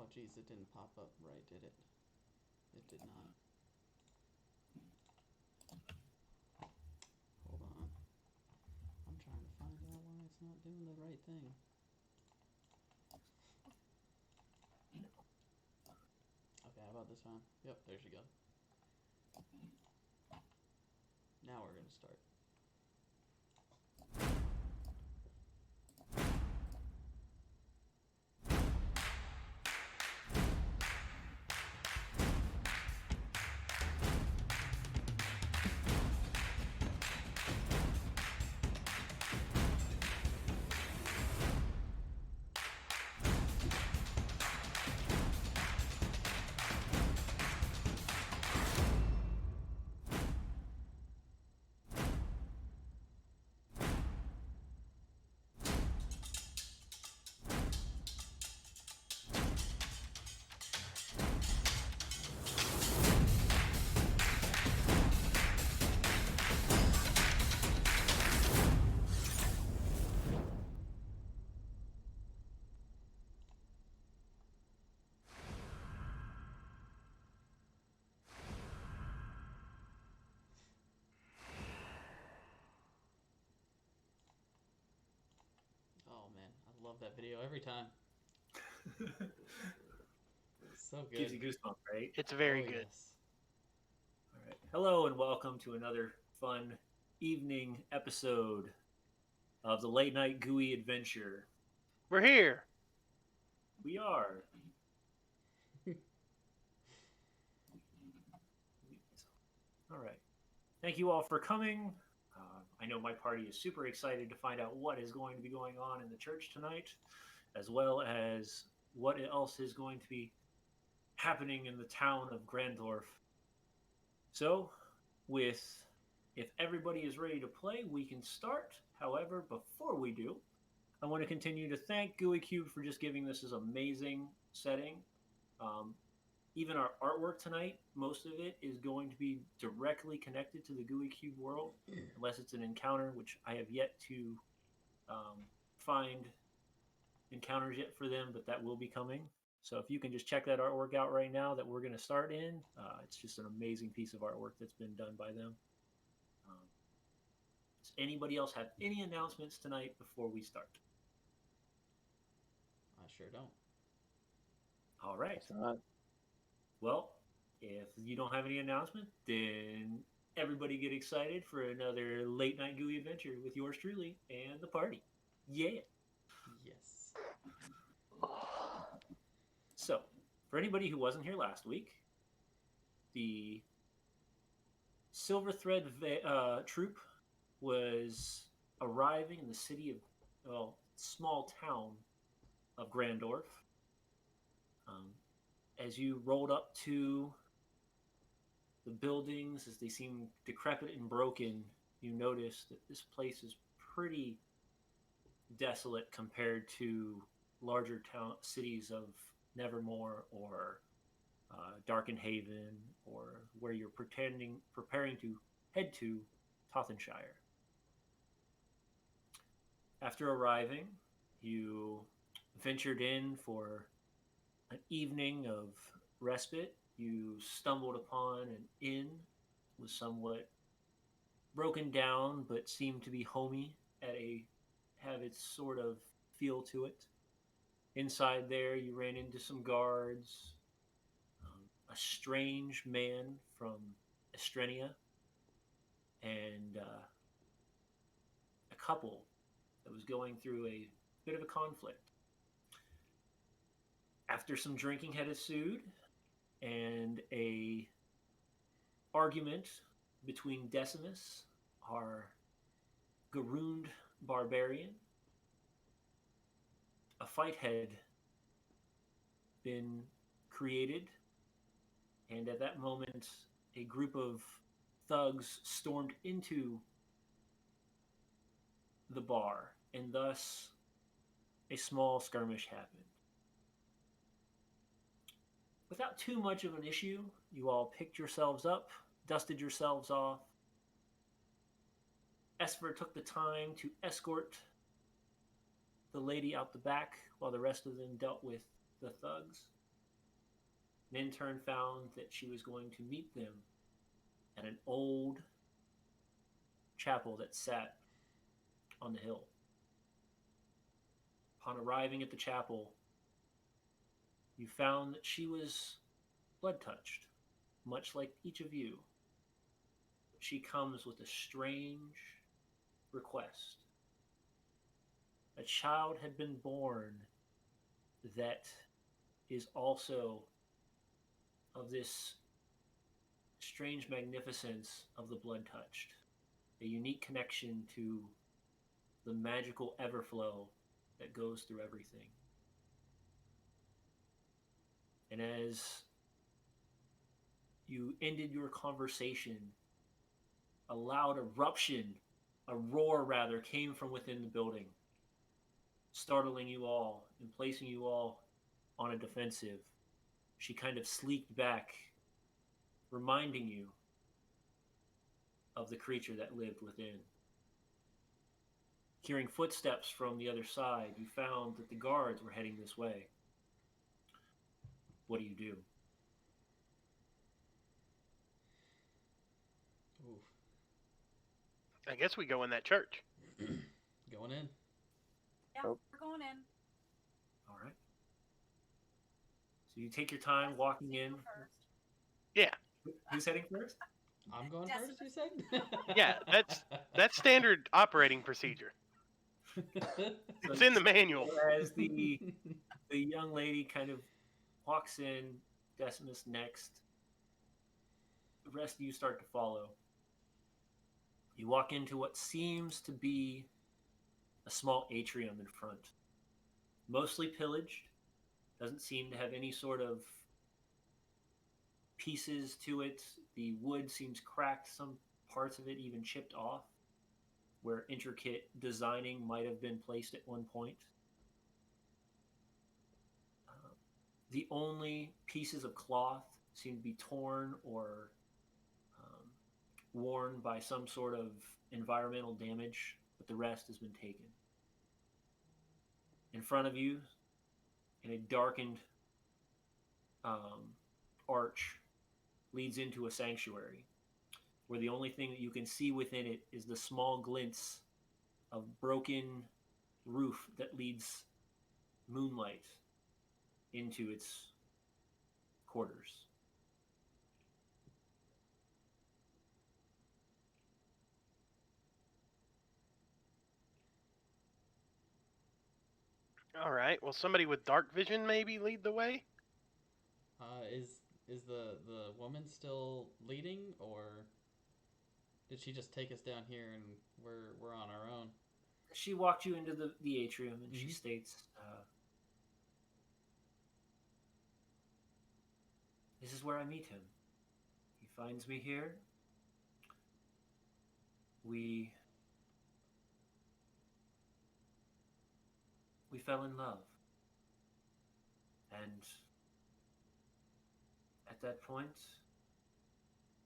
Oh, geez, it didn't pop up right, did it? It did not. Hold on. I'm trying to find out why it's not doing the right thing. Okay, how about this one? Yep, there she go. Now we're gonna start. Oh man, I love that video every time. So Gives good. you goosebumps, right? It's very Oh good. yes. All right. Hello and welcome to another fun evening episode of the Late Night Gooey Adventure. We're here. We are. All right. Thank you all for coming. I know my party is super excited to find out what is going to be going on in the church tonight, as well as what else is going to be happening in the town of Grandorf. So, with if everybody is ready to play, we can start. However, before we do, I want to continue to thank Gooey Cube for just giving this amazing setting. Um, Even our artwork tonight, most of it is going to be directly connected to the Gooey Cube world, unless it's an encounter, which I have yet to find encounters yet for them, but that will be coming. So if you can just check that artwork out right now that we're going to start in, it's just an amazing piece of artwork that's been done by them. Um, does anybody else have any announcements tonight before we start? I sure don't. All right. It's not. Well, if you don't have any announcement, then everybody get excited for another late night gooey adventure with yours truly and the party. Yeah. Yes. So, for anybody who wasn't here last week, the Silver Thread troop was arriving in the city of, well, small town of Grandorf. Um, as you rolled up to the buildings, as they seem decrepit and broken, you notice that this place is pretty desolate compared to larger town cities of Nevermore or Darken Haven or where you're preparing to head to Tothenshire. After arriving, you ventured in for an evening of respite. You stumbled upon an inn was somewhat broken down but seemed to be homey at a have its sort of feel to it. Inside there, you ran into some guards, a strange man from Estrenia, and a couple that was going through a bit of a conflict. After some drinking had ensued and a argument between Decimus, our Garoond barbarian, a fight had been created, and at that moment, a group of thugs stormed into the bar, and thus a small skirmish happened. Without too much of an issue, you all picked yourselves up, dusted yourselves off. Esper took the time to escort the lady out the back while the rest of them dealt with the thugs. an intern found that she was going to meet them at an old chapel that sat on the hill. Upon arriving at the chapel, you found that she was blood touched, much like each of you. She comes with a strange request. A child had been born that is also of this strange magnificence of the blood touched, a unique connection to the magical everflow that goes through everything. And as you ended your conversation, a loud eruption, a roar rather, came from within the building, startling you all and placing you all on a defensive. She kind of sleeked back, reminding you of the creature that lived within. Hearing footsteps from the other side, you found that the guards were heading this way. What do you do? Oof. I guess we go in that church. Going in. Yeah, Oh. we're going in. All right. So you take your time walking in. First. Yeah, Who's heading first? I'm going Yes. first, you said? Yeah, that's standard operating procedure. It's in the manual. As the young lady kind of walks in, Decimus next. The rest of you start to follow. You walk into what seems to be a small atrium in front. Mostly pillaged. Doesn't seem to have any sort of pieces to it. The wood seems cracked, some parts of it even chipped off, where intricate designing might have been placed at one point. The only pieces of cloth seem to be torn or worn by some sort of environmental damage, but the rest has been taken. In front of you, in a darkened arch, leads into a sanctuary, where the only thing that you can see within it is the small glints of broken roof that leads moonlight into its quarters. All right. Well, somebody with dark vision maybe lead the way. Is the woman still leading, or did she just take us down here and we're on our own? She walked you into the atrium, and she states, "This is where I meet him. He finds me here. We fell in love. And at that point,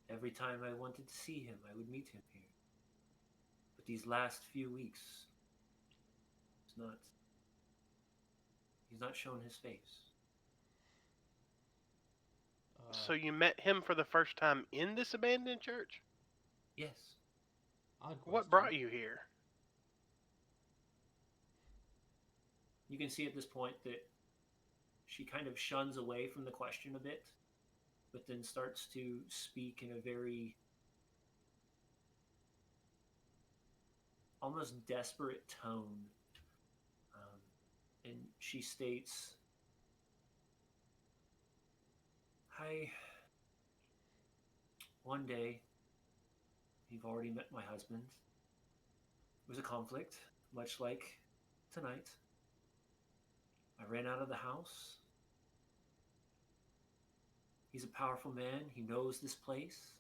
every time I wanted to see him, I would meet him here. But these last few weeks, he's not shown his face." So you met him for the first time in this abandoned church? Yes. Odd question. What brought you here? You can see at this point that she kind of shuns away from the question a bit, but then starts to speak in a very almost desperate tone. And she states, one day, you've already met my husband. It was a conflict, much like tonight. I ran out of the house. He's a powerful man. He knows this place.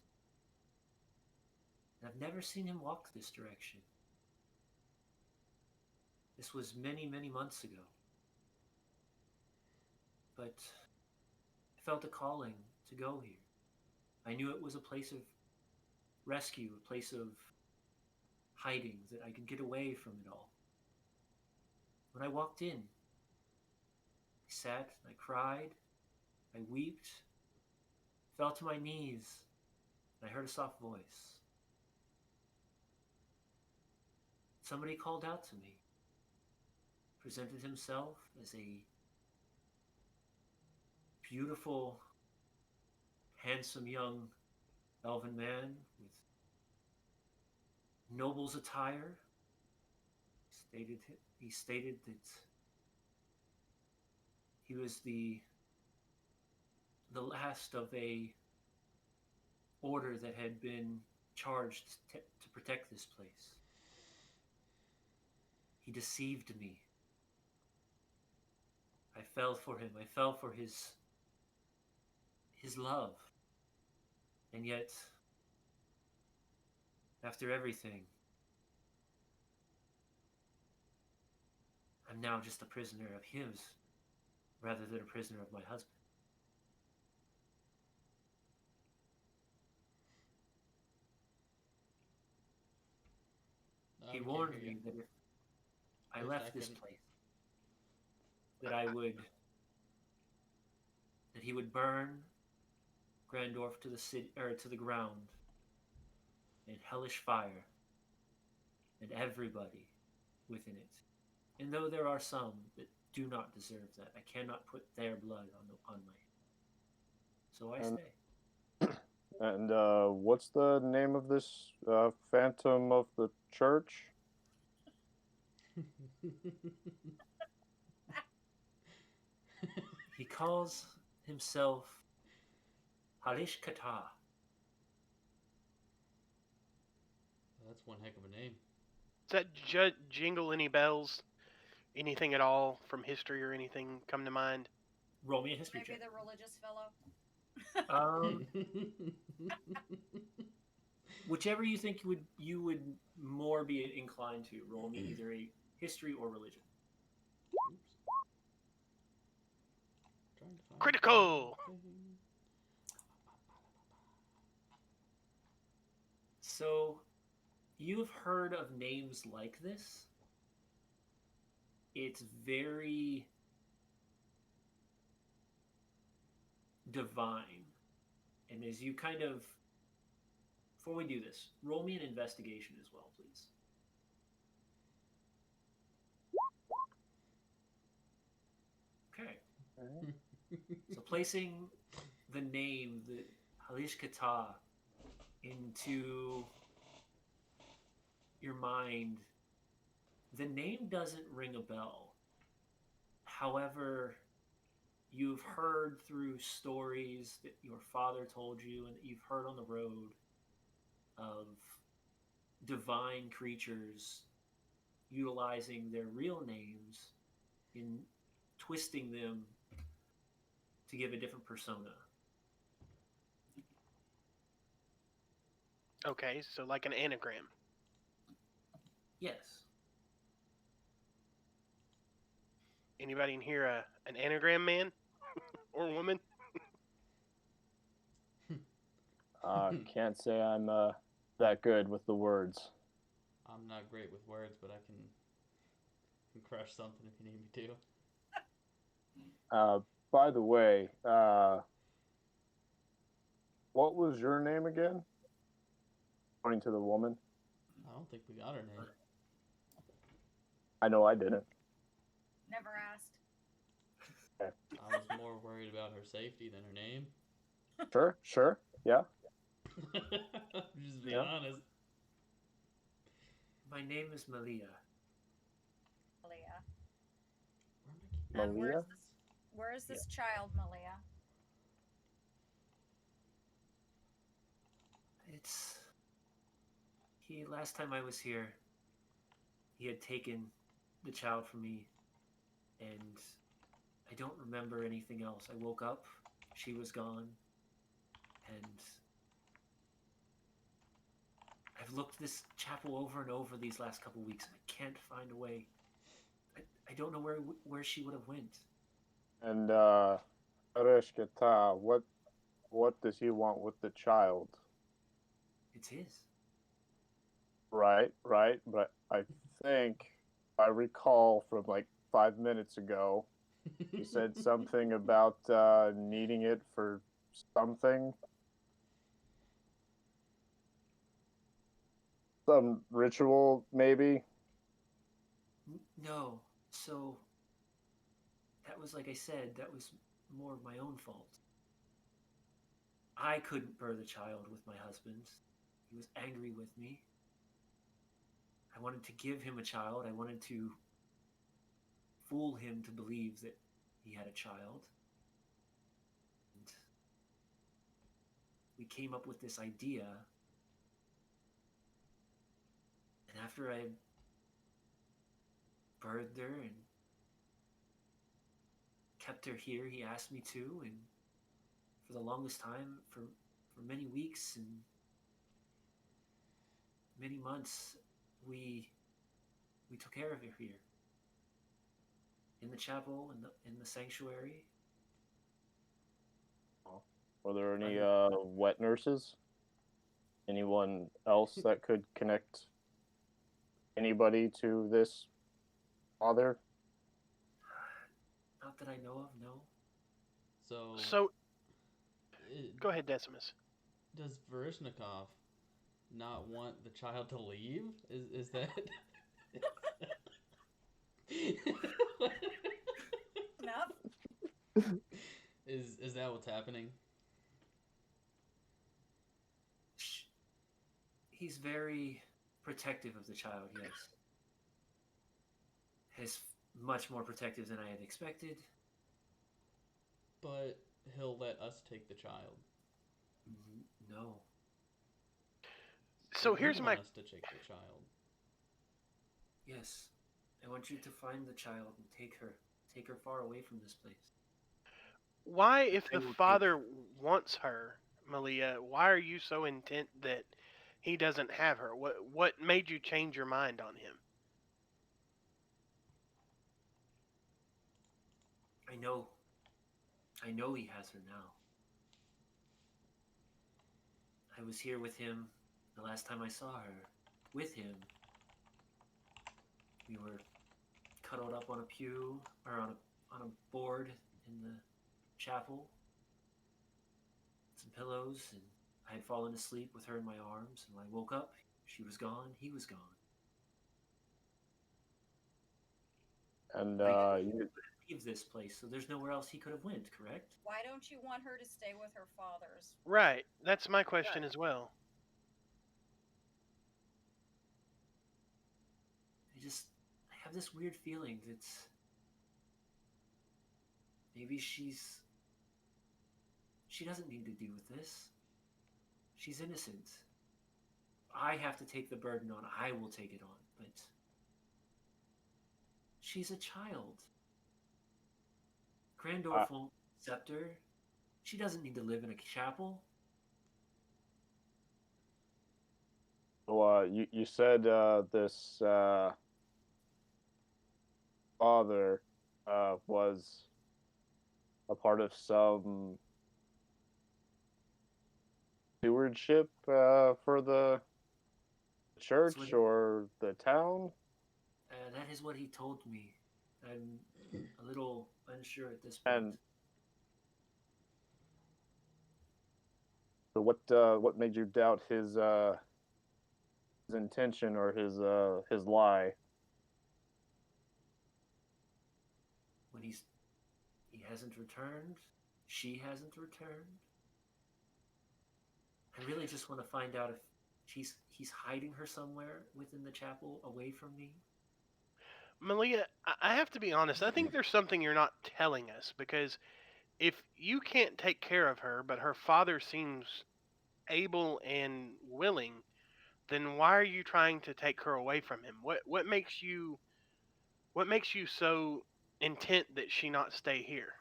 And I've never seen him walk this direction. This was many, many months ago. But I felt a calling to go here. I knew it was a place of rescue, a place of hiding, that I could get away from it all. When I walked in, I sat, I cried, I wept, fell to my knees, and I heard a soft voice. Somebody called out to me, presented himself as a beautiful, handsome young elven man with noble's attire. He stated that he was the last of a order that had been charged to protect this place. He deceived me. I fell for him. I fell for his love. And yet, after everything, I'm now just a prisoner of his rather than a prisoner of my husband. No, He we can't warned hear you. me that if I Wait a left this second. place, that he would burn Grandorf to the city or to the ground in hellish fire, and everybody within it. And though there are some that do not deserve that, I cannot put their blood on my hand. So I stay. And what's the name of this Phantom of the Church? He calls himself Halish Kata. That's one heck of a name. Does that jingle any bells? Anything at all from history or anything come to mind? Roll me a history Maybe check. the religious fellow. Whichever you think you would more be inclined to. Roll me either a history or religion. Oops. Trying to find Critical! something. So, you've heard of names like this. It's very divine. And as you kind of, before we do this, roll me an investigation as well, please. Okay. So placing the name, the Halish Kata, into your mind, the name doesn't ring a bell. However, you've heard through stories that your father told you and that you've heard on the road of divine creatures utilizing their real names in twisting them to give a different persona. Okay, so like an anagram. Yes. Anybody in here an anagram man or woman? Can't say I'm that good with the words. I'm not great with words, but I can crush something if you need me to. By the way, what was your name again? Pointing to the woman. I don't think we got her name. I know I didn't. Never asked. I was more worried about her safety than her name. Sure, yeah. Just being Yeah. honest. My name is Malia. Malia. Where am I keeping Malia? Where is this child, Malia? Last time I was here, he had taken the child from me, and I don't remember anything else. I woke up, she was gone, and I've looked this chapel over and over these last couple weeks, and I can't find a way. I don't know where she would have went. And Areshkata, what does he want with the child? It's his. Right, but I think I recall from like 5 minutes ago, you said something about needing it for something. some ritual, maybe? No. So that was, like I said, that was more of my own fault. I couldn't bear the child with my husband. He was angry with me. I wanted to give him a child. I wanted to fool him to believe that he had a child. And we came up with this idea. And after I birthed her and kept her here, he asked me to, and for the longest time, for many weeks and many months, we took care of her here. In the chapel, in the sanctuary. Were there any wet nurses? Anyone else that could connect anybody to this father? Not that I know of, no. So, i- go ahead, Decimus. does Varishnikov not want the child to leave? Is that Enough? is that what's happening? He's very protective of the child, yes. He's much more protective than I had expected. But he'll let us take the child. No. So He here's would my want us to take the child. Yes. I want you to find the child and take her far away from this place. why, if I the will father wants her, Malia, why are you so intent that he doesn't have her? What made you change your mind on him? I know he has her now. I was here with him the last time I saw her. With him. We were cuddled up on a pew, or on a board in the chapel. Some pillows, and I had fallen asleep with her in my arms, and when I woke up, she was gone, he was gone. And You leave this place, so there's nowhere else he could have went, correct? Why don't you want her to stay with her father's? Right, that's my question as well. I have this weird feeling that maybe she doesn't need to deal with this. She's innocent. I have to take the burden on. I will take it on, but she's a child. Grandorf won't accept her. She doesn't need to live in a chapel. so, you said this father was a part of some stewardship for the church or the town? That is what he told me. I'm a little unsure at this point. And so what made you doubt his intention or his lie? When he hasn't returned, she hasn't returned. I really just want to find out if he's hiding her somewhere within the chapel, away from me. Malia, I have to be honest. I think there's something you're not telling us, because if you can't take care of her, but her father seems able and willing, then why are you trying to take her away from him? What makes you so intent that she not stay here?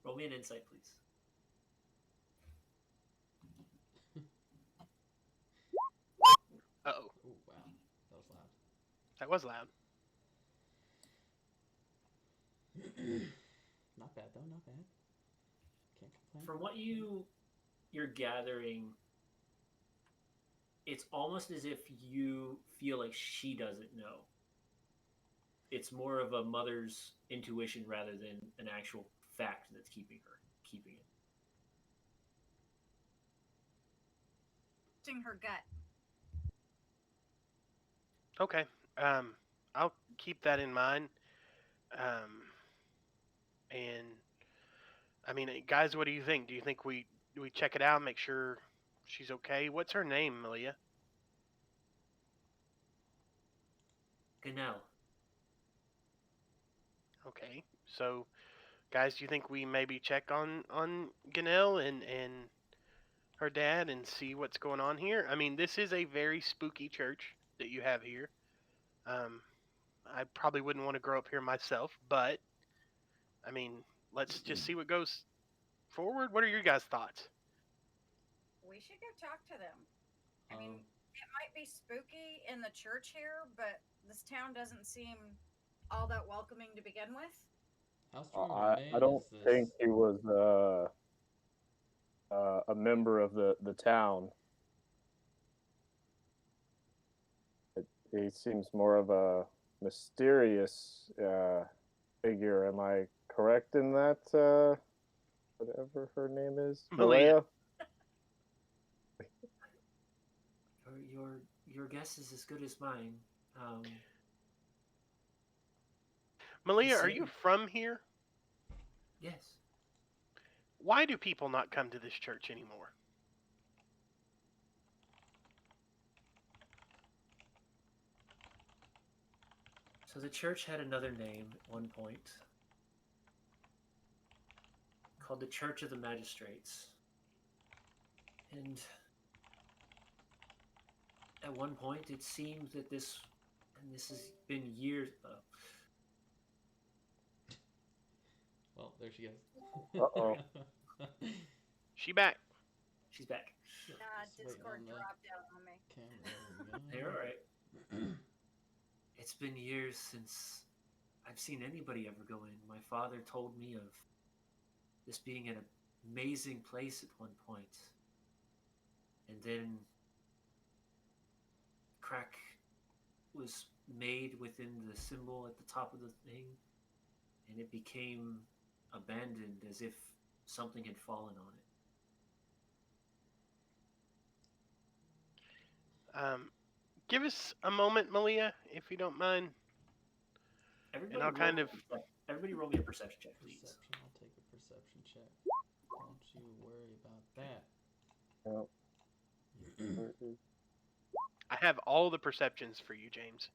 Roll me an insight, please. Uh-oh. Oh wow, that was loud. That was loud. Not bad though, not bad. Can't complain. From what you're gathering, it's almost as if you feel like she doesn't know. It's more of a mother's intuition rather than an actual fact that's keeping it. Her gut. Okay. I'll keep that in mind. Um, and I mean, guys, what do you think? Do you think we check it out, make sure she's okay? What's her name, Malia? Ganel. Okay. So, guys, do you think we maybe check on Ganelle and her dad and see what's going on here? I mean, this is a very spooky church that you have here. Um, I probably wouldn't want to grow up here myself, but I mean, let's just see what goes forward. What are your guys' thoughts? We should go talk to them. I mean, Um, it might be spooky in the church here, but this town doesn't seem all that welcoming to begin with. how strong of a I man don't is this? think he was a member of the town. He seems more of a mysterious figure. Am I correct in that? Whatever her name is, Malia. Malaya? Your guess is as good as mine. Malia, Yes, are sir. you from here? Yes. Why do people not come to this church anymore? So the church had another name at one point, called the Church of the Magistrates. And at one point, it seemed that and this has been years. Well, there she goes. Uh-oh. She back. She's back. Just waiting Discord on the dropped out on me. camera. Hey, all right. It's been years since I've seen anybody ever go in. My father told me of this being an amazing place at one point, and then crack was made within the symbol at the top of the thing, and it became abandoned as if something had fallen on it. Give us a moment, Malia, if you don't mind. Everybody, I'll kind of- everybody roll me a perception check, please. Perception. I'll take a perception check. Don't you worry about that. Yep. I have all the perceptions for you, James.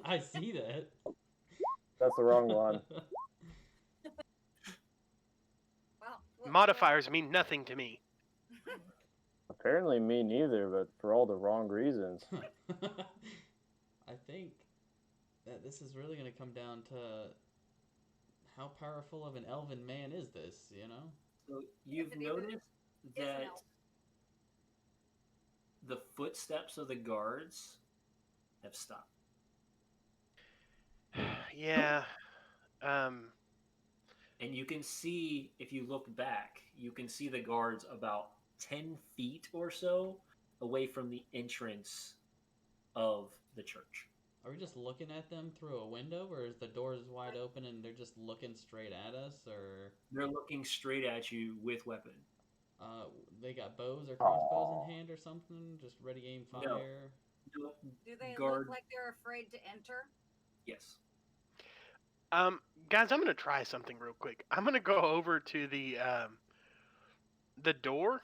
I see that. That's the wrong one. Well, Modifiers mean nothing to me. Apparently me neither, but for all the wrong reasons. I think that this is really going to come down to how powerful of an elven man is this, you know? So you've If it even noticed is an that elf. the footsteps of the guards have stopped. Yeah. And you can see, if you look back, you can see the guards about 10 feet or so away from the entrance of the church. Are we just looking at them through a window, or is the doors wide open and they're just looking straight at us, or They're looking straight at you with weapon. they got bows or crossbows in hand or something, just ready aim fire? No. Do they Guard. look like they're afraid to enter? Yes. Guys, I'm gonna try something real quick. I'm gonna go over to the door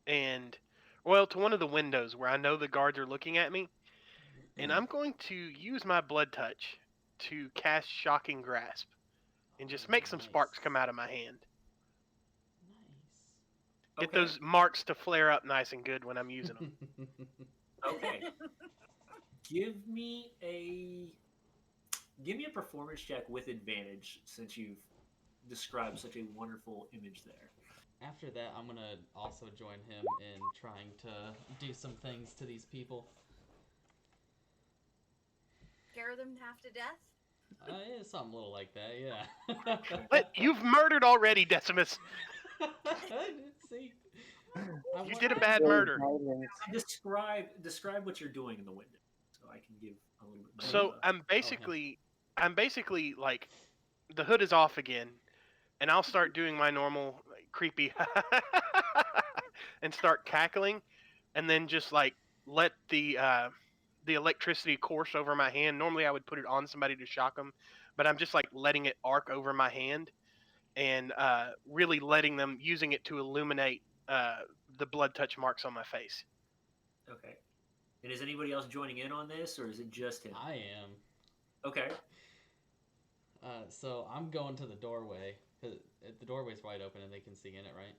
and, well, to one of the windows where I know the guards are looking at me, and I'm going to use my blood touch to cast Shocking Grasp and just make some sparks come out of my hand. Nice. Get those marks to flare up nice and good when I'm using them. Okay. Give me a performance check with advantage, since you've described such a wonderful image there. After that, I'm gonna also join him in trying to do some things to these people. Scare them half to death? Yeah, something a little like that, yeah. But you've murdered already, Decimus. See, You did a bad murder. Describe what you're doing in the window, so I can give a little bit more. So I'm basically like, the hood is off again, and I'll start doing my normal like, creepy and start cackling, and then just like let the the electricity course over my hand. Normally I would put it on somebody to shock them, but I'm just like letting it arc over my hand and really letting them, using it to illuminate the blood touch marks on my face. Okay. And is anybody else joining in on this, or is it just him? I am. Okay. So I'm going to the doorway. 'Cause the doorway's wide open and they can see in it, right?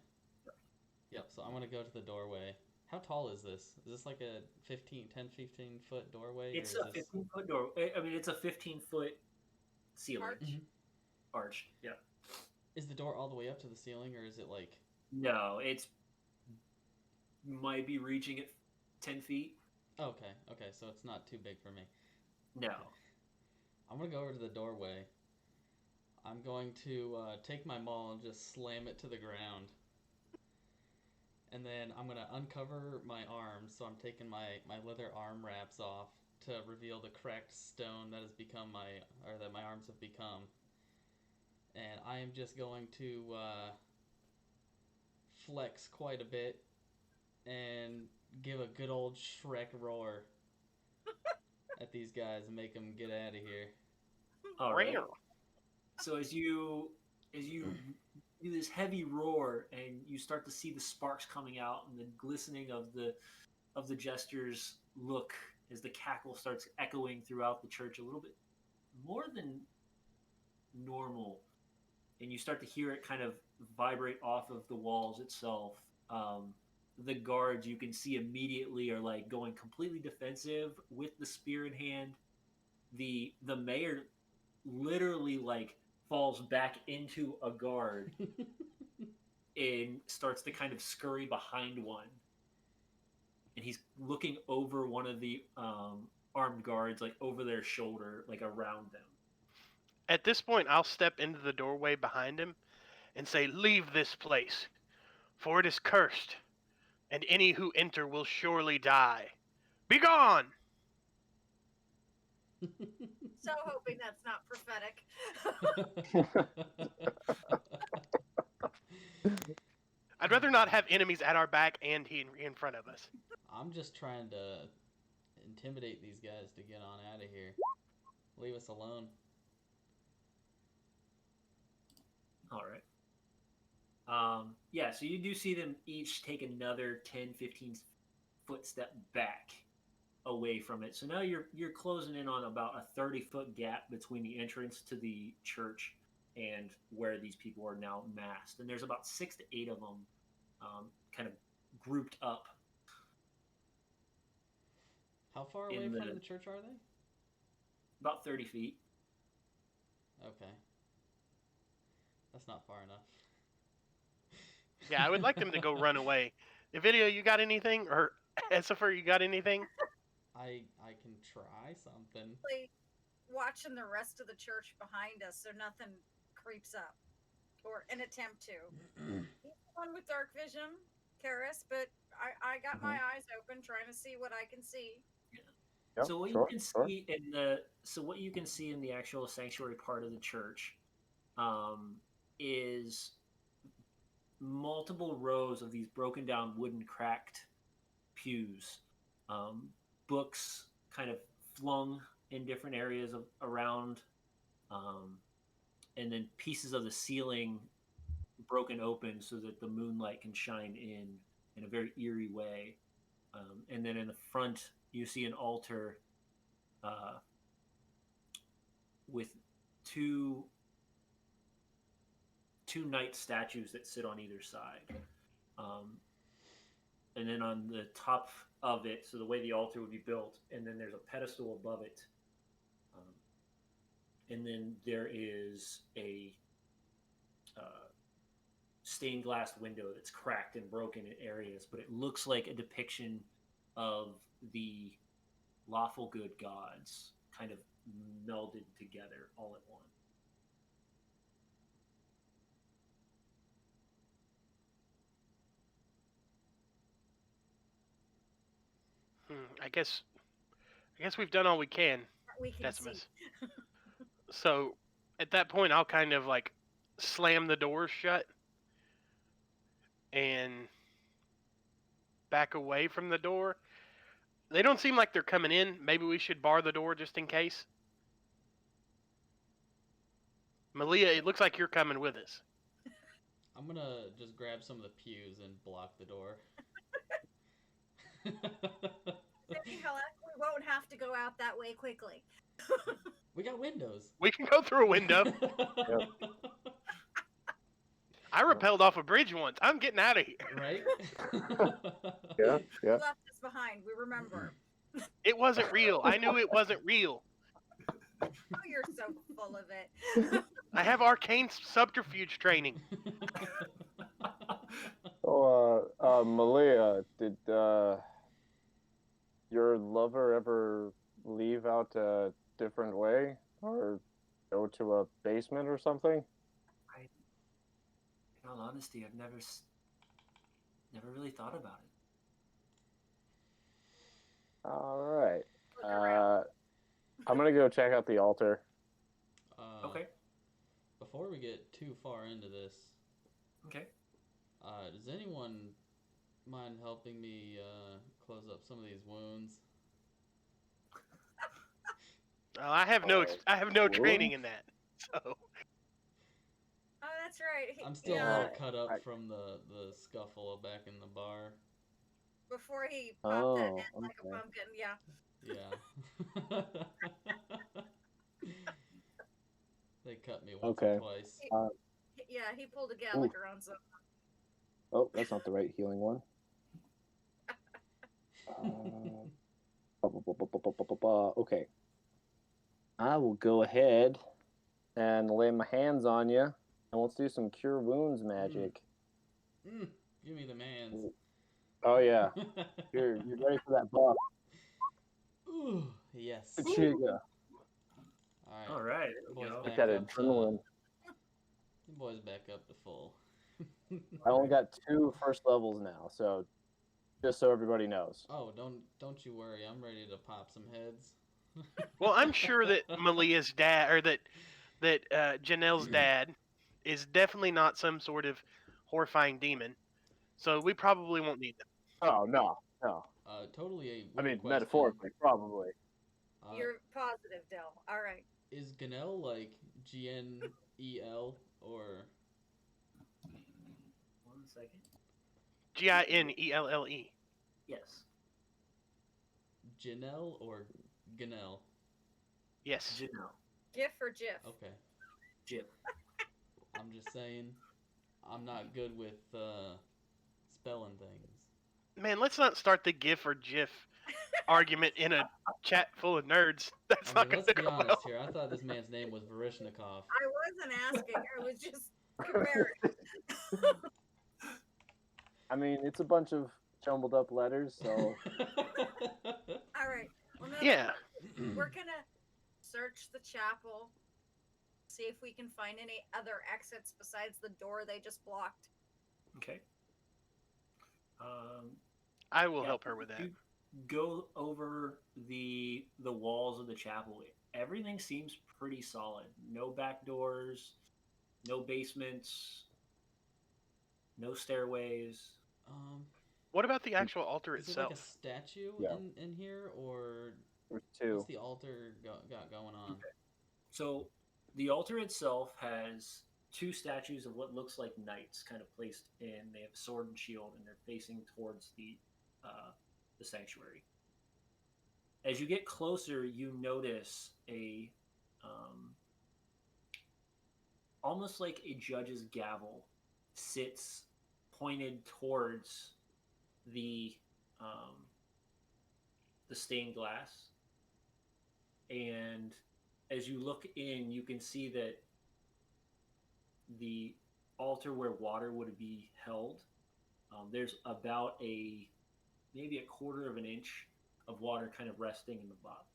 Yep. So I'm gonna go to the doorway. How tall is this? Is this like a 10-15 foot doorway? It's or a is this... 15-foot door. I mean, it's a 15-foot ceiling. Arch. Mhm. Arch. Yeah. Is the door all the way up to the ceiling, or is it like... No, it's might be reaching at 10 feet. Okay, so it's not too big for me. No. Okay. I'm gonna go over to the doorway. I'm going to take my maul and just slam it to the ground. And then I'm gonna uncover my arms, so I'm taking my leather arm wraps off to reveal the cracked stone that has become that my arms have become. And I am just going to flex quite a bit and give a good old Shrek roar at these guys and make them get out of here. All right. So as you do this heavy roar, and you start to see the sparks coming out and the glistening of the jester's look as the cackle starts echoing throughout the church a little bit more than normal, and you start to hear it kind of vibrate off of the walls itself. The guards, you can see immediately, are like going completely defensive with the spear in hand. The mayor literally like falls back into a guard and starts to kind of scurry behind one. And he's looking over one of the armed guards, like over their shoulder, like around them. At this point, I'll step into the doorway behind him and say, "Leave this place, for it is cursed, and any who enter will surely die. Begone!" So hoping that's not prophetic. I'd rather not have enemies at our back and he in front of us. I'm just trying to intimidate these guys to get on out of here. Leave us alone. All right. Yeah, so you do see them each take another 10, 15 foot step back away from it. So now you're closing in on about a 30-foot gap between the entrance to the church and where these people are now massed. And there's about 6 to 8 of them kind of grouped up. How far away from the church are they? About 30 feet. Okay. That's not far enough. Yeah, I would like them to go run away. Nvidia, you got anything? Or Esifer, you got anything? I can try something. Like, watching the rest of the church behind us so nothing creeps up. Or an attempt to. He's the one with dark vision, Karis, but I got my eyes open trying to see what I can see. Yep, So what sure, you can sure. see in the actual sanctuary part of the church is multiple rows of these broken down wooden cracked pews, books kind of flung in different areas around, and then pieces of the ceiling broken open so that the moonlight can shine in a very eerie way. And then in the front, you see an altar with two knight statues that sit on either side. And then on the top of it, so the way the altar would be built, and then there's a pedestal above it. And then there is a stained glass window that's cracked and broken in areas, but it looks like a depiction of the lawful good gods kind of melded together all at once. I guess we've done all we can, We can Decimus. see. So at that point, I'll kind of like slam the doors shut and back away from the door. They don't seem like they're coming in. Maybe we should bar the door just in case. Malia, it looks like you're coming with us. I'm gonna just grab some of the pews and block the door. Maybe we won't have to go out that way quickly. We got windows. We can go through a window. I rappelled off a bridge once. I'm getting out of here. Right? Yeah. You left us behind. We remember. It wasn't real. I knew it wasn't real. Oh, you're so full of it. I have arcane subterfuge training. So, Malia, did your lover ever leave out a different way, or go to a basement or something? In all honesty, I've never really thought about it. All right. Look around. I'm gonna go check out the altar. Okay. Before we get too far into this, Okay. does anyone mind helping me close up some of these wounds? Well, I have no training in that. So Oh, that's right. I'm still yeah, all cut up from the scuffle back in the bar. before he popped that head like a okay. pumpkin. Yeah. Yeah. They cut me once Okay. or twice. Yeah, he pulled a Gallagher on something. Oh, that's not the right healing one. Okay. I will go ahead and lay my hands on you, and let's do some cure wounds magic. Give me the mans. Oh yeah, you're ready for that buff? Ooh, yes. Chiga. All right. Boys There we back Get that up to, adrenaline. the boys back up to full. I only got 2 first levels now, so just so everybody knows. Oh, don't you worry. I'm ready to pop some heads. well, I'm sure that Malia's dad or that Janelle's dad is definitely not some sort of horrifying demon. So we probably won't need them. Oh no. Totally a I weird mean, question. metaphorically, probably. You're positive, Del. All right. Is Ganel like GNEL or 1 second. Ginelle. Yes. Janelle or Ganel? Yes. Janelle. GIF or GIF? Okay. Jim. I'm just saying, I'm not good with spelling things. Man, let's not start the GIF or GIF argument in a chat full of nerds. That's I not mean, going let's to be go honest well. here. I thought this man's name was Varishnikov. I wasn't asking. I was just comparing. I mean, it's a bunch of jumbled up letters, so All right. Well, no, Yeah. we're gonna search the chapel, see if we can find any other exits besides the door they just blocked. Okay. I will Yeah, help her with that. You go over the walls of the chapel. Everything seems pretty solid. No back doors, no basements, no stairways. What about the actual altar Is it like a itself? statue Yeah. in here, or there's 2. what's the altar got going on? So the altar itself has 2 statues of what looks like knights kind of placed in. They have sword and shield, and they're facing towards the sanctuary. As you get closer, you notice a almost like a judge's gavel sits pointed towards the stained glass, and as you look in, you can see that the altar where water would be held, there's about maybe a quarter of an inch of water kind of resting in the bottom.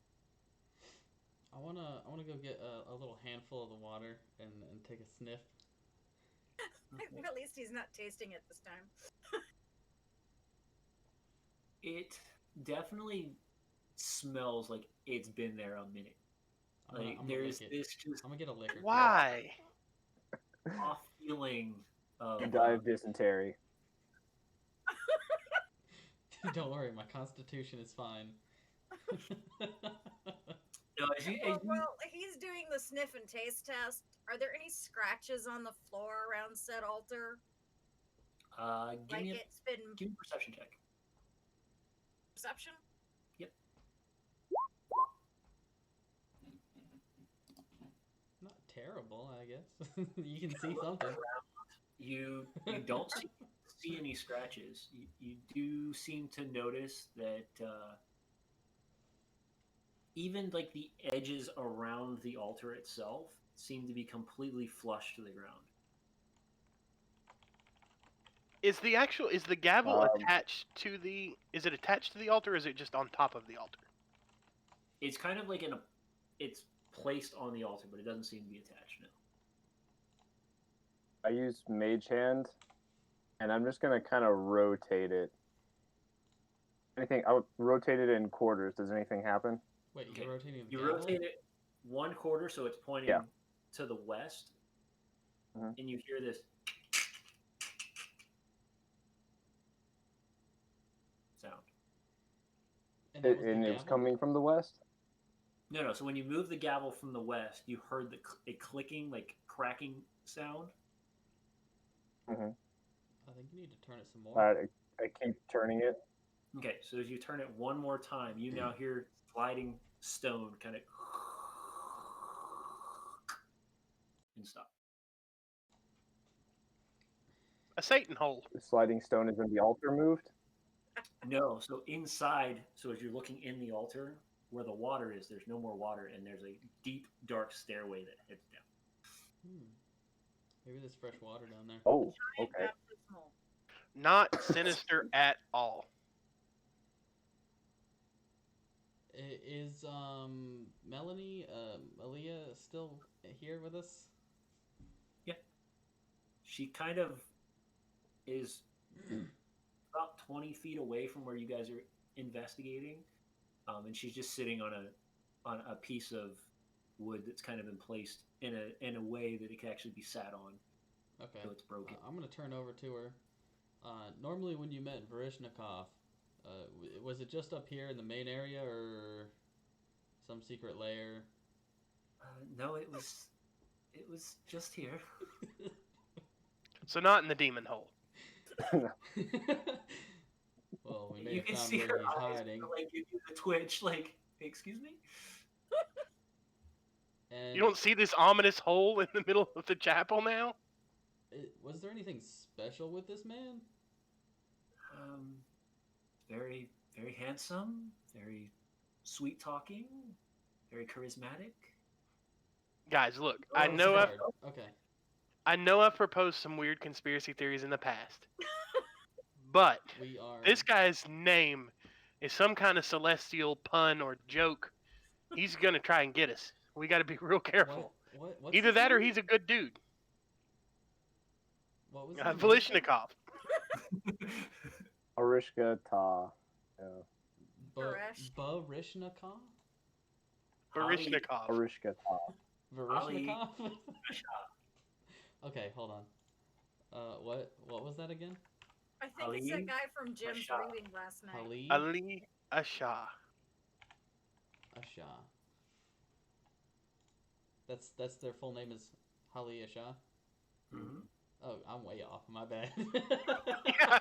I wanna go get a little handful of the water and take a sniff. At least he's not tasting it this time. It definitely smells like it's been there a minute. I'm gonna There's lick it. this just I'm gonna get a liquor. Why? off feeling of You die of dysentery. Don't worry, my constitution is fine. No, as Well, he's doing the sniff and taste test. Are there any scratches on the floor around said altar? give Like me it's been a perception check. perception? Yep. Not terrible, I guess. You can see something. You don't see any scratches. You do seem to notice that even like the edges around the altar itself seem to be completely flush to the ground. Is the gavel Um, attached to the? Is it attached to the altar? Or is it just on top of the altar? It's kind of like it's placed on the altar, but it doesn't seem to be attached. No. I use Mage Hand, and I'm just gonna kind of rotate it. Anything? I would rotate it in quarters. Does anything happen? Wait, Okay. you're rotating the You gavel? rotate it 1/4, so it's pointing Yeah. to the west, Mhm. and you hear this sound. And that was the And it was gavel? coming from the west. No. So when you move the gavel from the west, you heard a clicking, like cracking sound. Mm-hmm. I think you need to turn it some more. All right, I keep turning it. Okay, so as you turn it one more time, you now hear sliding stone kind of and stop. A Satan hole. The sliding stone is when the altar moved. No, so inside, so as you're looking in the altar, where the water is, there's no more water, and there's a deep, dark stairway that heads down. Maybe there's fresh water down there. Oh, okay. Baptismal. Not sinister at all. Is Melanie, Aaliyah still here with us? Yeah. She kind of is about 20 feet away from where you guys are investigating, and she's just sitting on a piece of wood that's kind of been placed in a way that it can actually be sat on, Okay. so it's broken. I'm gonna turn over to her. Normally, when you met Varishnikov, was it just up here in the main area or some secret lair? No, it was just here. So not in the demon hole. Well, we may You have can found see where her he's eyes hiding. like give you the twitch, like, excuse me. And You don't see this ominous hole in the middle of the chapel now? was there anything special with this man? Very, very handsome, very sweet talking, very charismatic. Guys, look, Oh, I it's know hard. Okay. I've proposed some weird conspiracy theories in the past. But We are. this guy's name is some kind of celestial pun or joke. He's gonna try and get us. We got to be real careful. What's Either his that or name? he's a good dude. What was his name? Velishnikov. Arishka Ta. Yeah. Varesh. Barishnikov? Barishnikov. Arishka Ta. Varishnikov? Okay, hold on. What was that again? I think it's that guy from Jim's Masha. reading last night. Ali Ali Asha. Asha. That's their full name is Ali Asha. Mhm. Oh, I'm way off. My bad. Yeah.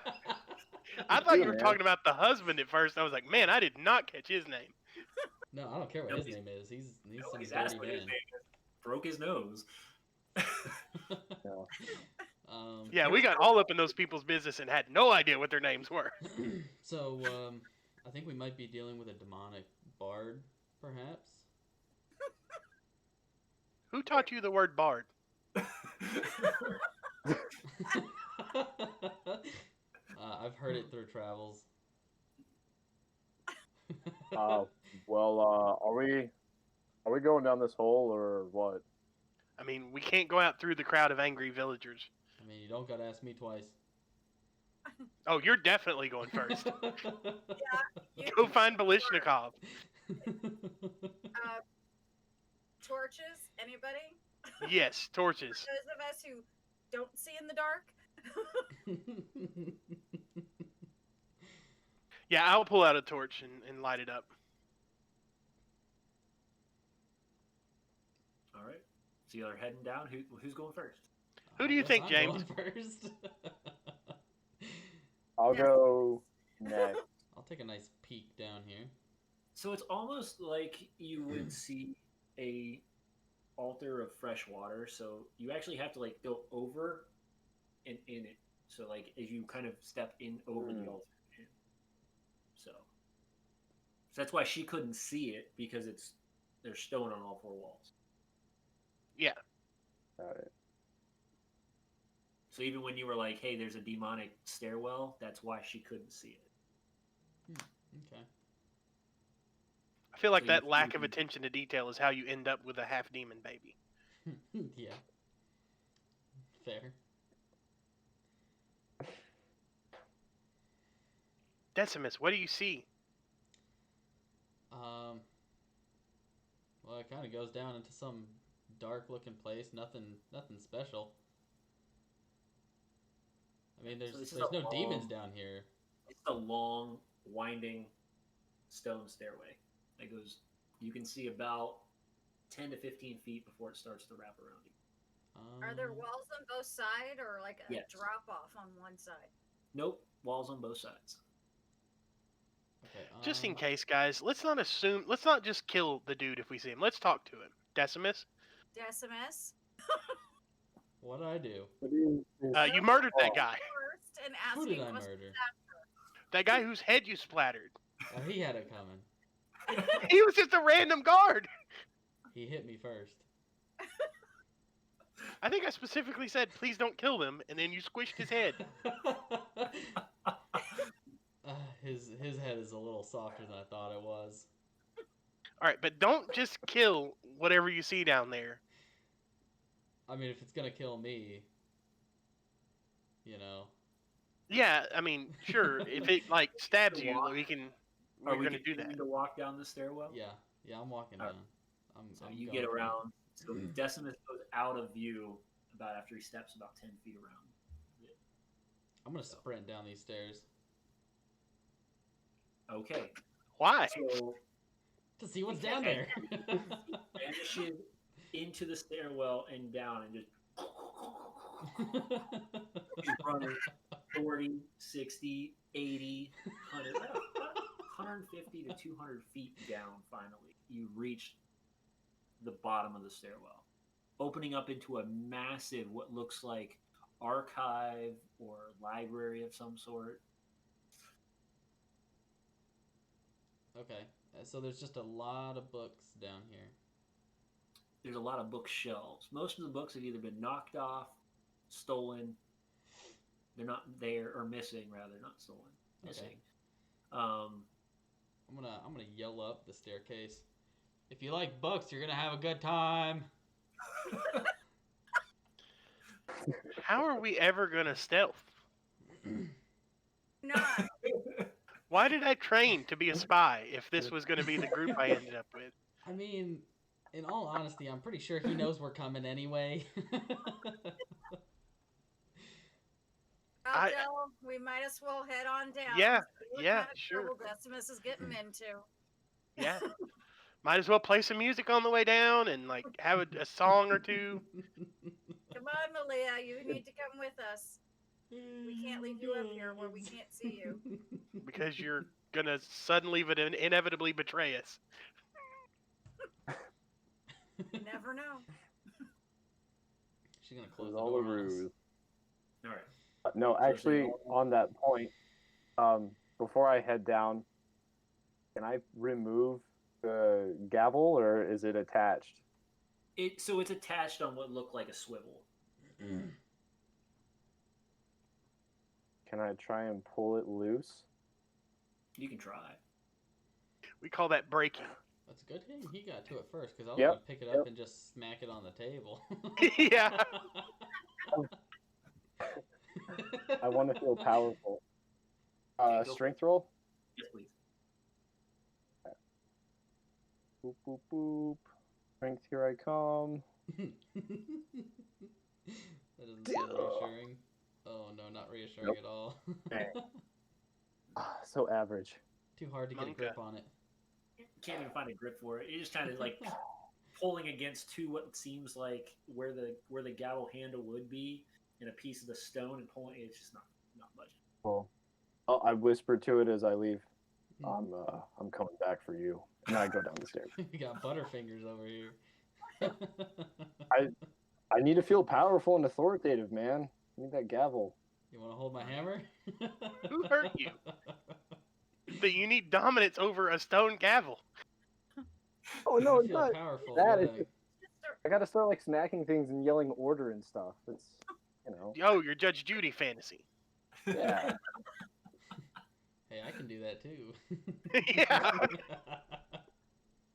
I thought you Yeah, were man. talking about the husband at first. I was like, man, I did not catch his name. No, I don't care what No, his he's- name is. He's some Nobody's dirty asked what his man. name is. Broke his nose. Yeah. Yeah, we got all up in those people's business and had no idea what their names were. So, I think we might be dealing with a demonic bard, perhaps. Who taught you the word bard? I've heard it through travels. Well, are we going down this hole or what? I mean, we can't go out through the crowd of angry villagers. I mean, you don't gotta ask me twice. Oh, you're definitely going first. You- Go find Balishnikov. Torches? Anybody? Yes, torches. Those of us who don't see in the dark? Yeah, I'll pull out a torch and light it up. So you're heading down. Who's going first? Who I do you guess think, I'm James? going first. I'll Yes. go next. I'll take a nice peek down here. So it's almost like you would see a altar of fresh water. So you actually have to like go over and in it. So like as you kind of step in over the altar. So that's why she couldn't see it because there's stone on all four walls. Yeah. Got it. So even when you were like, "Hey, there's a demonic stairwell," that's why she couldn't see it. Okay. I feel like So that you- lack of attention to detail is how you end up with a half demon baby. Yeah. Fair. Decimus, what do you see? Well, it kind of goes down into some dark-looking place. Nothing special. I mean, So this is there's a no demons long- down here. It's a long, winding stone stairway that goes. You can see about 10 to 15 feet before it starts to wrap around you. Are there walls on both sides or like a Yes. drop off on one side? Nope, walls on both sides. Okay. Just in case, guys, let's not just kill the dude if we see him. Let's talk to him. Decimus, Decimus. What did I do? What do you you murdered that guy. First and Who asking did I questions murder? That guy whose head you splattered. Oh, he had it coming. He was just a random guard. He hit me first. I think I specifically said, please don't kill them, and then you squished his head. His head is a little softer than I thought it was. All right, but don't just kill whatever you see down there. I mean, if it's gonna kill me, you know. Yeah, I mean, sure, if it like stabs you, Walk. we're gonna do that. continuing to walk down the stairwell? Yeah, I'm walking Alright. down. So I'm you going get for it. around. So Decimus goes out of view about after he steps about 10 feet around. I'm gonna sprint down these stairs Okay. Why? So to see what's down there. vanishes into the stairwell and down and just he's running 40, 60, 80, 100, 150 to 200 feet down finally. You reach the bottom of the stairwell, opening up into a massive, what looks like archive or library of some sort. Okay, so there's just a lot of books down here. There's a lot of bookshelves. Most of the books have either been knocked off, stolen. They're not there, or missing rather, not stolen. Missing. Okay. I'm gonna yell up the staircase. If you like books, you're gonna have a good time. How are we ever gonna stealth? Not. Why did I train to be a spy if this was gonna be the group I ended up with? I mean, in all honesty, I'm pretty sure he knows we're coming anyway. Abdel, we might as well head on down. Yeah, See what yeah, kind of sure. trouble Decimus is getting into. Yeah. Might as well play some music on the way down and like have a song or two. Come on, Malia, you need to come with us. We can't leave you up here where we can't see you. Because you're gonna suddenly but inevitably betray us. You never know. She's gonna It close was the all a door on us. ruse. All right. No, actually, on that point, before I head down, can I remove the gavel, or is it attached? So it's attached on what looked like a swivel. Can I try and pull it loose? You can try. We call that breaking. That's a good thing he got to it first, because I was Yep, gonna pick it up and just smack it on the table. Yeah. I want to feel powerful. Okay, go. Strength roll? Yes, please. Boop, boop, boop. Strength, here I come. That doesn't sound reassuring. Oh no, not reassuring Nope. at all. Dang. So average. Too hard to get a Monka. grip on it. Can't even find a grip for it. You just kind of like pulling against what seems like where the gavel handle would be, and a piece of the stone, and pulling. It's just not budging. Well, I whisper to it as I leave. I'm coming back for you, and I go down the stairs. You got butterfingers over here. I need to feel powerful and authoritative, man. I need that gavel. You want to hold my hammer? Who hurt you? That you need dominance over a stone gavel. Oh no, You it's feel not powerful. that. What It's I gotta start like smacking things and yelling order and stuff. It's Oh, your Judge Judy fantasy. Yeah. Hey, I can do that too. Yeah.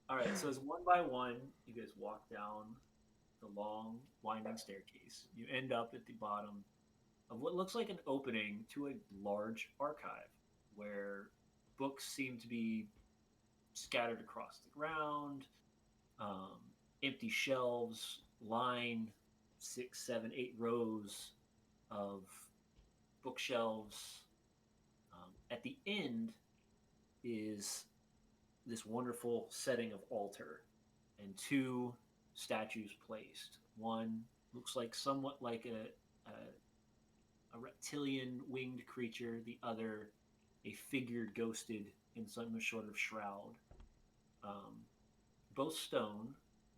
All right, so as one by one, you guys walk down the long, winding staircase. You end up at the bottom of what looks like an opening to a large archive where books seem to be scattered across the ground. Empty shelves line 6, 7, 8 rows of bookshelves. At the end is this wonderful setting of altar and 2 statues placed. One looks like somewhat like a reptilian winged creature. The other, a figure ghosted in some sort of shroud. Both stone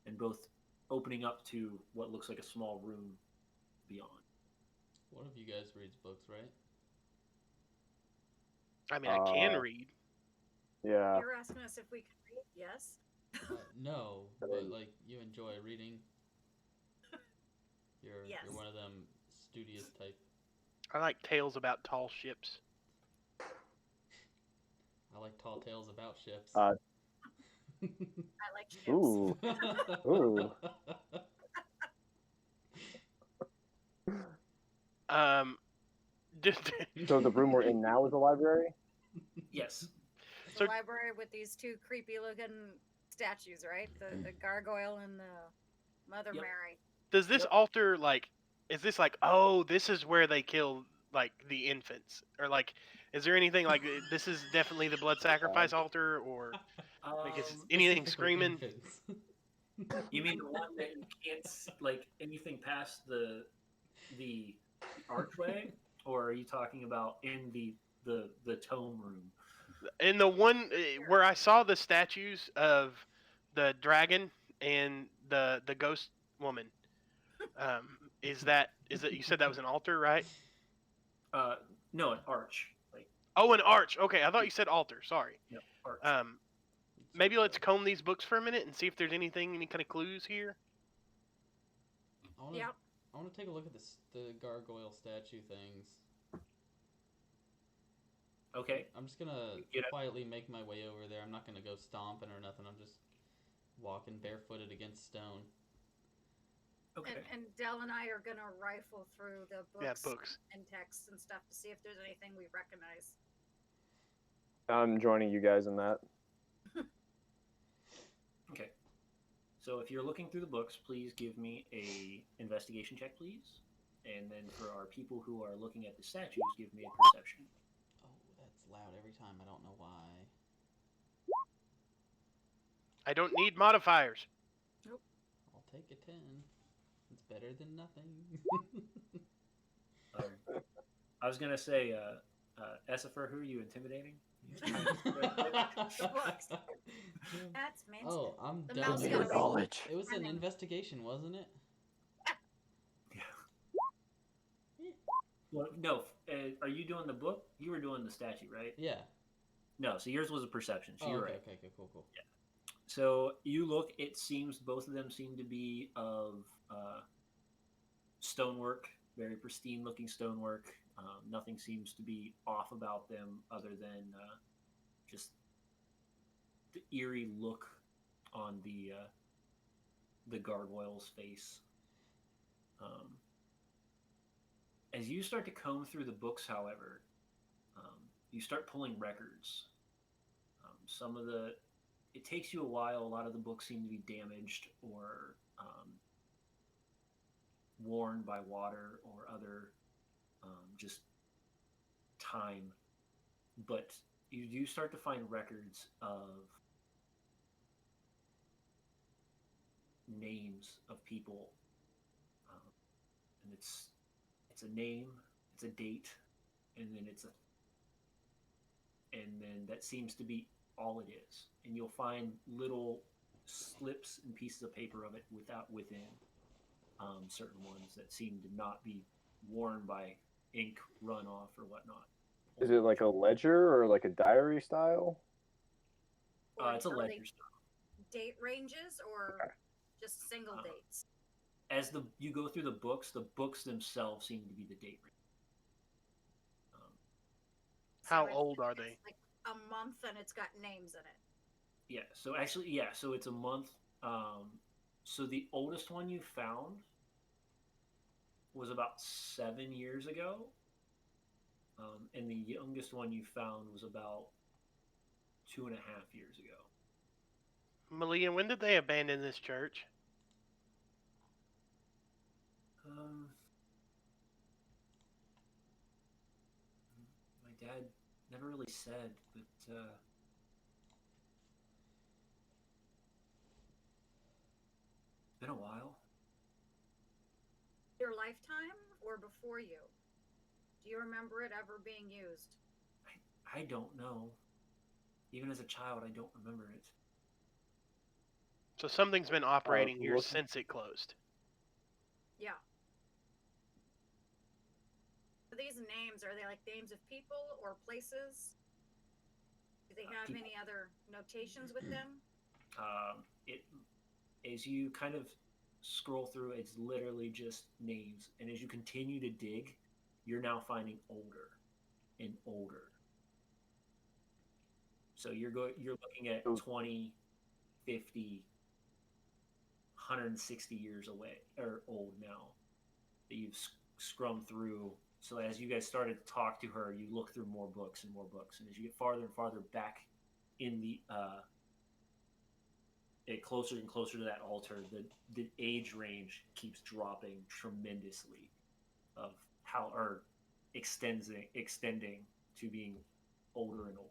and both opening up to what looks like a small room beyond. One of you guys reads books, right? I mean, I can read. Yeah. You're asking us if we can read? Yes. No, but like you enjoy reading. You're Yes. you're one of them studious type. I like tales about tall ships. I like tall tales about ships. Uh, I like ships. Ooh. Ooh. So the room we're in now is a library? Yes. The So- library with these 2 creepy looking statues, right? The gargoyle and the Mother Yep. Mary. Does this Yep. altar is this like, oh, this is where they kill like the infants, or like, is there anything like this is definitely the blood sacrifice altar, or like is anything screaming? Infants. You mean the one that you can't like anything past the archway, or are you talking about in the tome room? In the one where I saw the statues of the dragon and the ghost woman, is that you said that was an altar, right? No, an arch. Like Oh, an arch. Okay, I thought you said altar. Sorry. no arch. Maybe let's comb these books for a minute and see if there's any kind of clues here. Yep. I want to take a look at the gargoyle statue things. Okay. I'm just gonna Get up. quietly make my way over there. I'm not gonna go stomping or nothing. I'm just walking barefooted against stone. Okay. And Dell and I are gonna rifle through the books, Yeah, books. and texts and stuff to see if there's anything we recognize. I'm joining you guys in that. Okay. So if you're looking through the books, please give me a investigation check, please. And then for our people who are looking at the statues, give me a perception. Oh, that's loud every time. I don't know why. I don't need modifiers. I'll take a 10. It's better than nothing. I was gonna say, Essifer, who are you intimidating? That's fancy. Oh, I'm The done. mouse It got was, away. Knowledge. it was an investigation, wasn't it? Well, no. Are you doing the book? You were doing the statue, right? Yeah. No. So yours was a perception. So Oh, you're okay, right. okay, cool. So you look. It seems both of them seem to be of stonework, very pristine-looking stonework. Nothing seems to be off about them, other than just the eerie look on the gargoyle's face. As you start to comb through the books, however, you start pulling records. It takes you a while. A lot of the books seem to be damaged or worn by water or other just time. But you do start to find records of names of people, and it's a name, it's a date, and then that seems to be all it is. And you'll find little slips and pieces of paper of it within certain ones that seem to not be worn by ink runoff or whatnot. Is it like a ledger or like a diary style? Or It's a are ledger they style. date ranges or Okay. just single dates? As you go through the books themselves seem to be the date range. How it's- old are it's they? like a month and it's got names in it. Yeah. So actually, So it's a month. So the oldest one you found was about 7 years ago, and the youngest one you found was about 2.5 years ago. Malia, when did they abandon this church? My dad never really said, but it's been a while. Your lifetime or before you? Do you remember it ever being used? I don't know. Even as a child, I don't remember it. So something's been operating here Look- since it closed. Yeah. Are these names, are they like names of people or places? Do they have People. any other notations with them? It as you kind of scroll through, it's literally just names, and as you continue to dig, you're now finding older and older. So you're looking at 20, 50, 160 years away or old now that you've scrummed through. So as you guys started to talk to her, you look through more books and more books, and as you get farther and farther back in the closer and closer to that altar, the age range keeps dropping tremendously, of how or extending to being older and older.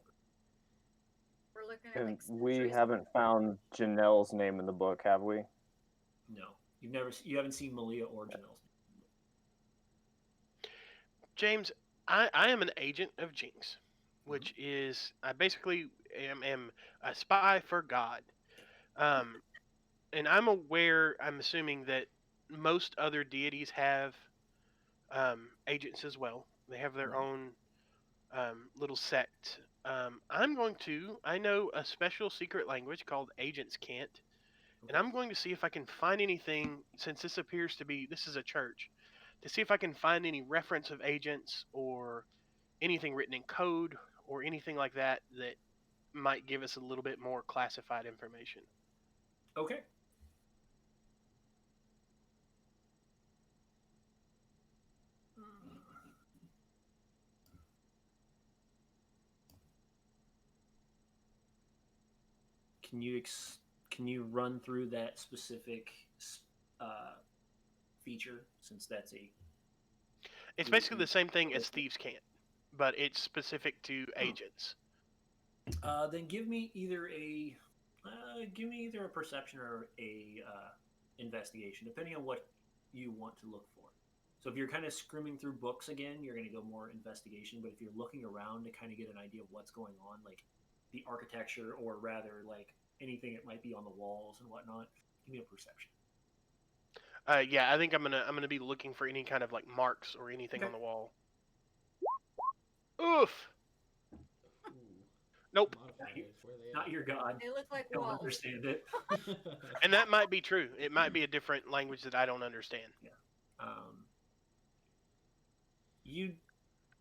We're looking at And like we centuries. haven't found Janelle's name in the book, have we? No, you haven't seen Malia or Janelle's. James, I am an agent of Jinx, which is I basically am a spy for God. And I'm aware, I'm assuming that most other deities have agents as well. They have their own little sect. I know a special secret language called Agents Can't, and I'm going to see if I can find anything, since this is a church, to see if I can find any reference of agents or anything written in code or anything like that that might give us a little bit more classified information. Okay. Can you run through that specific feature, since that's a It's basically the same thing as Thieves Can't, but it's specific to agents. then give me either a perception or a investigation, depending on what you want to look for. So if you're kind of skimming through books again, you're going to go more investigation. But if you're looking around to kind of get an idea of what's going on, like the architecture, or rather like anything that might be on the walls and whatnot, give me a perception. Yeah, I think I'm gonna be looking for any kind of like marks or anything on the wall. Oof. Ooh. Nope. Modifiers, where are they Not at? your god. They look like Don't walls. understand it. And that might be true. It might be a different language that I don't understand.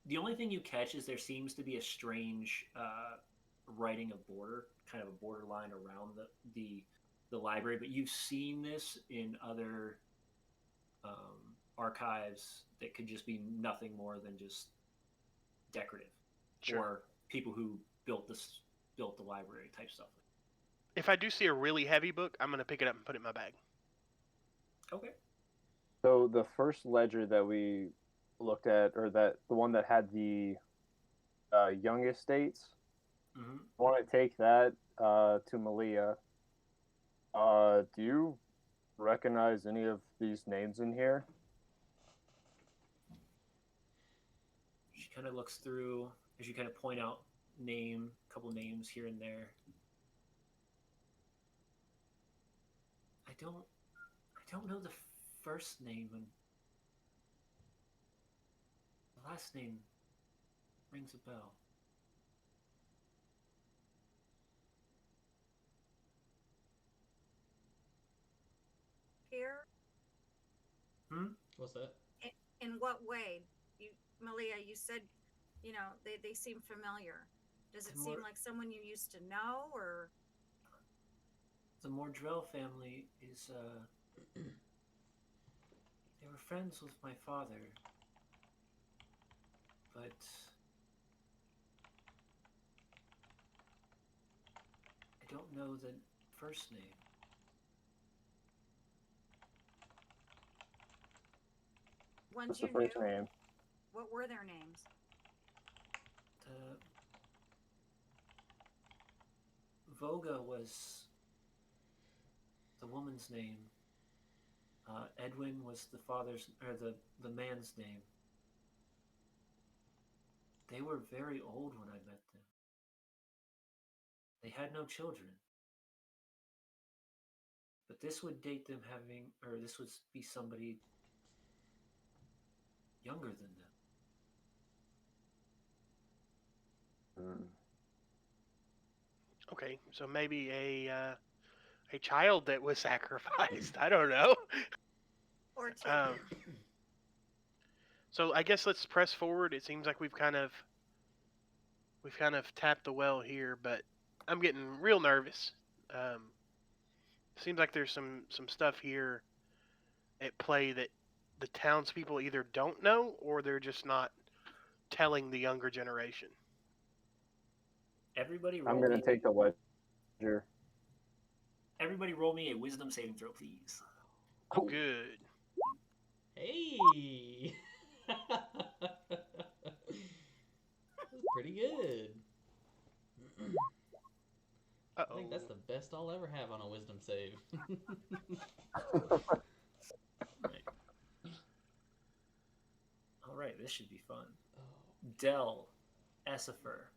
The only thing you catch is there seems to be a strange writing of border, kind of a borderline around the library. But you've seen this in other archives that could just be nothing more than just decorative, Sure. or people who built the library type stuff. If I do see a really heavy book, I'm gonna pick it up and put it in my bag. Okay. So the first ledger that we looked at, or the one that had the youngest dates, Mm-hmm. I want to take that to Malia. Do you recognize any of these names in here? She kind of looks through as you kind of point out a couple names here and there. I don't know the first name, and the last name rings a bell. Here? What's that? In what way? Malia, you said, they seem familiar. Does it seem like someone you used to know, or? The Mordrell family is, they were friends with my father, but I don't know the first name. Ones What's the you first knew, name? what were their names? Voga was the woman's name. Edwin was the the man's name. They were very old when I met them. They had no children. But this would date them this would be somebody younger than them. Okay, so maybe a child that was sacrificed. I don't know. Or taken? So I guess let's press forward. It seems like we've kind of tapped the well here, but I'm getting real nervous. Seems like there's some stuff here at play that the townspeople either don't know or they're just not telling the younger generation. Everybody I'm roll gonna me. take the ledger. Everybody roll me a wisdom saving throw, please. Oh, good. Hey! That's pretty good. I think that's the best I'll ever have on a wisdom save. All right, this should be fun. Oh. Del, Essifer.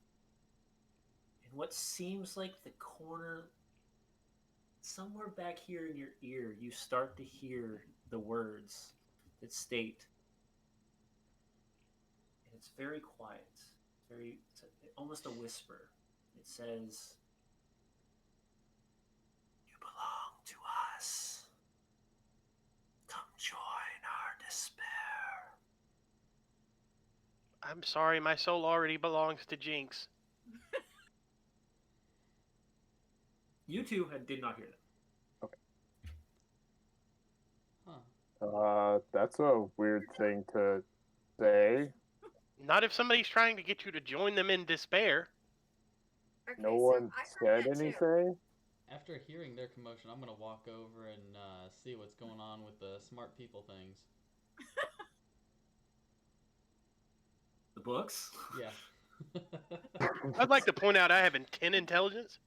In what seems like the corner, somewhere back here in your ear, you start to hear the words that state, and it's very quiet. It's almost a whisper. It says, "You belong to us. Come join our despair." I'm sorry, my soul already belongs to Jinx. You two did not hear that. Huh. That's a weird thing to say. Not if somebody's trying to get you to join them in despair. Okay, No so one I said heard that too. anything. After hearing their commotion, I'm gonna walk over and see what's going on with the smart people things. The books? Yeah. I'd like to point out I have a 10 intelligence.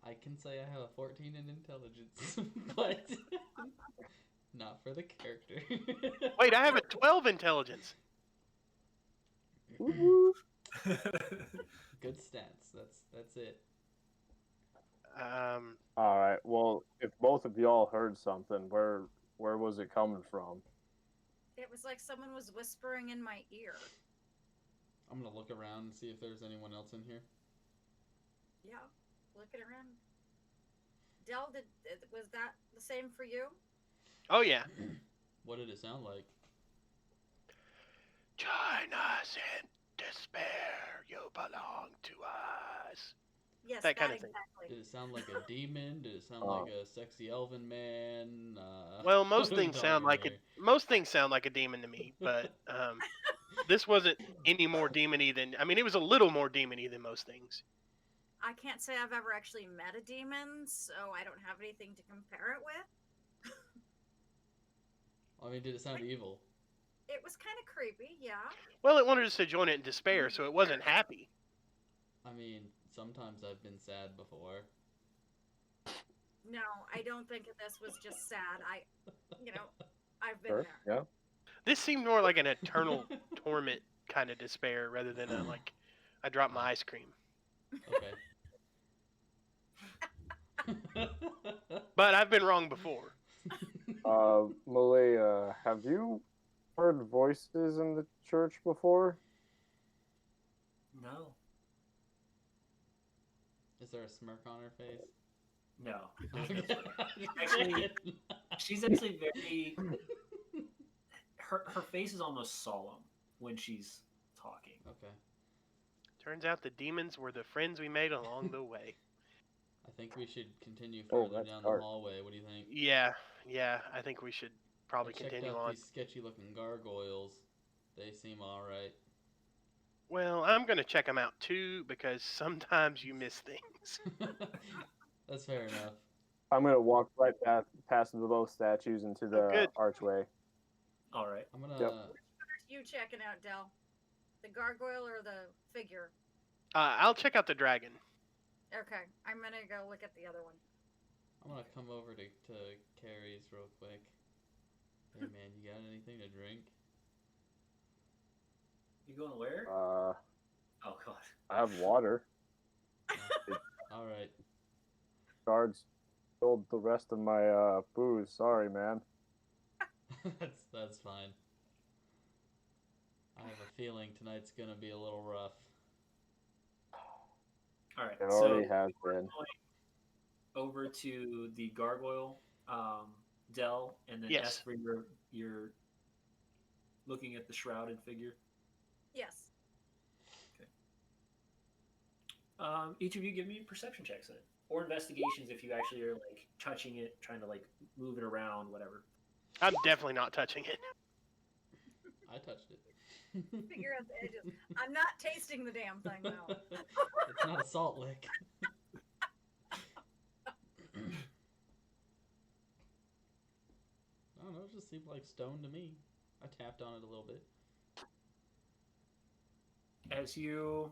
I can say I have a 14 in intelligence, but not for the character. Wait, I have a 12 intelligence. Good stats. That's it. All right. Well, if both of y'all heard something, where was it coming from? It was like someone was whispering in my ear. I'm gonna look around and see if there's anyone else in here. Yeah, looking around. Del, was that the same for you? Oh, yeah. What did it sound like? Join us in despair. You belong to us. Yes, That kind of thing. exactly. Did it sound like a demon? Did it sound like a sexy elven man? Well, what most are we things talking sound like here? most things sound like a demon to me, but this wasn't any more demony than. I mean, it was a little more demony than most things. I can't say I've ever actually met a demon, so I don't have anything to compare it with. I mean, did it sound evil? It was kind of creepy, yeah. Well, it wanted us to join it in despair, so it wasn't happy. I mean, sometimes I've been sad before. No, I don't think this was just sad. I've been Sure. there. Yeah. This seemed more like an eternal torment kind of despair rather than a like I dropped my ice cream. Okay. But I've been wrong before. Malia, have you heard voices in the church before? No, Is there a smirk on her face? no. There's no Okay. smirk. Actually, she's actually very. Her face is almost solemn when she's talking. Okay. Turns out the demons were the friends we made along the way. I think we should continue Oh, further that's down dark. the hallway. What do you think? Yeah, I think we should probably I checked continue out on. these sketchy looking gargoyles. They seem alright. Well, I'm going to check them out too because sometimes you miss things. That's fair enough. I'm gonna walk right past the both statues into the good. archway. All right. I'm gonna. Yep. What are you checking out, Del? The gargoyle or the figure? I'll check out the dragon. Okay, I'm gonna go look at the other one. I'm gonna come over to Carrie's real quick. Hey man, you got anything to drink? You going where? Uh, Oh God. I have water. All right. Guards stole the rest of my booze. Sorry, man. That's fine. I have a feeling tonight's gonna be a little rough. All right. It So already has been. over to the gargoyle, Dell, and then Yes. Esper, you're looking at the shrouded figure. Yes. Each of you give me perception checks then, or investigations if you actually are like touching it, trying to like move it around, whatever. I'm definitely not touching it. I touched it. Figure out the edges. I'm not tasting the damn thing though. It's not a salt lick. I don't know, it just seemed like stone to me. I tapped on it a little bit. As you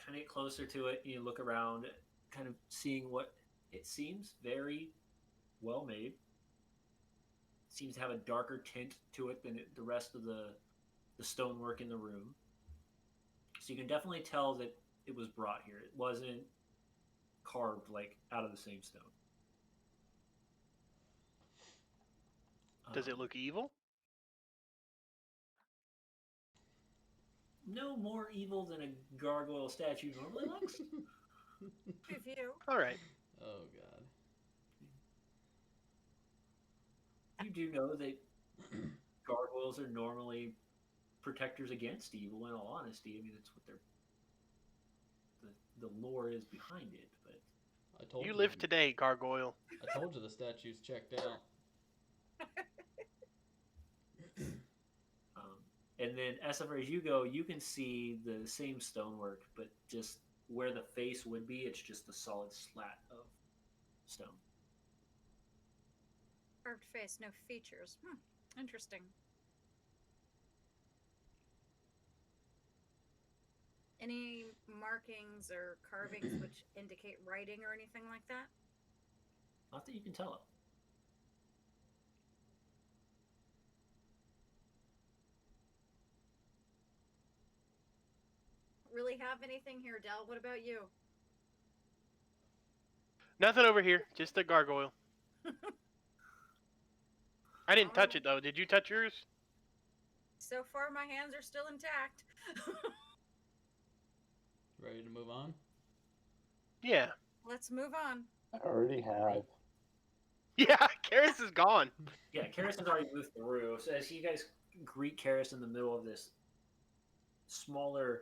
kind of get closer to it, you look around, kind of seeing what it seems very well made. Seems to have a darker tint to it than the rest of the stonework in the room. So you can definitely tell that it was brought here. It wasn't carved like out of the same stone. Does it look evil? No more evil than a gargoyle statue normally looks. Review. All right. Oh god. You do know that gargoyles are normally protectors against evil. In all honesty, I mean that's what the lore is behind it. But I told you. You live today, gargoyle. I told you the statue's checked out. And then as far as you go, you can see the same stonework, but just where the face would be, it's just a solid slat of stone. Carved face, no features. Interesting. Any markings or carvings which indicate writing or anything like that? Not that you can tell. Really have anything here, Del? What about you? Nothing over here. Just a gargoyle. I didn't touch it though. Did you touch yours? So far, my hands are still intact. Ready to move on? Yeah. Let's move on. I already have. Yeah. Karis is gone. Yeah, Karis has already moved through. So as you guys greet Karis in the middle of this smaller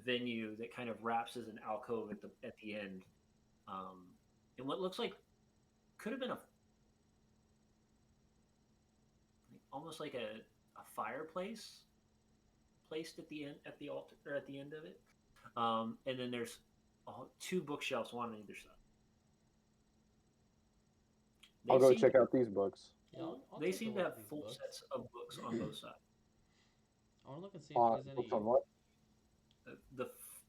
venue that kind of wraps as an alcove at the end, and what looks like could have been almost like a fireplace placed at the altar or at the end of it, and then there's two bookshelves, one on either side. I'll go check out these books. Yeah, I'll They take a seem look to have at these full books. sets of books on both sides. I want to look and see if there's Books any. on what?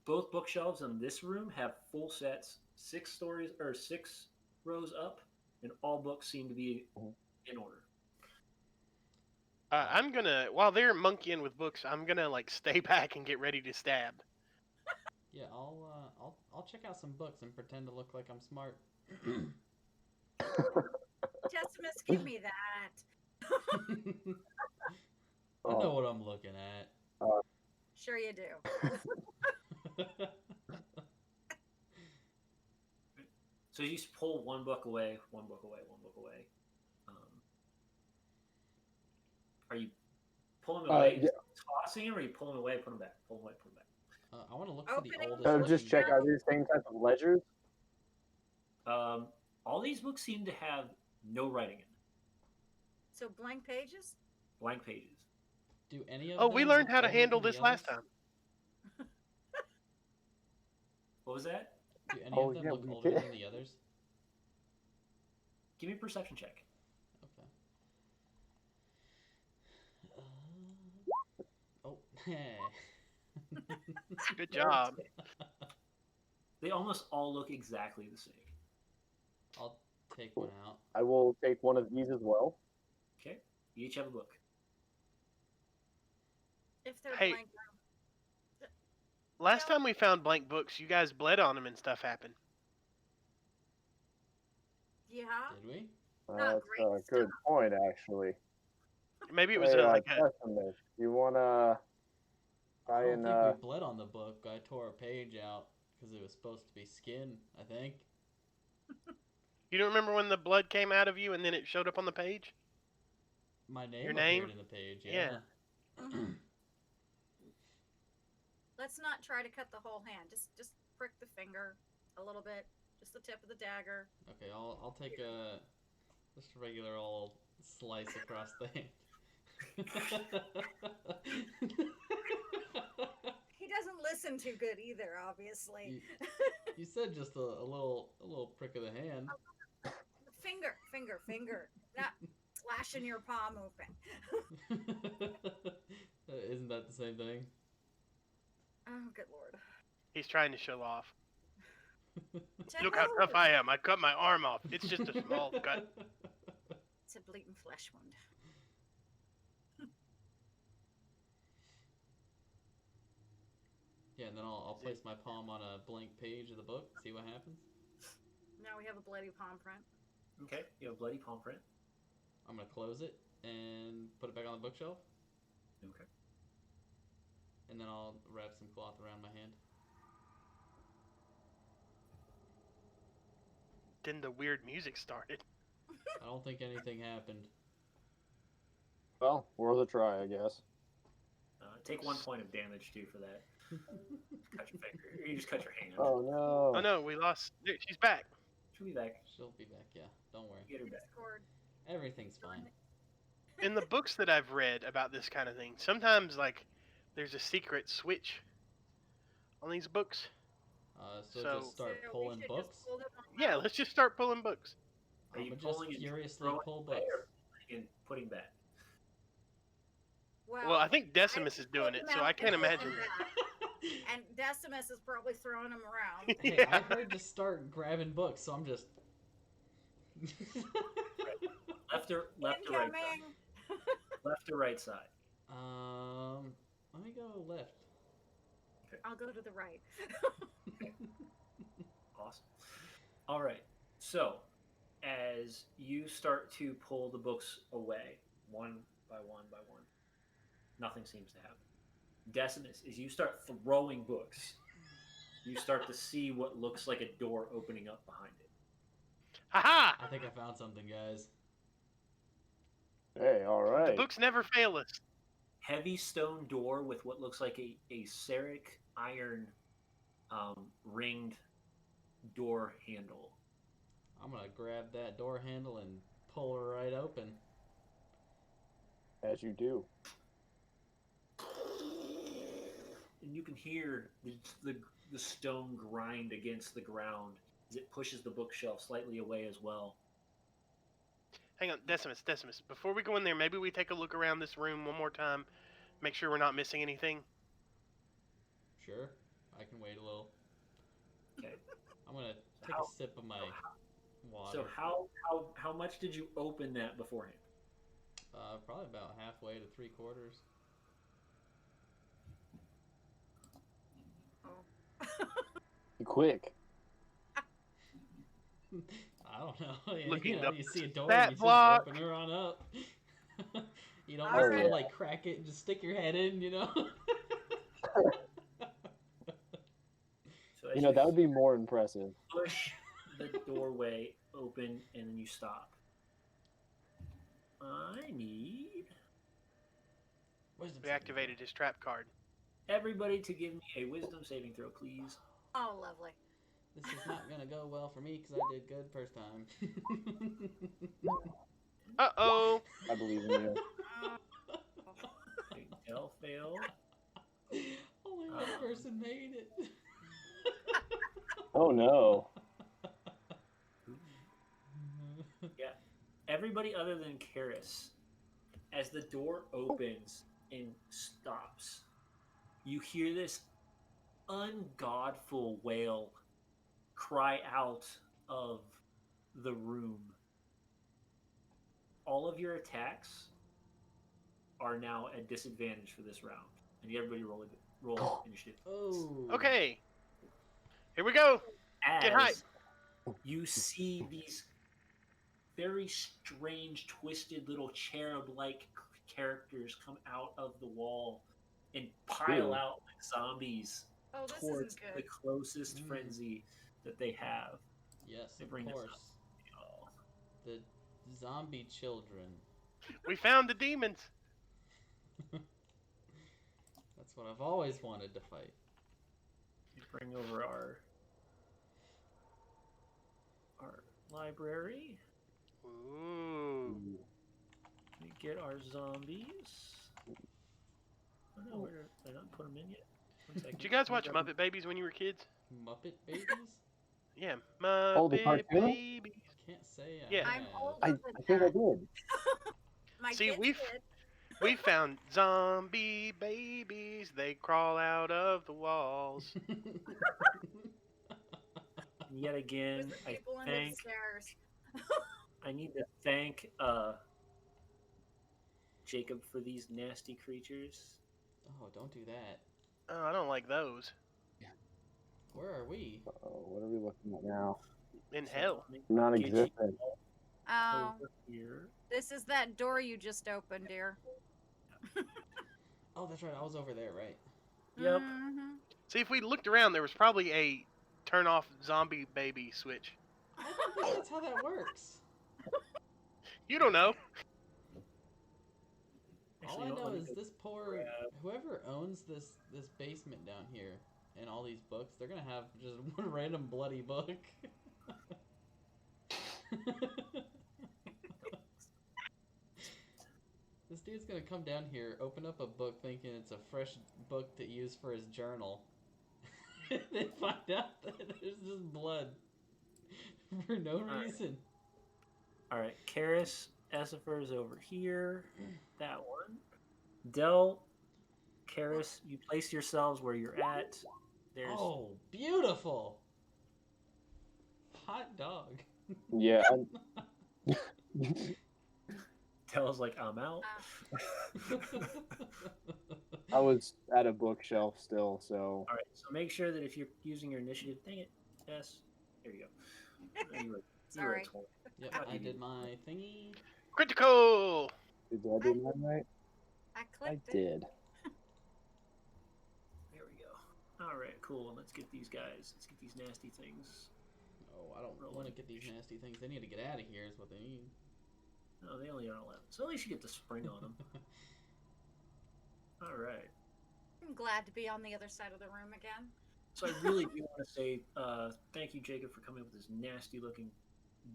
Both bookshelves in this room have full sets, 6 stories or 6 rows up, and all books seem to be Mhm. in order. I'm gonna, while they're monkeying with books, I'm gonna like stay back and get ready to stab. Yeah, I'll check out some books and pretend to look like I'm smart. Decimus, give me that. I know what I'm looking at. Sure you do. So you just pull one book away, one book away, one book away. Are you pulling them away, Yeah. tossing them, or are you pulling them away, put them back, pull them away, put them back? I want to look for the Opening. oldest. Just looking check. book. Are these the same type of ledgers? All these books seem to have no writing in them, So blank pages? blank pages. Do any of Oh, them we learned look how to older handle than the this last others? time. What was that? Do any Oh, of them yeah, look we older did. than the others? Give me a perception check. Okay. Oh, Good job. They almost all look exactly the same. I'll take one out. I will take one of these as well. Okay, you each have a book. If they're Hey. blank. Last time we found blank books, you guys bled on them and stuff happened. Yeah. Did we? Not That's a great good point, actually. Maybe it was Hey, like a. Decimus, you wanna I try don't and think we bled on the book. I tore a page out because it was supposed to be skin, I think. You don't remember when the blood came out of you and then it showed up on the page? My name Your name? appeared in the page, yeah. Let's not try to cut the whole hand. Just prick the finger a little bit. Just the tip of the dagger. Okay, I'll take a just a regular old slice across the hand. He doesn't listen too good either, obviously. You said just a little prick of the hand. Finger. Not slashing your palm open. Isn't that the same thing? Oh, good lord. He's trying to show off. Check Look how out. tough I am. I cut my arm off. It's just a small cut. It's a bleeding flesh wound. Yeah, and then I'll place my palm on a blank page of the book, see what happens. Now we have a bloody palm print. Okay, you have a bloody palm print. I'm gonna close it and put it back on the bookshelf, Okay. and then I'll wrap some cloth around my hand. Then the weird music started. I don't think anything happened. well, worth a try, I guess. Take 1 point of damage too for that. Cut your finger. Or you just cut your hand. Oh no! Oh no, we lost. There, she's back. She'll be back. She'll be back, yeah. Don't worry. Get her back. Discord. Everything's fine. In the books that I've read about this kind of thing, sometimes like there's a secret switch on these books. So So- just start So we pulling should books. Just pull them all Yeah, out. let's just start pulling books. Are you I'm just pulling and furiously throwing pull away books. or and putting back? Well, I think Decimus is doing it, so I can't imagine. And Decimus is probably throwing them around. Hey, Yeah. I heard to start grabbing books, so I'm just. Left or right side? Incoming. Left or right side? Let me go left. I'll go to the right. Awesome. All right. So, as you start to pull the books away, one by one, nothing seems to happen. Decimus, as you start throwing books, you start to see what looks like a door opening up behind it. Haha! I think I found something, guys. Hey, all The right. books never fail us. Heavy stone door with what looks like a serric iron ringed door handle. I'm gonna grab that door handle and pull her right open. As you do. And you can hear the stone grind against the ground as it pushes the bookshelf slightly away as well. Hang on, Decimus. Before we go in there, maybe we take a look around this room one more time. Make sure we're not missing anything. Sure, I can wait a little. Okay. I'm gonna take How- a sip of my water. So how much did you open that beforehand? Probably about halfway to 3/4. Quick. I don't know. Looking You see a door stat and you just block. open her on up. You don't All just right. go like crack it and just stick your head in, you know? So as That would be more impressive. push the doorway open and then you stop. I need Wisdom We saving activated his trap card. everybody to give me a wisdom saving throw, please. Oh, lovely. throw. This is not gonna go well for me because I did good first time. Uh-oh. I believe in you. Okay, Del failed. Only one person made it. Oh no. Yeah. Everybody other than Karis, as the door opens and stops, you hear this ungodful wail cry out of the room. All of your attacks are now at disadvantage for this round. And everybody roll initiative. Oh. Okay. Here we go. Get hype. As you see these very strange, twisted little cherub-like characters come out of the wall and pile Ew. out like zombies Oh, this towards isn't the good. closest frenzy that they have. Yes, They of bring this course. up. Oh, The zombie children. We found the demons. That's what I've always wanted to fight. we bring over our library. Ooh. We get our zombies. Oh no, I not put them in yet. 1 second. Did you guys Let me watch grab Muppet Babies when you were kids? Muppet babies? Yeah. Oh, the Muppet cartoon? Babies. Can't say I Yeah. I'm have. older I than think I that. did. My See, kids we've- did. We found zombie babies. They crawl out of the walls. And yet again, With the people under the stairs. I need to thank Jacob for these nasty creatures. Oh, don't do that. Oh, I don't like those. Where are we? Oh, what are we looking at now? In So hell. let me Non-existent. get you Oh, over here. this is that door you just opened, dear. Oh, that's right. I was over there, right? Yep. Mhm. See, if we looked around, there was probably a turn off zombie baby switch. I don't think that's how that works. You don't know. All Actually, I you know what, know let me is go this poor whoever owns this basement down here and all these books, they're gonna have just one random bloody book. This dude's gonna come down here, open up a book thinking it's a fresh book to use for his journal, and then find out that there's just blood for no right. reason. All right, Karis, Essifer is over here. That one. Del, Karis, you place yourselves where you're at. There's Oh, beautiful! Hot dog. Yeah. Del's like, I'm out. I was at a bookshelf still, so. All right, so make sure that if you're using your initiative, dang it, yes, there you go. You were at Sorry. 20. Yep, God, I you did my thingy. Critical! Did I do mine right? I I clicked it. did. There we go. All right, cool. Let's get these guys. Let's get these nasty things. Oh, I don't want to get these nasty things. They need to get out of here, is what they need. No, they only are 11. So at least you get the spring on them. All right. I'm glad to be on the other side of the room again. So I really do want to say thank you, Jacob, for coming up with this nasty-looking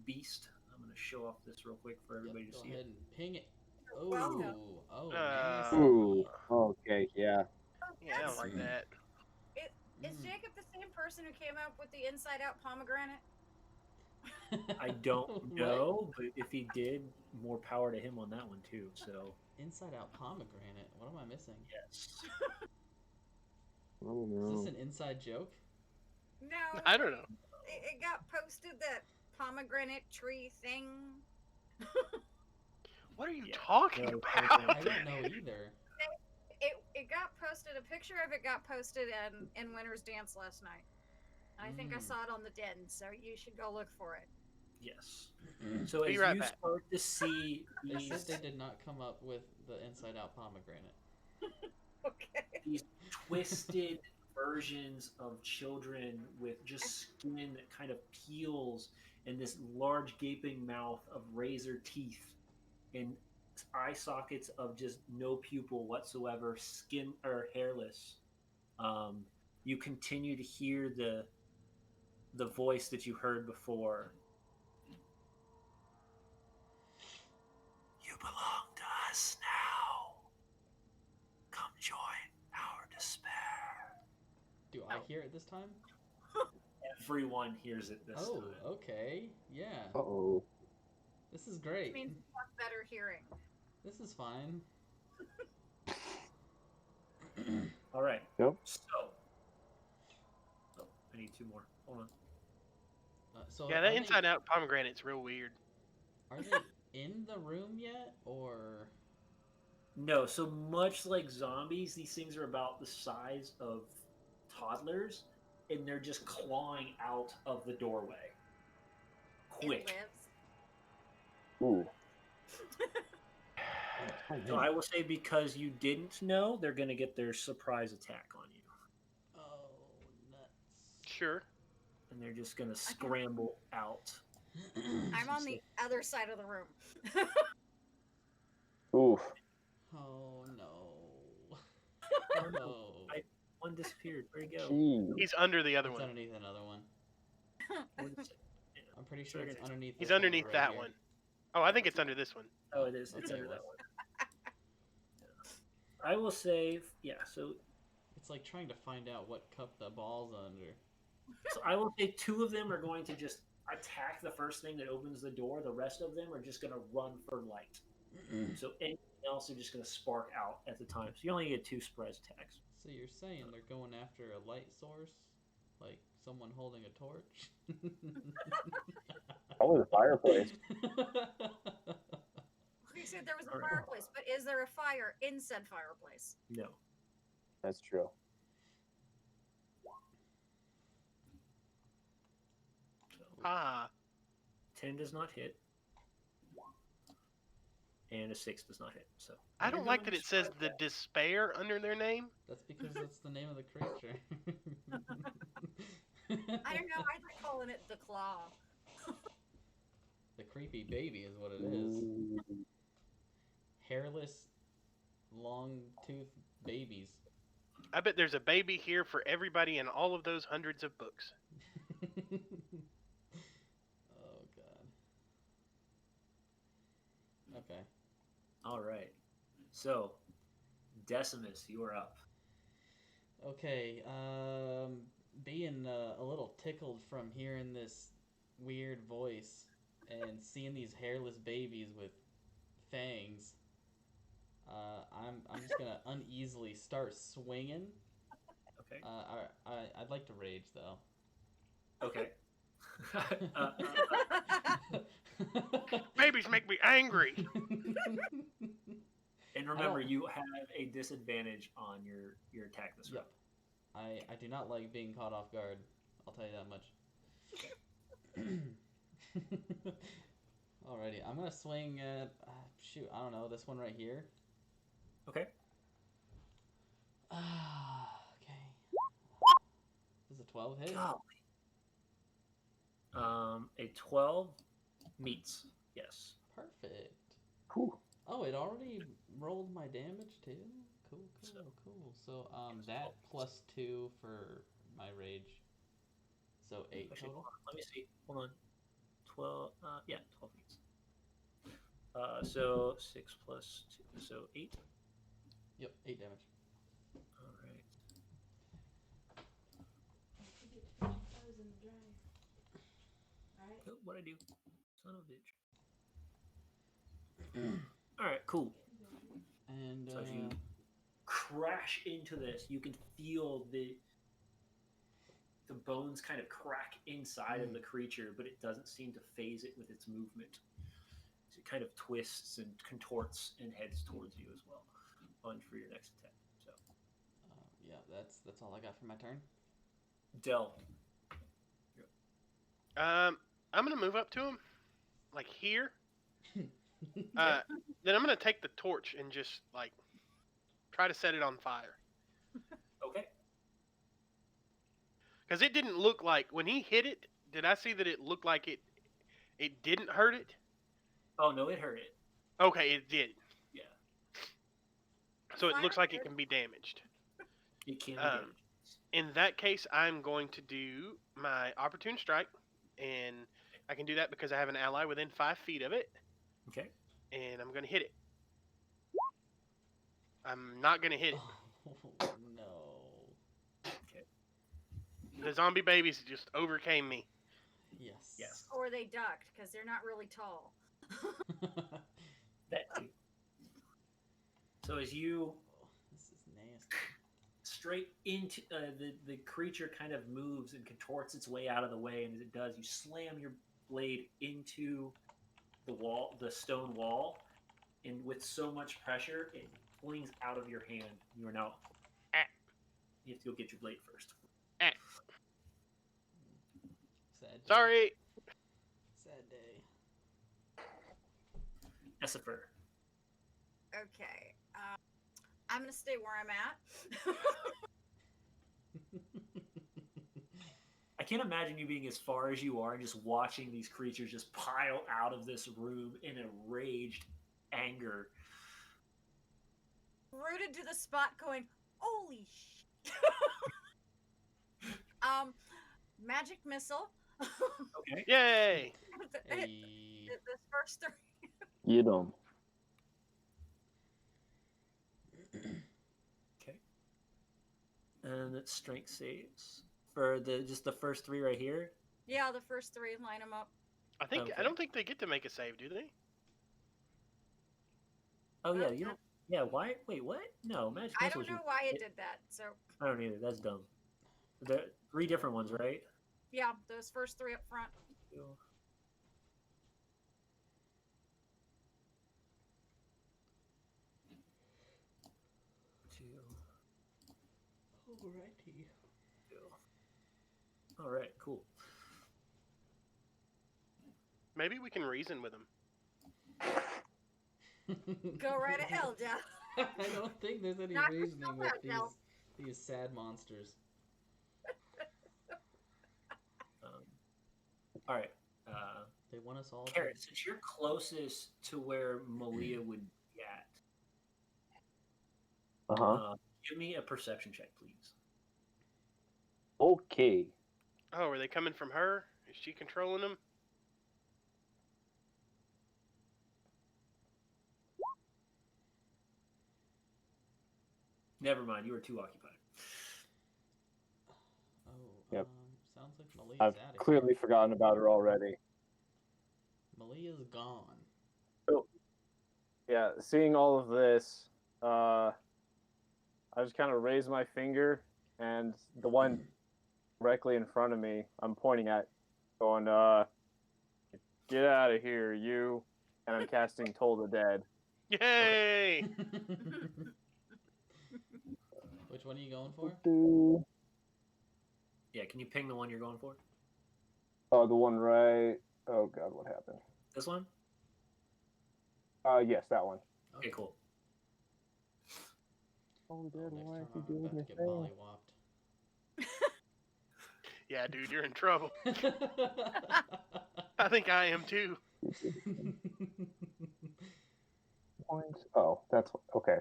beast. I'm going to show off this real quick for everybody to Go see ahead it. and ping it. Oh, welcome. oh, Uh, nice. Ooh. Okay, yeah. Yeah, I don't like that. Is Jacob the same person who came up with the inside-out pomegranate? I don't What? know, but if he did, more power to him on that one, too. So, Inside out pomegranate. What am I missing? yes. Oh Is no. this an inside joke? No. I don't know. It got posted that pomegranate tree thing? What are you Yeah. talking No, I about? don't know either. It got posted. A picture of it got posted in Winter's Dance last night. I think I Mm. saw it on the Den, so you should go look for it. Yes. So Be as right you back. start to see They said these they did not come up with the inside out pomegranate. Okay. these twisted versions of children with just skin that kind of peels and this large gaping mouth of razor teeth and eye sockets of just no pupil whatsoever, skin or hairless. You continue to hear the voice that you heard before. You belong to us now. Come join our despair. Do I hear it this time? Everyone hears it this Oh, time. okay. Yeah. Uh-oh. This is Which great. means you have better hearing. This is fine. All right. Yep. So, oh, I need 2 more. Hold on. So Yeah, are that they, inside out pomegranate's real weird. are they in the room yet, or No, so much like zombies, these things are about the size of toddlers, and they're just clawing out of the doorway. It Quick. lives. Ooh. So I will say because you didn't know, they're going to get their surprise attack on you. oh nuts? Sure. And they're just going to scramble out. I'm on the other side of the room. Ooh. Oh no. Oh, no. Oh. One disappeared. Where'd it go? Gee. He's under the other It's one. underneath another one. What is it? I'm pretty sure it's underneath. He's this one underneath right that here. one. Oh, I think it's under this one. Oh, it is. It's Okay, under it that was. one. Yeah. I will say, yeah, so It's like trying to find out what cup the ball's under. So I will say 2 of them are going to just attack the first thing that opens the door. The rest of them are just going to run for light. So anything else are just going to spark out at the time. So you only get 2 surprise attacks. So you're saying they're going after a light source, like someone holding a torch? Probably the fireplace. You said there was a All right. fireplace, but is there a fire in said fireplace? No. That's true. So Ah, 10 does not hit. And a 6 does not hit. So I You're don't like going that it says the strike. despair under their name. That's because that's the name of the creature. I don't know. I like calling it the claw. The creepy baby is what it is. Ooh. Hairless, long tooth babies. I bet there's a baby here for everybody in all of those hundreds of books. Oh god. Okay. All right. So Decimus, you are up. Okay. Being a little tickled from hearing this weird voice and seeing these hairless babies with fangs. I'm just gonna uneasily start swinging. Okay. I'd like to rage though. Okay. Babies make me angry. And remember, you have a disadvantage on your attack this round. Yep. I do not like being caught off guard. I'll tell you that much. Alrighty, I'm gonna swing at shoot. I don't know, this one right here. Okay. Okay. Does a 12 hit? Golly. A 12 meets. Yes. Perfect. Whew. Oh, it already rolled my damage too. Cool. So- So that plus 2 for my rage. So 8 Actually, total. hold on. Let me see. Hold on. 12. Yeah, 12 meets. So 6 plus 2. So 8. Yep, 8 damage. All right. Oh, what'd I do? Son of a bitch. All right, cool. And So as you crash into this, you can feel the bones kind of crack inside of the creature, but it doesn't seem to phase it with its movement. So it kind of twists and contorts and heads towards you as well. Lunge for your next attack. So, yeah, that's all I got for my turn. Del. I'm gonna move up to him, like here. Then I'm gonna take the torch and just like try to set it on fire. Okay. Because it didn't look like when he hit it. Did I see that it looked like it didn't hurt it? Oh no, it hurt it. Okay, it did. Yeah. So it Fire looks like it hurt. can be damaged. It can be damaged. In that case, I'm going to do my opportune strike, and I can do that because I have an ally within 5 feet of it. Okay. And I'm going to hit it. I'm not going to hit it. Oh, no. Okay. The zombie babies just overcame me. Yes. Yes. Or they ducked because they're not really tall. That too. So as you This is nasty. straight into the creature kind of moves and contorts its way out of the way, and as it does, you slam your blade into the wall, the stone wall, and with so much pressure, it flings out of your hand. You are now. You have to go get your blade first. Sad day. Sorry. Sad day. Essifer. Okay. I'm going to stay where I'm at. I can't imagine you being as far as you are and just watching these creatures just pile out of this room in enraged anger. Rooted to the spot going, holy shit. Magic missile. Okay. Yay. Hey. The first three. You don't. Okay. And it's strength saves for the first three right here. Yeah, the first three, line them up. Okay. I don't think they get to make a save, do they? Oh yeah, Okay. you don't. Yeah, why? Wait, what? No, magic I missile. don't know why it did that. So, I don't either. That's dumb. There are 3 different ones, right? yeah, those first three up front. Alrighty. All right, cool. Maybe we can reason with them. Go right ahead, Del. I don't think there's any Knock reasoning yourself with out, Del. these sad monsters. All right. They want us all. Carrot, since you're closest to where Malia would be at, give me a perception check, please. Okay. Oh, are they coming from her? Is she controlling them? Never mind. You were too occupied. Oh, Yep. Sounds like Malia's I've out of clearly forgotten about her already. here. Malia's gone. Yeah, seeing all of this, I just kind of raise my finger, and the one directly in front of me, I'm pointing at, going, get out of here, you. And I'm casting Toll the Dead. Yay! Which one are you going for? Yeah, can you ping the one you're going for? Oh, the one right. Oh, God, what happened? This one? Yes, that one. Okay, cool. Oh, Oh, Dad, next why turn is he I'm doing about this to get thing? mollywopped. Yeah, dude, you're in trouble. I think I am too. Points. Oh, that's okay.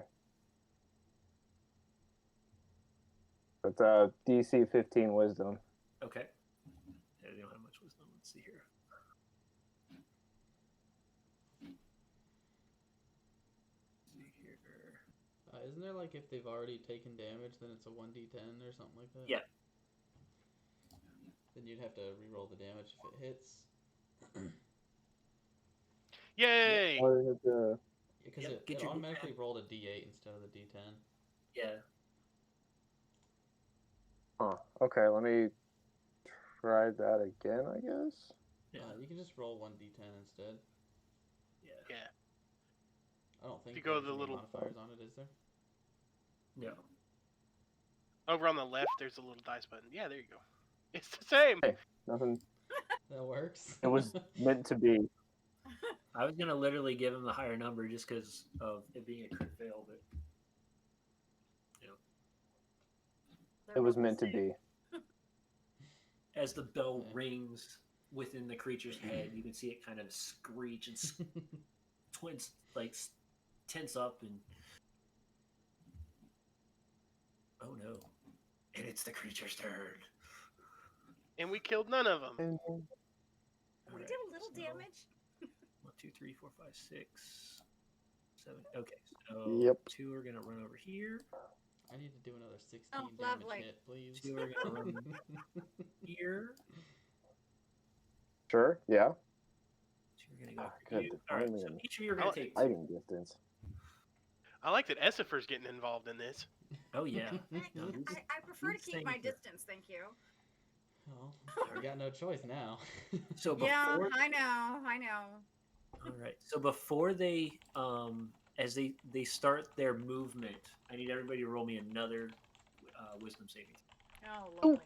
That's DC 15 Wisdom. Okay. Yeah, they don't have much wisdom. Let's see here. Isn't there like if they've already taken damage, then it's a 1d10 or something like that? Yeah. Then you'd have to re-roll the damage if it hits. Yay! Or is it, Because Yep, get it your automatically rolled a d8 instead of the d10. Yeah. huh. Okay, let me try that again, I guess. Yeah. You can just roll 1d10 instead. Yeah. Yeah. I don't think you go to there's the any little- modifiers on it, is there? No. Over on the left, there's a little dice button. Yeah, there you go. It's the same. Hey, nothing. That works. It was meant to be. I was gonna literally give him the higher number just because of it being a crit fail, but They're It was both meant to the same. be. as the bell Okay. rings within the creature's head, you can see it kind of screech and twins like tense up and oh no, and it's the creature's turn. And we killed none of them. We Alright, did a little so damage. 1, 2, 3, 4, 5, 6, 7. Okay, so Yep. 2 are gonna run over here. I need to do another 16 Oh, damage lovely. hit, please. 2 are gonna run here. Sure. Yeah. 2 are gonna go for Good. you. All right, Finally so in each of you are gonna Oh, take 2. fighting distance. I like that Essifer's getting involved in this. Oh yeah. No, I prefer to he's keep my staying put. distance, thank you. Well, I got no choice now. So before Yeah, I know. All right. So before they, as they start their movement, I need everybody to roll me another wisdom saving. Oh, lovely.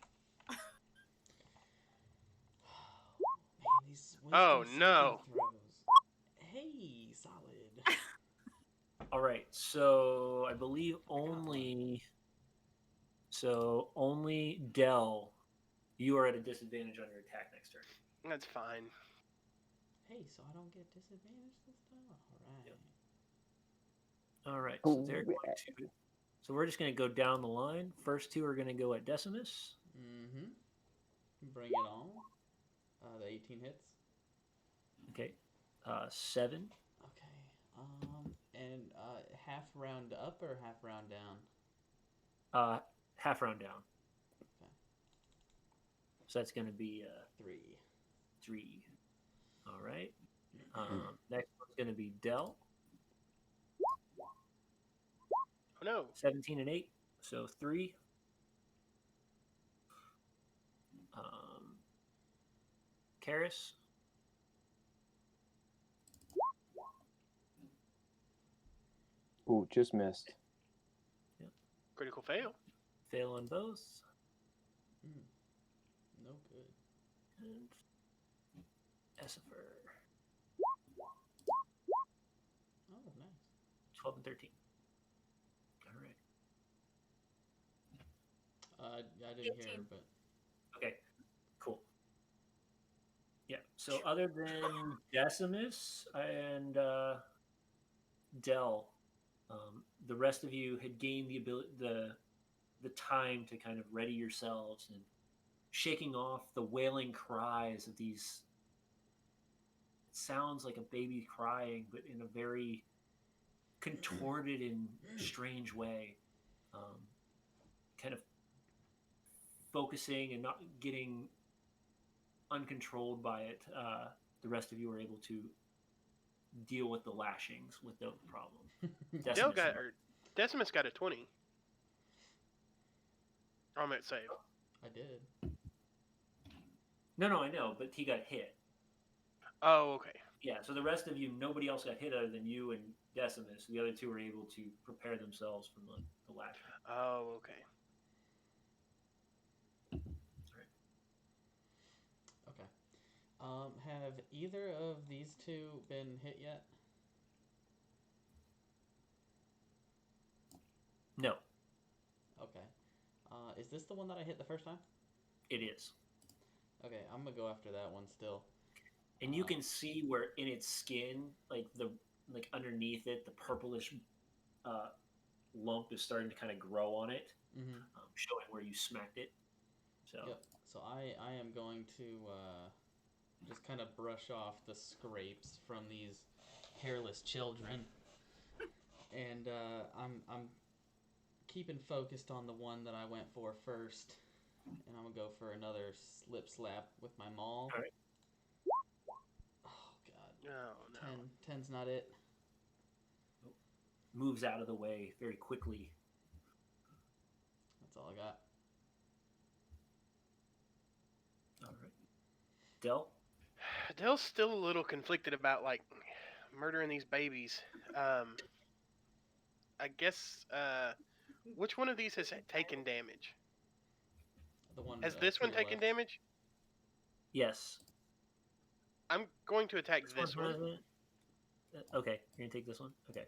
Man, these Oh, wisdom no. saving throws. Hey, solid. All right. So I believe only Dell, you are at a disadvantage on your attack next turn. That's fine. Hey, so I don't get disadvantage this time? Alright. All right. So they're Oh, going to. So we're just going to go down the line. First 2 are going to go at Decimus. Mm-hmm. Bring it on. The 18 hits. Okay. 7. Okay. And half round up or half round down? Half round down. Okay. So that's going to be 3. 3. All right. Next one's going to be Dell. Oh no. 17 and 8. So 3. Karis. Ooh, just missed. Critical fail. Fail on both. No good. And Essifer. Oh, nice. 12 and 13. All right. I didn't hear 18. her, but Okay. Cool. Yeah. So other than Decimus and Dell, the rest of you had gained the ability, the time to kind of ready yourselves and shaking off the wailing cries of these. It sounds like a baby crying, but in a very contorted and strange way. Kind of focusing and not getting uncontrolled by it. The rest of you were able to deal with the lashings without problem. Decimus got a 20. On that save. I did. No, I know, but he got hit. Oh, okay. Yeah, so the rest of you, nobody else got hit other than you and Decimus. The other 2 were able to prepare themselves from the lashing. Oh, okay. Okay. Have either of these 2 been hit yet? No, Okay. Is this the one that I hit the first time? it is. Okay, I'm gonna go after that one still. And you can see where in its skin, like underneath it, the purplish lump is starting to kind of grow on it, Mm-hmm. showing where you smacked it. So Yep. So I am going to just kind of brush off the scrapes from these hairless children, and I'm keeping focused on the one that I went for first, and I'm gonna go for another slip slap with my maul. All right. Oh god. Oh, no. 10's not it. moves out of the way very quickly. That's all I got. All Del? Dell's still a little conflicted about like murdering these babies. I guess which one of these has taken damage? The one Has to this one your taken left. damage? Yes. I'm going to attack this one, hasn't it? Okay, you're gonna take this one. Okay.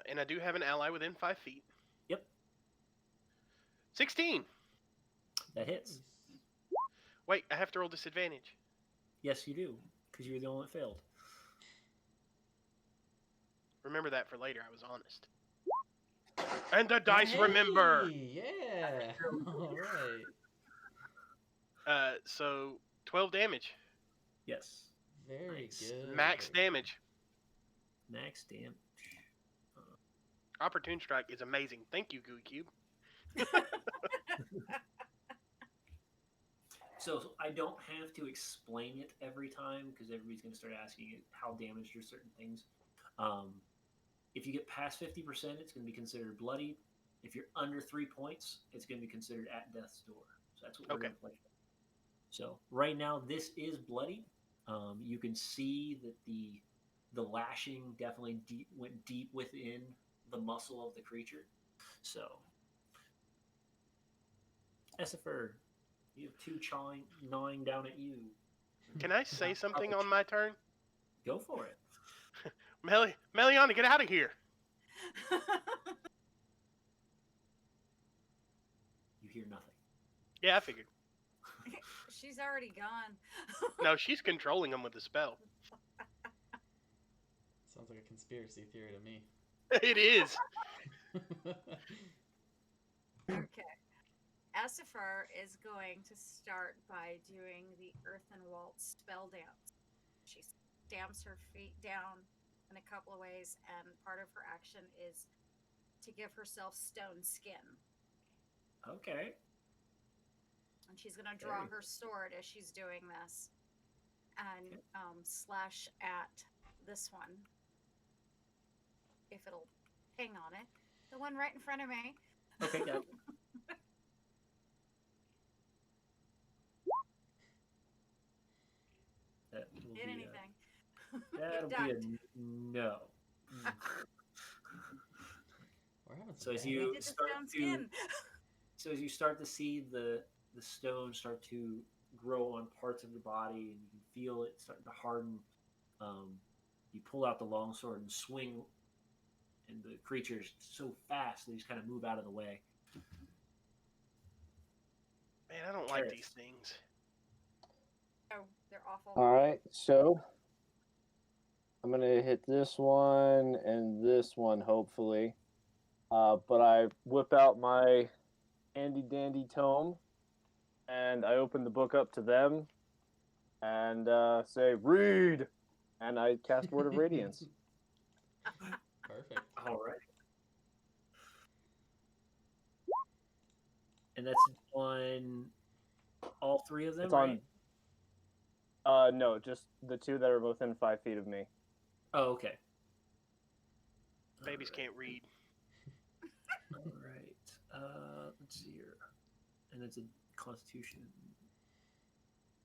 and I do have an ally within 5 feet. Yep, 16. that hits. Nice. Wait, I have to roll disadvantage. Yes, you do, because you're the only one that failed. Remember that for later. I was honest. And the dice remember. Yeah. All right. So 12 damage. Yes. Very Nice. good. Max very damage. Max damage. Opportune strike is amazing. Thank you, Gooey Cube. So I don't have to explain it every time because everybody's going to start asking it how damaged are certain things. If you get past 50%, it's going to be considered bloody. If you're under 3 points, it's going to be considered at death's door. So that's what we're going to play. So right now, this is bloody. You can see that the lashing definitely went deep within the muscle of the creature. So, Essifer, you have two gnawing down at you. Can I say something on my turn? Go for it. Meliana, get out of here. You hear nothing. Yeah, I figured. She's already gone. No, she's controlling them with the spell. Sounds like a conspiracy theory to me. It is. Okay. Essifer is going to start by doing the Earthen Waltz spell dance. She stamps her feet down in a couple of ways, and part of her action is to give herself stone skin. Okay. And she's going to draw her sword as she's doing this and slash at this one. If it'll ping on it. The one right in front of me. Okay, got it. That will Hit be anything. that'll be a no. We're having some So as bad you Did the start stone to skin. so as you start to see the stone start to grow on parts of your body and you can feel it starting to harden, you pull out the longsword and swing, and the creature's so fast that you just kind of move out of the way. Man, I don't like these things. Oh, they're awful. All right, so I'm gonna hit this one and this one, hopefully. But I whip out my handy dandy tome, and I open the book up to them, and say, "Read," and I cast Word of Radiance. Perfect. All right. And that's on all three of them, It's right? on. No, just the two that are within 5 feet of me. Oh, okay. Babies can't read. All right. Let's see here. And it's a Constitution.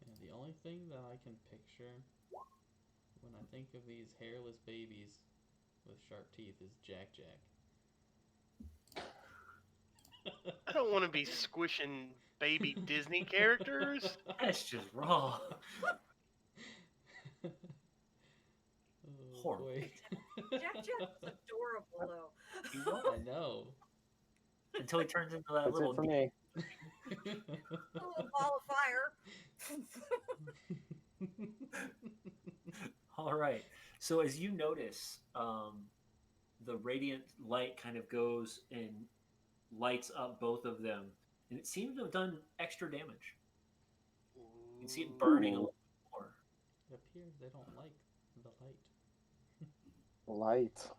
Yeah, the only thing that I can picture when I think of these hairless babies with sharp teeth is Jack Jack. I don't want to be squishing baby Disney characters. That's just wrong. Oh, Horrible. boy. Jack Jack's adorable, You though. know, I know. until he turns into that That's little it for me. A little ball of fire. All right. So as you notice, the radiant light kind of goes and lights up both of them, and it seems to have done extra damage. You can see it burning a little more. It appears they don't like the light. Light.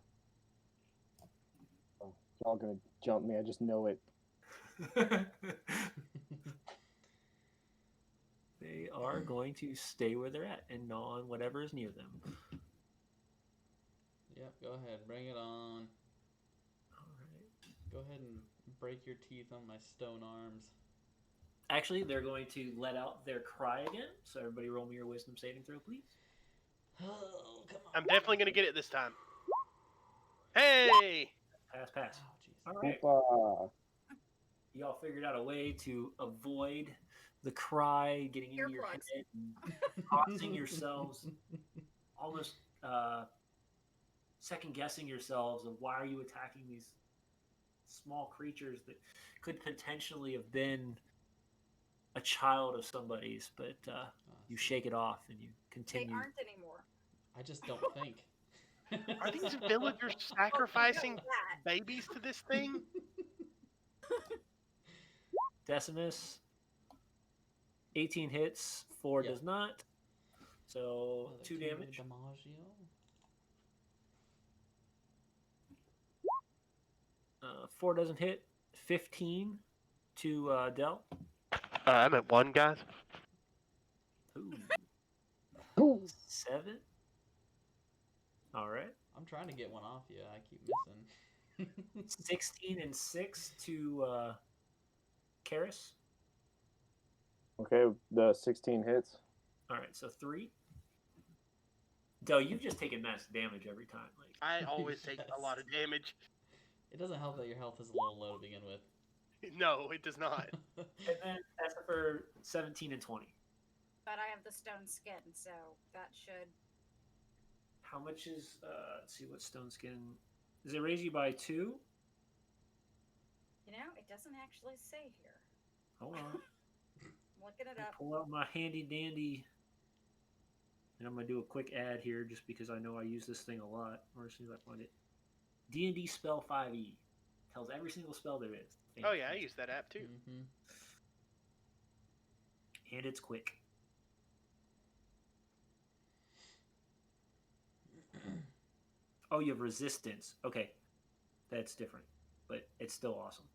Oh, y'all gonna jump me. I just know it. They are going to stay where they're at and gnaw on whatever is near them. Yep, go ahead. Bring it on. All right. Go ahead and break your teeth on my stone arms. Actually, they're going to let out their cry again. So everybody roll me your wisdom saving throw, please. Oh, come on. I'm definitely going to get it this time. Hey! Pass. Oh, jeez. All right. Hoopa. Y'all figured out a way to avoid the cry getting into your head Earplugs. and causing yourselves almost second guessing yourselves of why are you attacking these small creatures that could potentially have been a child of somebody's, but you shake it off and you They continue. aren't anymore. I just don't think. Are these villagers Oh, sacrificing that. babies to this thing? Decimus, 18 hits, 4 Yeah. does not. So Another 2 damage. Damaggio. 4 doesn't hit. 15 to Del. I'm at 1, guys. Ooh. Boom. 7. All right. I'm trying to get one off you. I keep missing. 16 and 6 to Karis. Okay, the 16 hits. All right, so 3. Del, you've just taken mass damage every time. Like, I always take a lot of damage. It doesn't help that your health is a little low to begin with. No, it does not. and then that's for 17 and 20. But I have the stone skin, so that should. How much is? Let's see what stone skin. Does it raise you by 2? You know, it doesn't actually say here. Hold on. I'm looking it up. Pull out my handy dandy. And I'm gonna do a quick ad here, just because I know I use this thing a lot. Or as soon as I find it, D&D spell 5e tells every single spell there is. Oh yeah, I use that app too. Mm-hmm. And it's quick. Oh, you have resistance. Okay, that's different, but it's still awesome.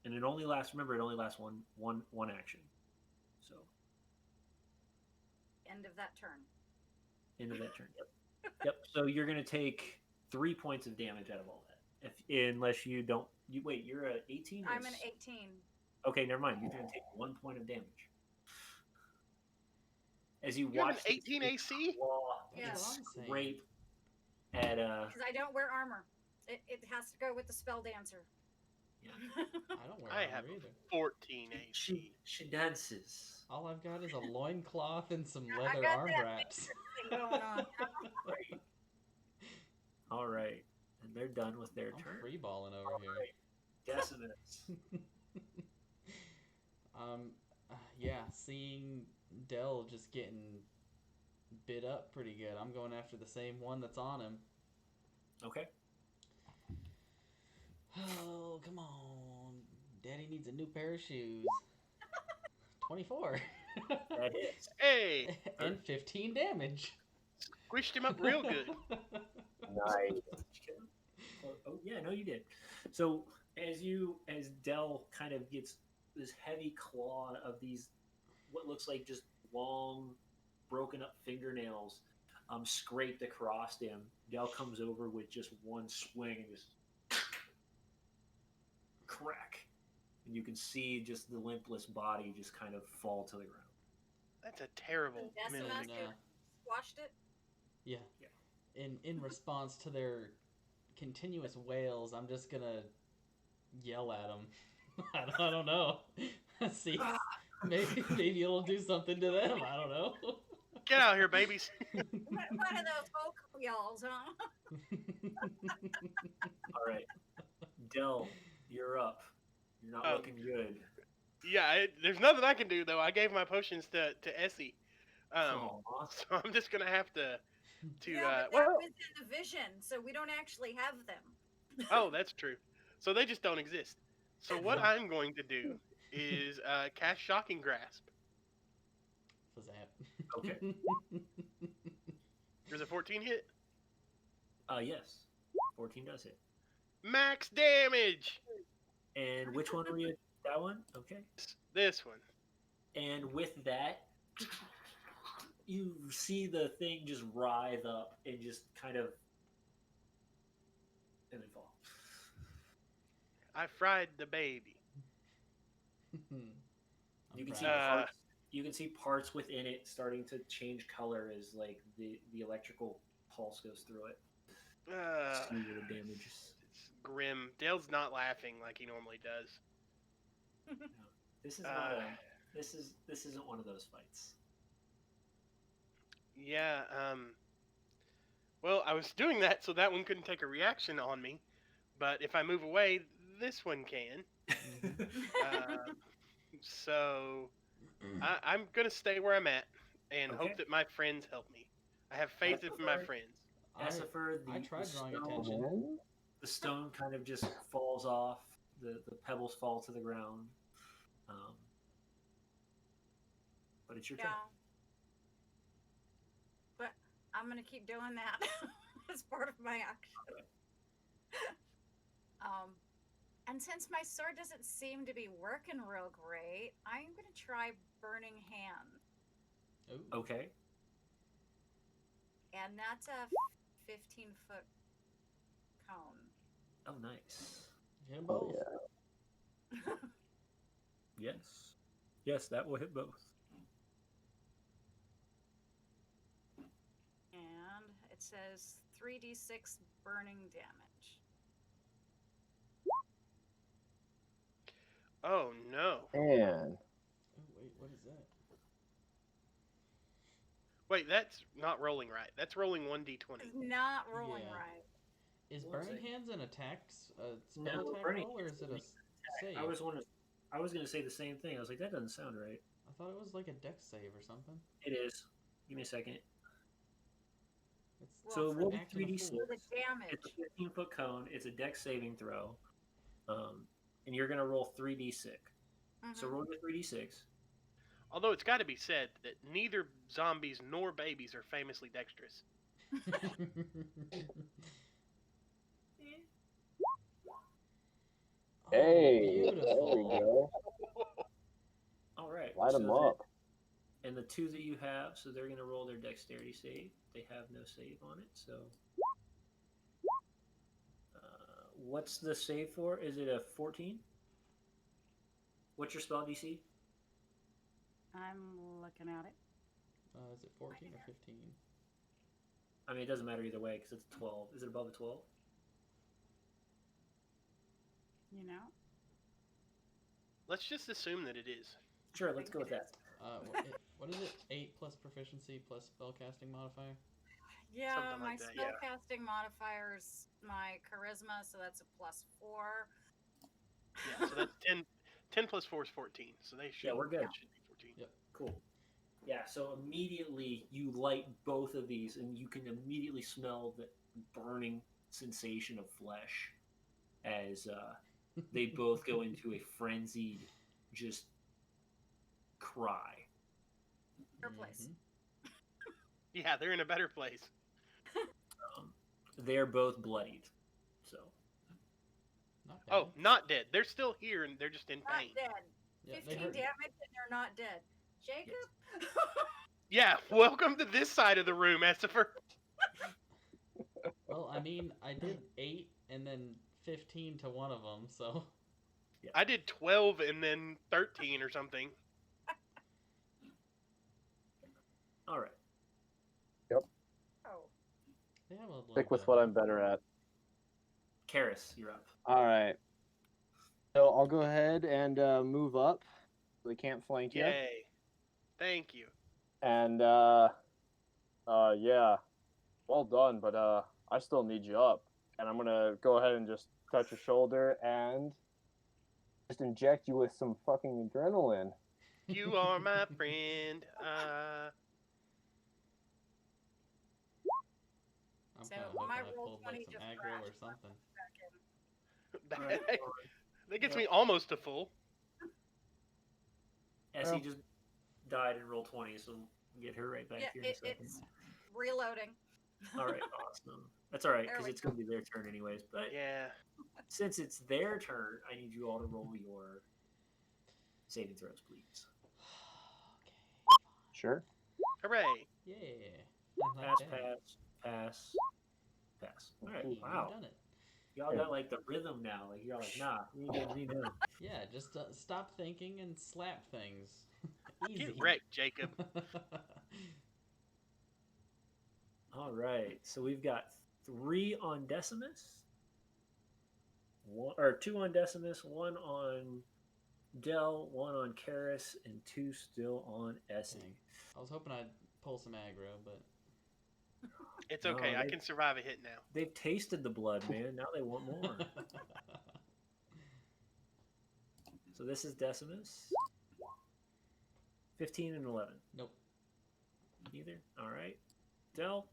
And it only lasts. Remember, it only lasts one action. So End of that turn. end of that turn. Yep. So you're gonna take 3 points of damage out of all that, unless you don't. You wait. You're at 18. I'm an 18. Okay, never mind. You're gonna take 1 point of damage. As you You have watch an 18 AC? claw Yeah. and That's what I'm saying. scrape at Because I don't wear armor. It has to go with the spell dancer. Yeah. I don't wear I armor have either. 14 AC. She dances. All I've got is a loincloth and some I leather got arm that wraps. thing going on. All right, and they're done with their I'm turn. free balling over All here. right. Decimus. Yeah, seeing Dell just getting bit up pretty good. I'm going after the same one that's on him. Okay. Oh, come on. Daddy needs a new pair of shoes. 24. That hits. Hey, And 15 damage. squished him up real good. Nice. Oh yeah, no, you did. So as Dell kind of gets this heavy claw of these, what looks like just long, broken up fingernails, scraped across him, Dell comes over with just one swing and just crack, and you can see just the limpless body just kind of fall to the ground. That's a terrible Decimus middle. And, squashed it. yeah. Yeah. In response to their continuous wails, I'm just gonna yell at them. I don't know. See, maybe it'll do something to them. I don't know. Get out here, babies. What are those vocal yells, huh? All right, Dell, you're up. You're not looking good. Yeah, there's nothing I can do though. I gave my potions to Essie, Aw. so I'm just gonna have to. Yeah, but that was in the vision, so we don't actually have them. Oh, that's true. So they just don't exist. So what I'm going to do is cast Shocking Grasp. Fazap. Okay. There's a 14 hit. Yes. 14 does hit. Max damage. And which one were you? That one? Okay. This one. And with that, you see the thing just writhe up and just kind of, and then fall. I fried the baby. You can see proud. parts. You can see parts within it starting to change color as like the electrical pulse goes through it. See where the damage is. It's grim. Dale's not laughing like he normally does. This is not a. This isn't one of those fights. Yeah. Well, I was doing that so that one couldn't take a reaction on me, but if I move away, this one can. So I'm gonna stay where I'm at and Okay. hope that my friends help me. I have faith in my friends. Essifer, I tried drawing attention. the stone kind of just falls off. The pebbles fall to the ground. But it's your turn. But I'm gonna keep doing that as part of my action. And since my sword doesn't seem to be working real great, I'm gonna try burning hand. Ooh. Okay. And that's a 15-foot cone. Oh, nice. Hit 'em Oh both. yeah. Yes. Yes, that will hit both. And it says 3d6 burning damage. Oh no! And Oh wait, what is that? Wait, that's not rolling right. That's rolling 1d20. It's not rolling Yeah. right. Is What was burning it? hands an attack, spell No, attack burning roll, or is it a save? I was gonna say the same thing. I was like, that doesn't sound right. I thought it was like a dex save or something. It is. Give me a second. It's So an roll act of a 3d6. fool. For the damage. It's a 15-foot cone. It's a dex saving throw. And you're gonna roll 3d6. So Mhm. roll your 3d6. Although it's got to be said that neither zombies nor babies are famously dexterous. hey, beautiful. there we go. All right. Light them so up. And the two that you have, so they're going to roll their dexterity save. They have no save on it, so. What's the save for? Is it a 14? What's your spell DC? I'm looking at it. Is it 14 or 15? I mean, it doesn't matter either way because it's 12. Is it above a 12? You know? Let's just assume that it is. Sure, let's go with that. What is it? 8 plus proficiency plus spellcasting modifier? Yeah, Something my like that, yeah. spellcasting modifier is my charisma, so that's a +4. Yeah, so that's 10. 10 plus 4 is 14. So they should. Yeah, we're good. It should be 14. Yep. Cool. Yeah, so immediately you light both of these, and you can immediately smell the burning sensation of flesh as they both go into a frenzied, just cry. Her place. Yeah, they're in a better place. They're both bloodied. So Not bad. Oh, not dead. They're still here and they're just in Not pain. dead. Yeah, 15 they hurt. damage and they're not dead. Jacob? Yeah, welcome to this side of the room, Essifer. Well, I mean, I did 8 and then 15 to one of them, so. I did 12 and then 13 or something. all right. Oh. They have a little Stick with bit what of- I'm better at. Karis, you're up. All right. So I'll go ahead and move up. So they can't flank you. Yay. Thank you. And yeah, well done. But I still need you up. And I'm gonna go ahead and just touch your shoulder and just inject you with some fucking adrenaline. You are my friend. I'm So kind of hoping my I roll pulled 20 like some just aggro or crashed. something. that, All right. that gets me almost to full. Essie Well. just died in roll 20, so get her right back Yeah, here in a second. it's reloading. All right, awesome. That's all right There because we it's going to be their turn anyways. But Yeah. since it's their turn, I need you all to roll your saving throws, please. Okay. Sure. Hooray. Yeah. I like Pass, that. pass, pass, pass. All right. Hey, Wow. You've done it. Y'all got like the rhythm now. Like you're like, nah, we ain't need him. Yeah, just stop thinking and slap things. Easy. Get wrecked, Jacob. All right, so we've got 3 on Decimus, 2 on Decimus, 1 on Dell, 1 on Karis, and 2 still on Essie. Dang. I was hoping I'd pull some aggro, but It's No, okay. I can survive a hit now. They've tasted the blood, man. Now they want more. So this is Decimus. 15 and 11. Nope. Neither. All right. Dell.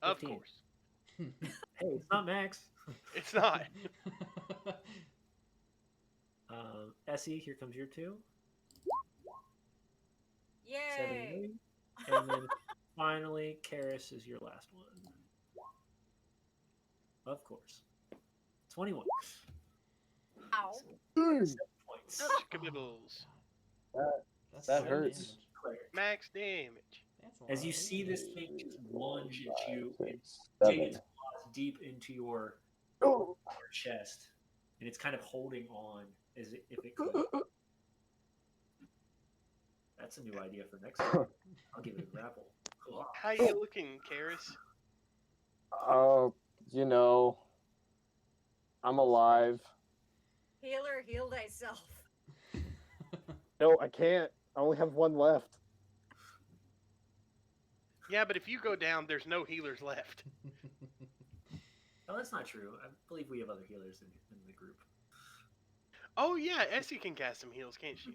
Of 15. course. Hey, it's not Max. It's not. Essie, here comes your 2. Yay! 7. And then finally, Karis is your last one. Of course. 21. Ow. 7 points. Ouch, kabibbles. That's That some hurts. damage. Cleric. Max damage. That's a As lot you of see damage. this thing just lunge at you and 6, dig 7. its claws deep into your Oh. chest, and it's kind of holding on as if it could. That's a new idea for next time. I'll give it a grapple. Cool. How you looking, Karis? Oh, you know, I'm alive. Healer, heal thyself. No, I can't. I only have 1 left. Yeah, but if you go down, there's no healers left. No, that's not true. I believe we have other healers in the group. Oh yeah, Essie can cast some heals, can't she?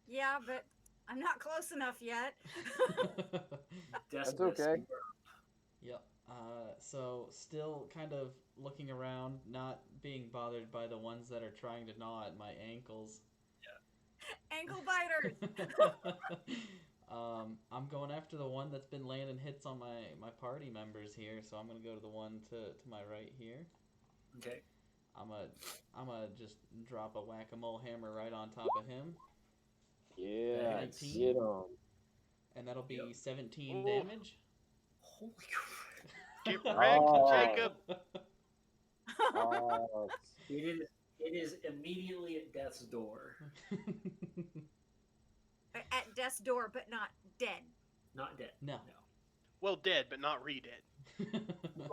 Yeah, but I'm not close enough yet. That's Decimus, okay. you are- Yep. So still kind of looking around, not being bothered by the ones that are trying to gnaw at my ankles. Ankle biters. I'm going after the one that's been landing hits on my party members here, so I'm gonna go to the one to my right here. Okay. I'm a just drop a whack-a-mole hammer right on top of him, Yeah, 19. get 'em. and that'll be Yep. 17 Ooh. damage. Holy crap. Get wrecked, Oh. Jacob. Oh, It is immediately at death's door. At death's door, but not dead. Not dead. No. Well, dead, but not re-dead. You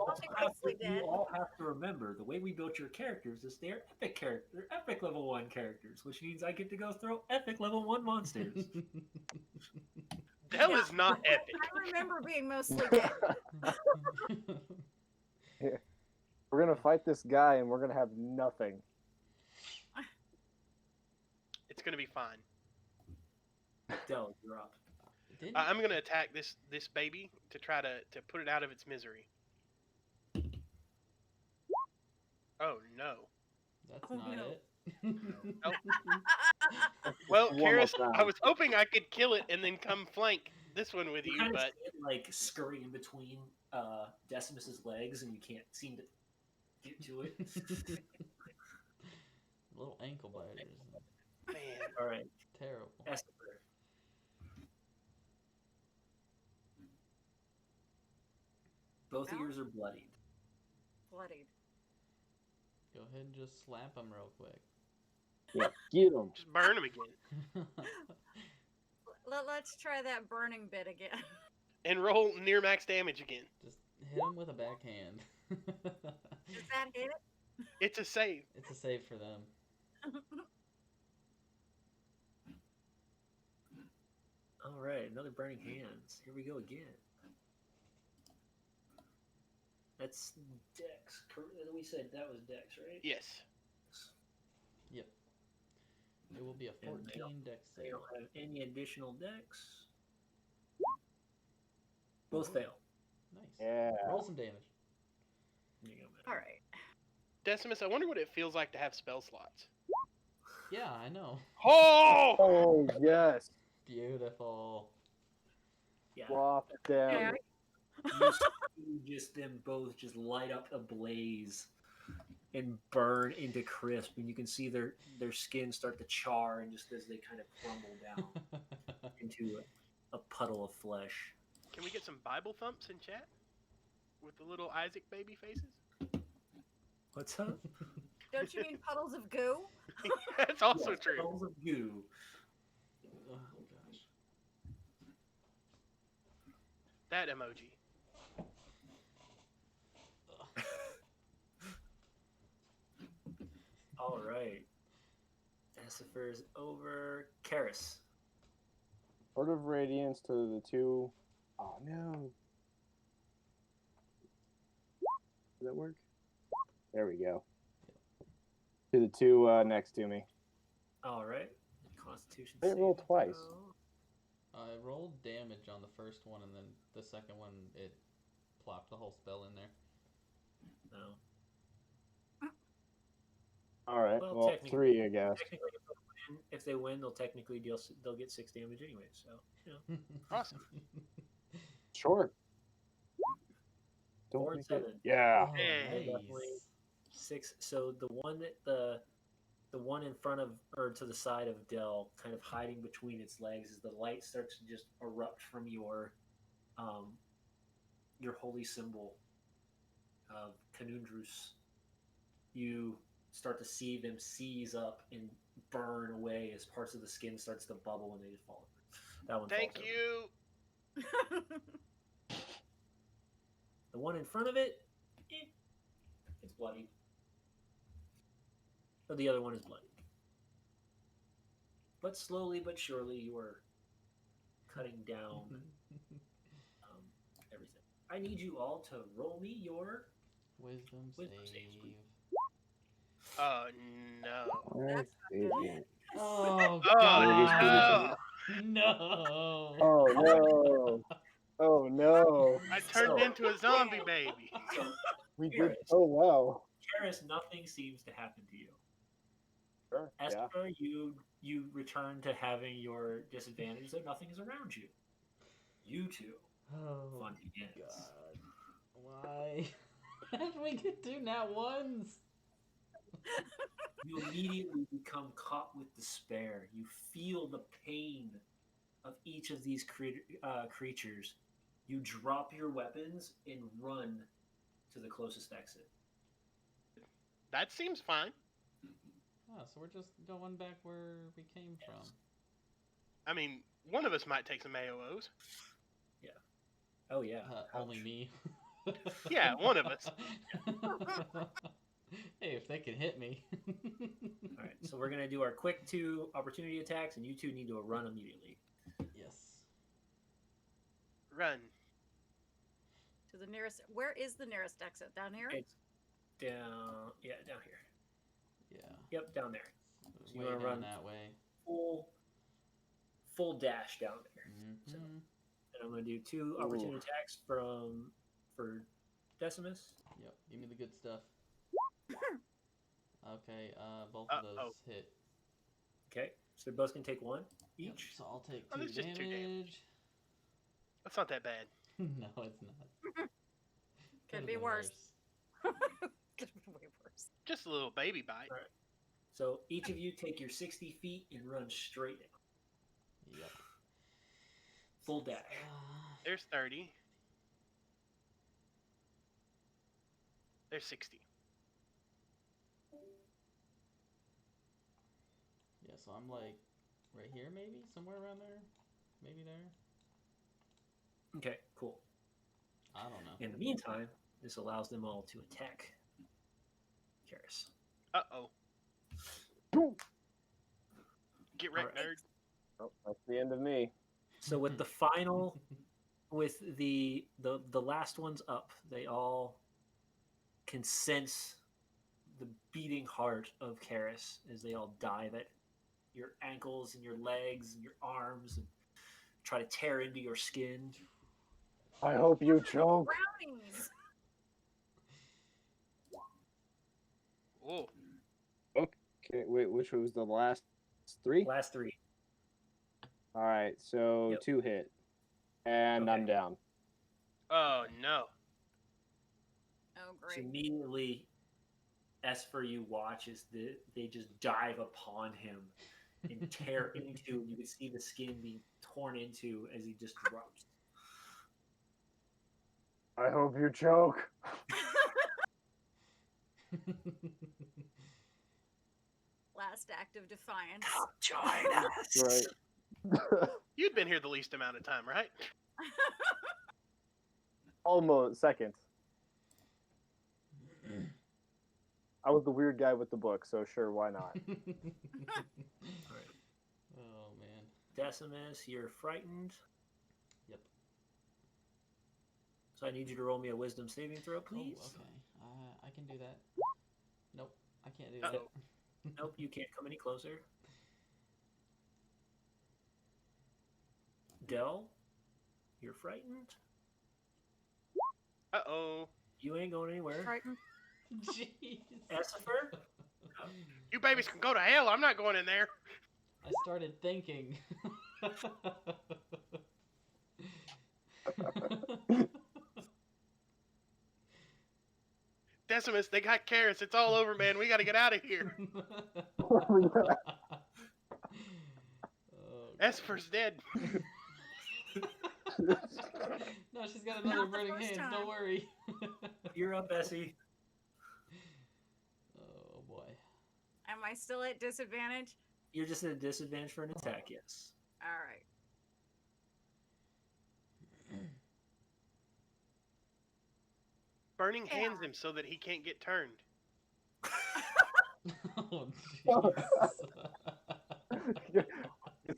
all have to remember the way we built your characters is they're epic characters. They're epic level 1 characters, which means I get to go throw epic level 1 monsters. Dell Yeah. is not epic. I remember being mostly dead. we're gonna fight this guy and we're gonna have nothing. It's gonna be fine. Del, you're up. Didn't- I'm gonna attack this baby to try to put it out of its misery. Oh no. That's Oh, not no. it. Well, One more Karis, time. I was hoping I could kill it and then come flank this one with You you, kind of but like scurry in between Decimus's legs, and you can't seem to get to it. Little ankle biters. man, All right, Terrible. Esper. Both Well. ears are bloodied. Bloodied. Go ahead and just slap him real quick. Yeah, get 'em. just burn him again Let's try that burning bit again. and roll near max damage again. Just hit him with a backhand. Does that hit it? It's a save. It's a save for them. All right, another burning hands. Here we go again. That's Dex. We said that was Dex, right? Yes. Yep. It will be a And they 14 dex They save. don't have any additional Dex. Both fail. Nice. Yeah. Roll some damage. There you go, man. All right. Decimus, I wonder what it feels like to have spell slots. Yeah, I know. Oh! Oh yes. Beautiful. Yeah. Drop them. Yeah. You see just them both just light up ablaze and burn into crisp, and you can see their skin start to char, and just as they kind of crumble down into a puddle of flesh. Can we get some Bible thumps in chat? with the little Isaac baby faces. What's up? Don't you mean puddles of goo? That's also Yes, true. Puddles of goo. Oh gosh. That emoji. All right. Essifer's over. Karis. Sword of Radiance to the two. Oh no. Does that work? There we go. To the two next to me. All right. Constitution. They roll saving twice. throw. I rolled damage on the first one, and then the second one it plopped the whole spell in there. No. All right. Well, Well, technically- 3, I guess. Technically, if they win, they'll technically they'll get 6 damage anyway. So Awesome. Sure. 4 and make it- 7. Yeah. Oh, Hey. Definitely 6. So the one that the one in front of or to the side of Dell, kind of hiding between its legs, as the light starts to just erupt from your holy symbol of Canundrus. You start to see them seize up and burn away as parts of the skin starts to bubble and they just fall over. That one. Thank falls you. over. The one in front of it, it's bloody. But the other one is bloody. But slowly but surely, you are cutting down everything. I need you all to roll me your Wisdom Wisdom save. saves, please. Oh no. That's not good. Oh Oh god. no. No. Oh no. Oh no. I turned So- into a zombie baby. So, We did. Karis. Oh wow. Karis, nothing seems to happen to you. Sure. Yeah. Esper, you return to having your disadvantage, so nothing is around you. You two, Oh fun begins. god. Why? How did we get to not ones? You immediately become caught with despair. You feel the pain of each of these creatures. You drop your weapons and run to the closest exit. That seems fine. Oh, so we're just going back where we came from. I mean, one of us might take some AOs. Oh yeah. Only Ouch. me. Yeah, one of us. Hey, if they can hit me. All right, so we're gonna do our quick 2 opportunity attacks, and you two need to run immediately. Yes. Run. To the nearest. Where is the nearest exit? Down here? It's down. Yeah, down here. Yeah. Yep, down there. So you Way wanna down run that way. Full dash down there. So, Mm-hmm. and I'm gonna do 2 opportunity attacks for Decimus. Yep. Give me the good stuff. Okay. Both of those Uh-oh. hit. Okay, so they're both gonna take 1 Yep, each. so I'll take Oh, 2 that's just 2 damage. That's not that bad. No, it's not. Could've be been worse. Could have been way worse. Just a little baby bite. All right. So each of you take your 60 feet and run straight down. Yep. Full dash. There's 30. There's 60. Yeah, so I'm like right here, maybe somewhere around there, maybe there. Okay, cool. I don't know. In the meantime, this allows them all to attack Karis. Uh-oh. Get wrecked, Alright. nerd. Oh, that's the end of me. So with the final, with the last ones up, they all can sense the beating heart of Karis as they all dive at your ankles and your legs and your arms and try to tear into your skin. I hope you choke. Brownies. Whoa. Okay, wait, which was the last 3? Last 3. All right, so Yep. 2 hit, and I'm Okay. down. Oh, no. Oh, So great. immediately, Esper, you watch as they just dive upon him and tear into, and you can see the skin being torn into as he just drops. I hope you choke. Last act of defiance. Join us. Right. You'd been here the least amount of time, right? Almost second. I was the weird guy with the book, so sure, why not? All right. Oh man. Decimus, you're frightened. Yep. So I need you to roll me a wisdom saving throw, please. Oh, okay. I can do that. Nope, I can't do that. Uh-oh. Nope, you can't come any closer. Dell, you're frightened. Uh-oh. You ain't going anywhere. Frightened. Jeez. Essifer, You babies can go to hell. I'm not going in there. I started thinking. Decimus, they got carrots. It's all over, man. We got to get out of here. Oh, Esper's dead. No, she's got another Not the burning first hand. time. Don't worry. you're up, Essie. Oh boy. Am I still at disadvantage? You're just at a disadvantage for an attack, yes. All right. Burning Yeah. hands him so that he can't get turned. Oh jeez.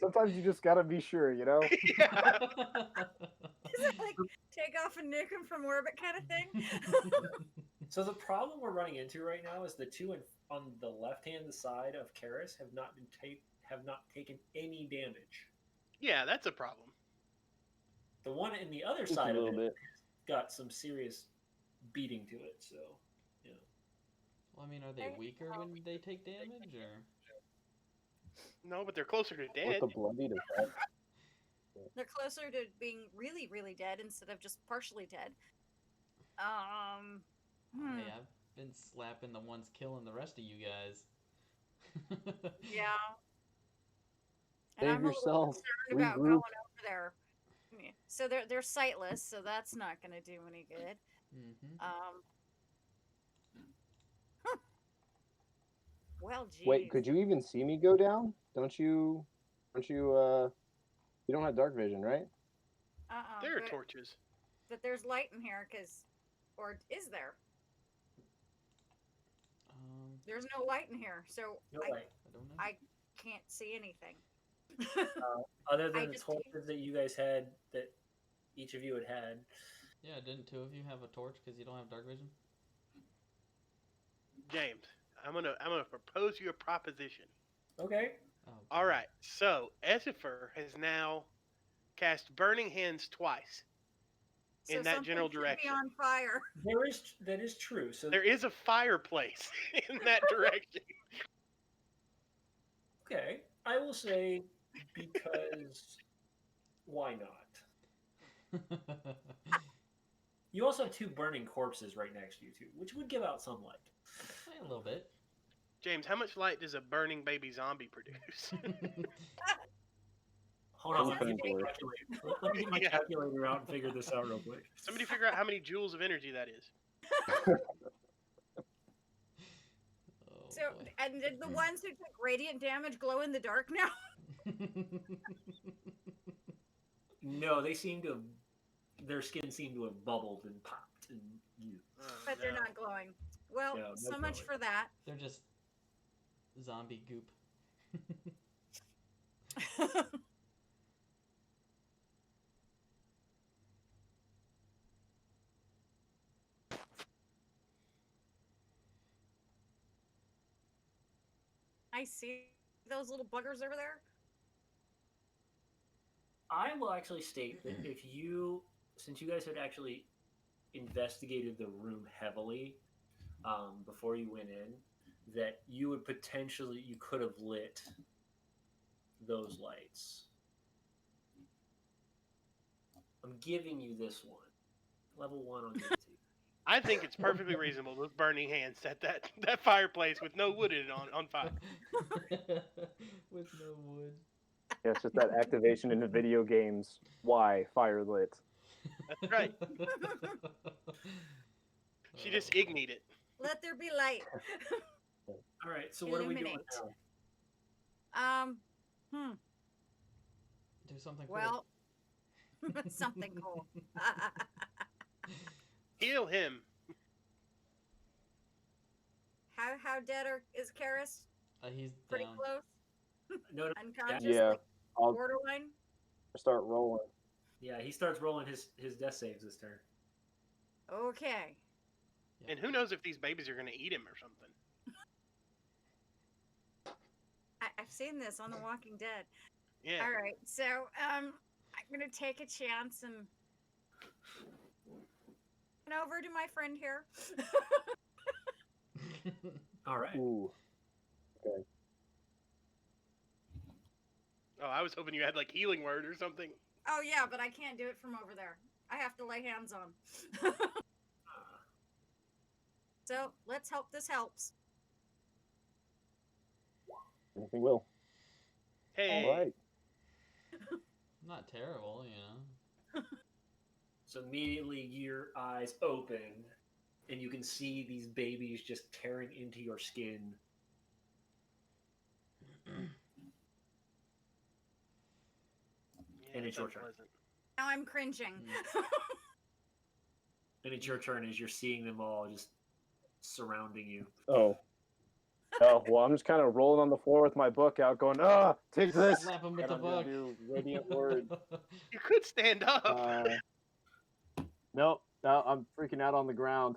Sometimes you just gotta be sure, you know? Yeah. Is it like take off and nuke him from orbit kind of thing? So the problem we're running into right now is the two on the left-hand side of Karis have not taken any damage. Yeah, that's a problem. The one in the other Just a side of little it bit. got some serious beating to it. So, yeah. Well, I mean, are they weaker when they take damage, or? No, but they're closer to What dead. the bloody does that? They're closer to being really, really dead instead of just partially dead. Hey, I've been slapping the ones killing the rest of you guys. Yeah. And Save I'm a little yourself. concerned about Regroup. going over there. Yeah. So they're sightless, so that's not going to do any good. Mm-hmm. Well, geez. Wait, could you even see me go down? You don't have dark vision, right? There are but, torches. but there's light in here, or is there? There's no light in here, so No I light. I don't know. I can't see anything. Other I than the just- torches that you guys had, that each of you had. Yeah, didn't two of you have a torch because you don't have dark vision? James, I'm gonna propose you a proposition. Okay. Oh, All right. So Essifer has now cast Burning Hands twice So in that something general should direction. Be on fire. That is true. So There is a fireplace in that direction. okay, I will say because why not? You also have two burning corpses right next to you too, which would give out some light. a little bit. James, how much light does a burning baby zombie produce? Hold on, let me Infinite get my Yeah. calculator out and figure this out real quick. Somebody figure out how many joules of energy that is. Oh, So, boy. and did the ones who took radiant damage glow in the dark now? No, they seem to have, their skin seemed to have bubbled and popped, and Oh, But they're no. not glowing. Well, Yeah, no so much glowing. for that. They're just zombie goop. I see those little buggers over there. I will actually state that if you, since you guys had actually investigated the room heavily before you went in, that you would potentially, you could have lit those lights. I'm giving you this one. Level 1 on give it to you. I think it's perfectly reasonable with burning hands set that fireplace with no wood in it on fire. With no wood. Yeah, it's just that activation in the video games. Why fire lit? That's right. She just ignied it. Let there be light. All right. So what are we doing Illuminate. now? Do something cool. Well, something cool. Heal him. How dead is Karis? He's Pretty down. close. No, Unconscious. Yeah, Like I'll borderline. start rolling. yeah, he starts rolling his death saves this turn. Okay. And who knows if these babies are going to eat him or something. I've seen this on The Walking Dead. Yeah. All right, so I'm gonna take a chance and run over to my friend here. All right. Ooh. Oh, I was hoping you had like healing word or something. Oh yeah, but I can't do it from over there. I have to lay hands on. So let's hope this helps. Anything will. Hey. All right. Not terrible, you know. So immediately your eyes open, and you can see these babies just tearing into your skin. Yeah, And it's that's your turn. unpleasant. Now I'm cringing. And it's your turn as you're seeing them all just surrounding you. Oh. Oh, well, I'm just kind of rolling on the floor with my book out, going, take this. Slap him with And the I'm gonna book. do radiant word. You could stand up. Nope. No, I'm freaking out on the ground.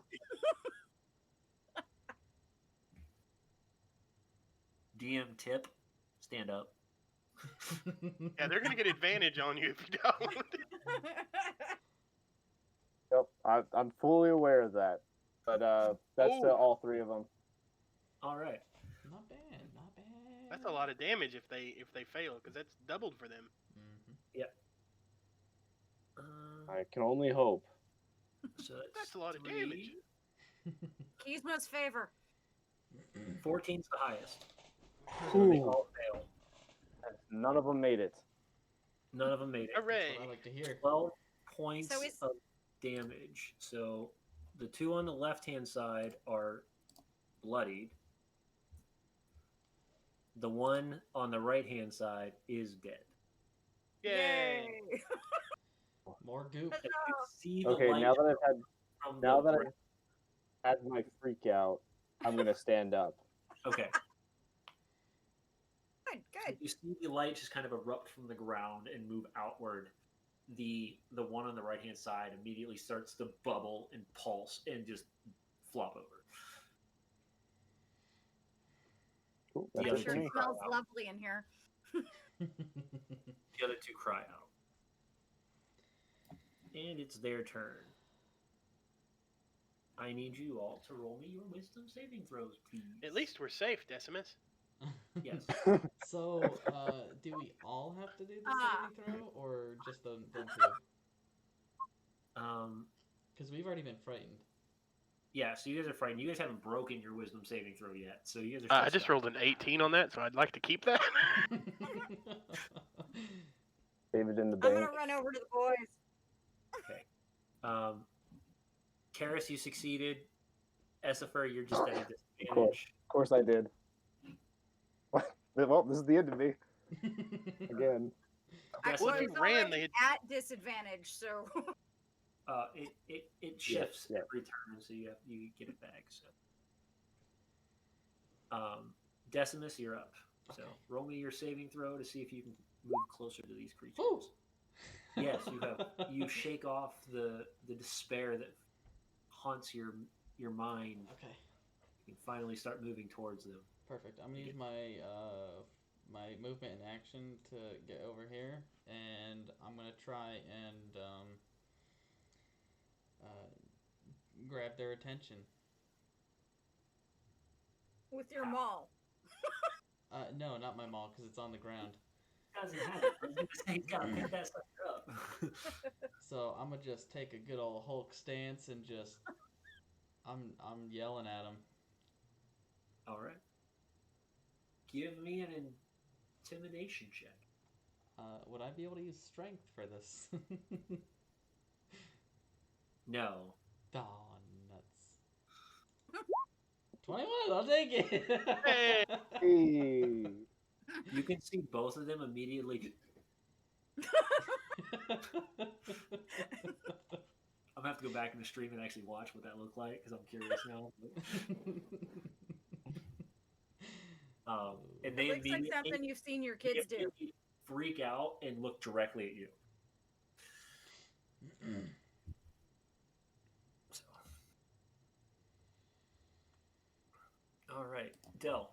DM tip, stand up. Yeah, they're going to get advantage on you if you don't. Yep, I'm fully aware of that. But that's Ooh. all three of them. All right. Not bad, not bad. That's a lot of damage if they fail, because that's doubled for them. Mm-hmm. I can only hope. So That's a lot of damage. Kizma's favor. 14's the highest. So they Ooh. all failed. None of them made it. None of them made it. That's Hooray. what I like to hear. 12 points So is- of damage. So the two on the left-hand side are bloodied. The one on the right-hand side is dead. Yay. More goop. You can see the Okay, light now that from Now the that I've had my freak out, I'm gonna stand up. Okay. Good, good. You see the light just kind of erupt from the ground and move outward. The one on the right hand side immediately starts to bubble and pulse and just flop over. Cool, The that's I'm other it sure for it me. smells lovely in here. The other two cry out. And it's their turn. I need you all to roll me your wisdom saving throws, please. At least we're safe, Decimus. Yes. So, do we all have to do the Ah. saving throw, or just them two? Because we've already been frightened. Yeah, so you guys are frightened. You guys haven't broken your wisdom saving throw yet, so you guys are still I just stuck. rolled an 18 on that, so I'd like to keep that. Save it in the I'm bank. gonna run over to the boys. Okay. Karis, you succeeded. Essifer, you're just at a disadvantage. Of course I did. Well, this is the end of me. Again. Actually, if you it's ran, already they had- at disadvantage, so It shifts yeah. every turn, so you get it back. So, Decimus, you're up. So Okay. roll me your saving throw to see if you can move closer to these creatures. Ooh. Yes, you have. You shake off the despair that haunts your mind. Okay, You can finally start moving towards them. perfect. I'm gonna use my my movement and action to get over here, and I'm gonna try and grab their attention. with your maul. No, not my maul, because it's on the ground. Doesn't have it. I was gonna say, he's gotta pick that sucker up. So I'm gonna just take a good old Hulk stance and just I'm yelling at him. All right. Give me an intimidation check. Would I be able to use strength for this? No. Oh, nuts. 21, I'll take it. Hey. Hey. You can see both of them immediately. I'm gonna have to go back in the stream and actually watch what that looked like because I'm curious now. And they It looks like immediately, something you've seen your they kids do. immediately freak out and look directly at you. So. All right, Dell.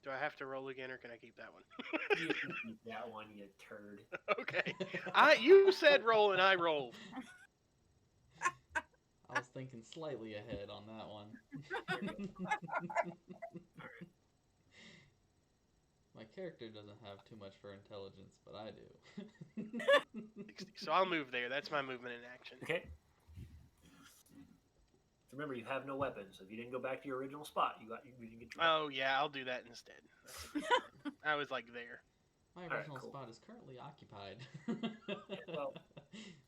Do I have to roll again, or can I keep that one? You can keep that one, you turd. Okay. You said roll, and I rolled. I was thinking slightly ahead on that one. My character doesn't have too much for intelligence, but I do. 60. So I'll move there. That's my movement in action. Okay. Remember, you have no weapons, so if you didn't go back to your original spot, you didn't get your weapon. Oh yeah, I'll do that instead. I was like there. My Alright, original cool. spot is currently occupied. Well,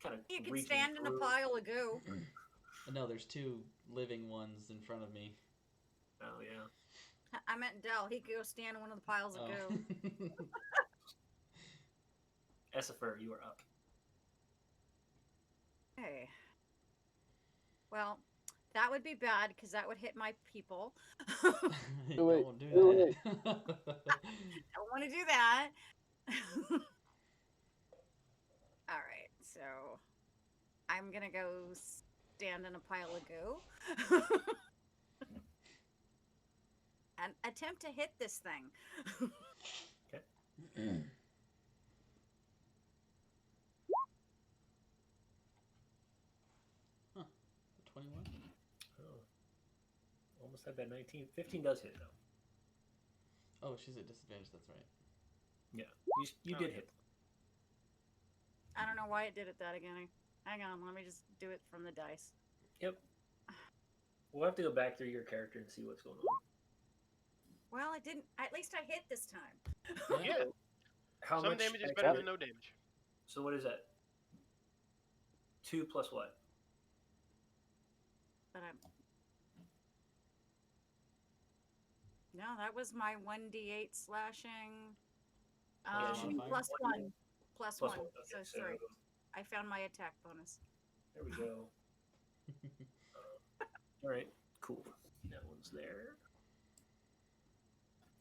kind of. You can stand in a pile of goo. No, there's two living ones in front of me. Oh yeah. I meant Dell. He could go stand in one of the piles of goo. Essifer, you are up. Hey. Well, that would be bad because that would hit my people. Don't do do that. Don't want to do that. All right, so I'm gonna go stand in a pile of goo and attempt to hit this thing. Okay. 21? Oh. Almost had that 19. 15 does hit though. Oh, she's at disadvantage, that's right. Yeah, you did hit. I don't know why it did it that again. Hang on, let me just do it from the dice. Yep. We'll have to go back through your character and see what's going on. Well, it didn't. At least I hit this time. Yeah. How Some much damage is extra- better than no damage. So what is that? 2 plus what? But I'm. No, that was my 1d8 slashing. Yeah, she- Plus one. Plus Plus one. one. So Okay, sorry. I found my attack bonus. There we go. All right, cool. That one's there.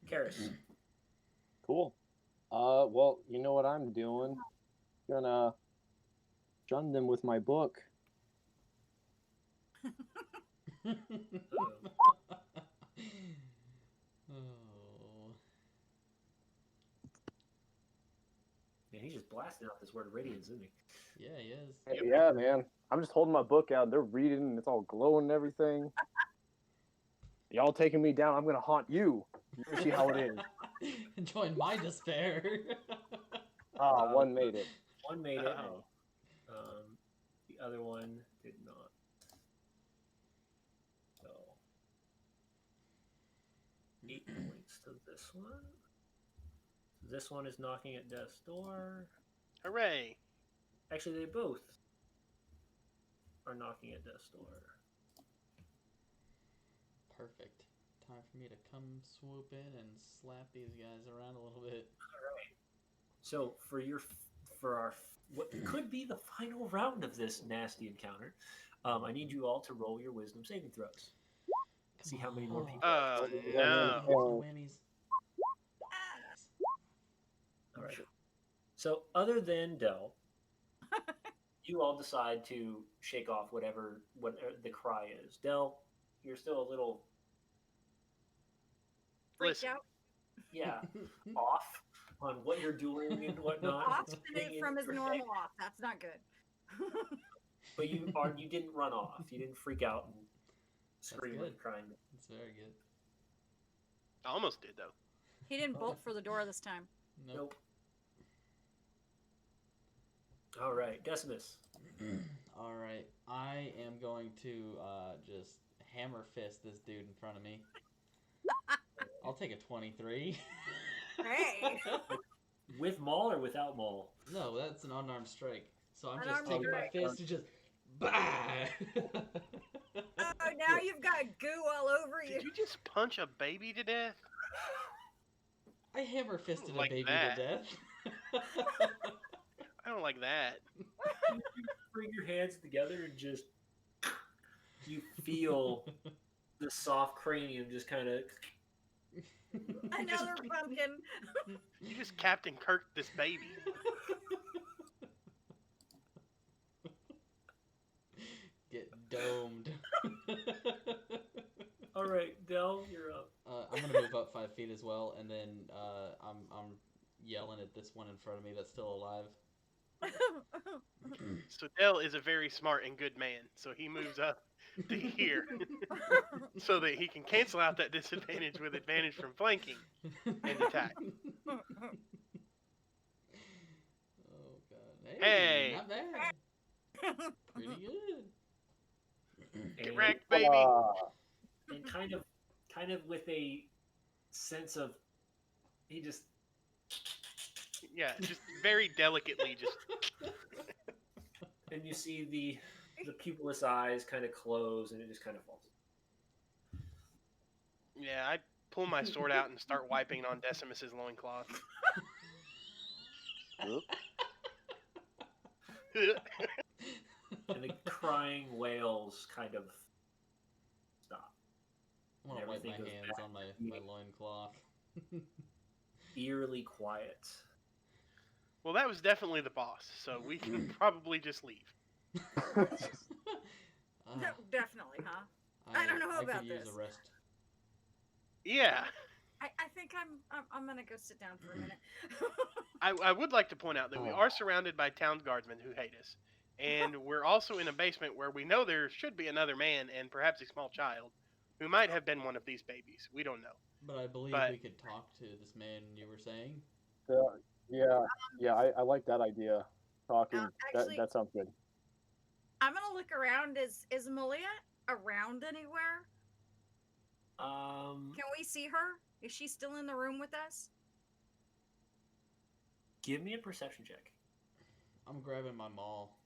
Karis. Cool. Well, you know what I'm doing? Gonna shun them with my book. Uh, Oh. man, he's just blasting out this word radiance, isn't he? Yeah, he is. Yep. Yeah, man. I'm just holding my book out. They're reading, and it's all glowing and everything. Y'all taking me down. I'm gonna haunt you. You see how it is. Join my despair. One made it. One made it. Oh. The other one did not. So 8 points to this one. This one is knocking at death's door. Hooray! Actually, they both are knocking at death's door. Perfect. Time for me to come swoop in and slap these guys around a little bit. All right. So for our what could be the final round of this nasty encounter, I need you all to roll your wisdom saving throws. See how many more people. Oh Yeah, no! Oh. Whammies. All right. So other than Dell, you all decide to shake off whatever the cry is. Dell, you're still a little Freaked Listen. out. yeah off on what you're doing and whatnot. Off It's hitting from his your normal neck, off. That's not good. but you didn't run off. You didn't freak out and scream good. and crying. It's very good. I almost did though. He didn't bolt for the door this time. Nope. All right, Decimus. All right. I am going to just hammer fist this dude in front of me. I'll take a 23. Hey. With maul or without maul? No, that's an unarmed strike. So I'm just Unarmed taking my strike. fist and just bah. Oh, now you've got goo all over you. Did you just punch a baby to death? I hammer fisted Like a baby that. to death. I don't like that. You bring your hands together and just you feel the soft cranium just kind of. Another pumpkin. You just Captain Kirk this baby. Get domed. All right, Del, you're up. I'm gonna move up 5 feet as well, and then I'm yelling at this one in front of me that's still alive. So Dell is a very smart and good man, so he moves up to here so that he can cancel out that disadvantage with advantage from flanking and attack. Oh god. Hey! Not bad. Pretty good. Get wrecked, baby! And kind of with a sense of, he just. Yeah, just very delicately, just. And you see the pupilless eyes kind of close, and it just kind of falls. Yeah, I pull my sword out and start wiping on Decimus's loincloth. And the crying wails kind of stop. I want to wipe my Everything goes hands back on my to loincloth. eerily quiet. Well, that was definitely the boss, so we can probably just leave. No, definitely, huh? I don't know I about could use this. a rest. Yeah, I think I'm gonna go sit down for a minute. I would like to point out that we are surrounded by town guardsmen who hate us. And we're also in a basement where we know there should be another man and perhaps a small child who might have been one of these babies. We don't know. But I believe But- we could talk to this man you were saying. Yeah, I like that idea. Talking, Actually- that sounds good. I'm gonna look around. Is Malia around anywhere? Can we see her? Is she still in the room with us? Give me a perception check. I'm grabbing my maul.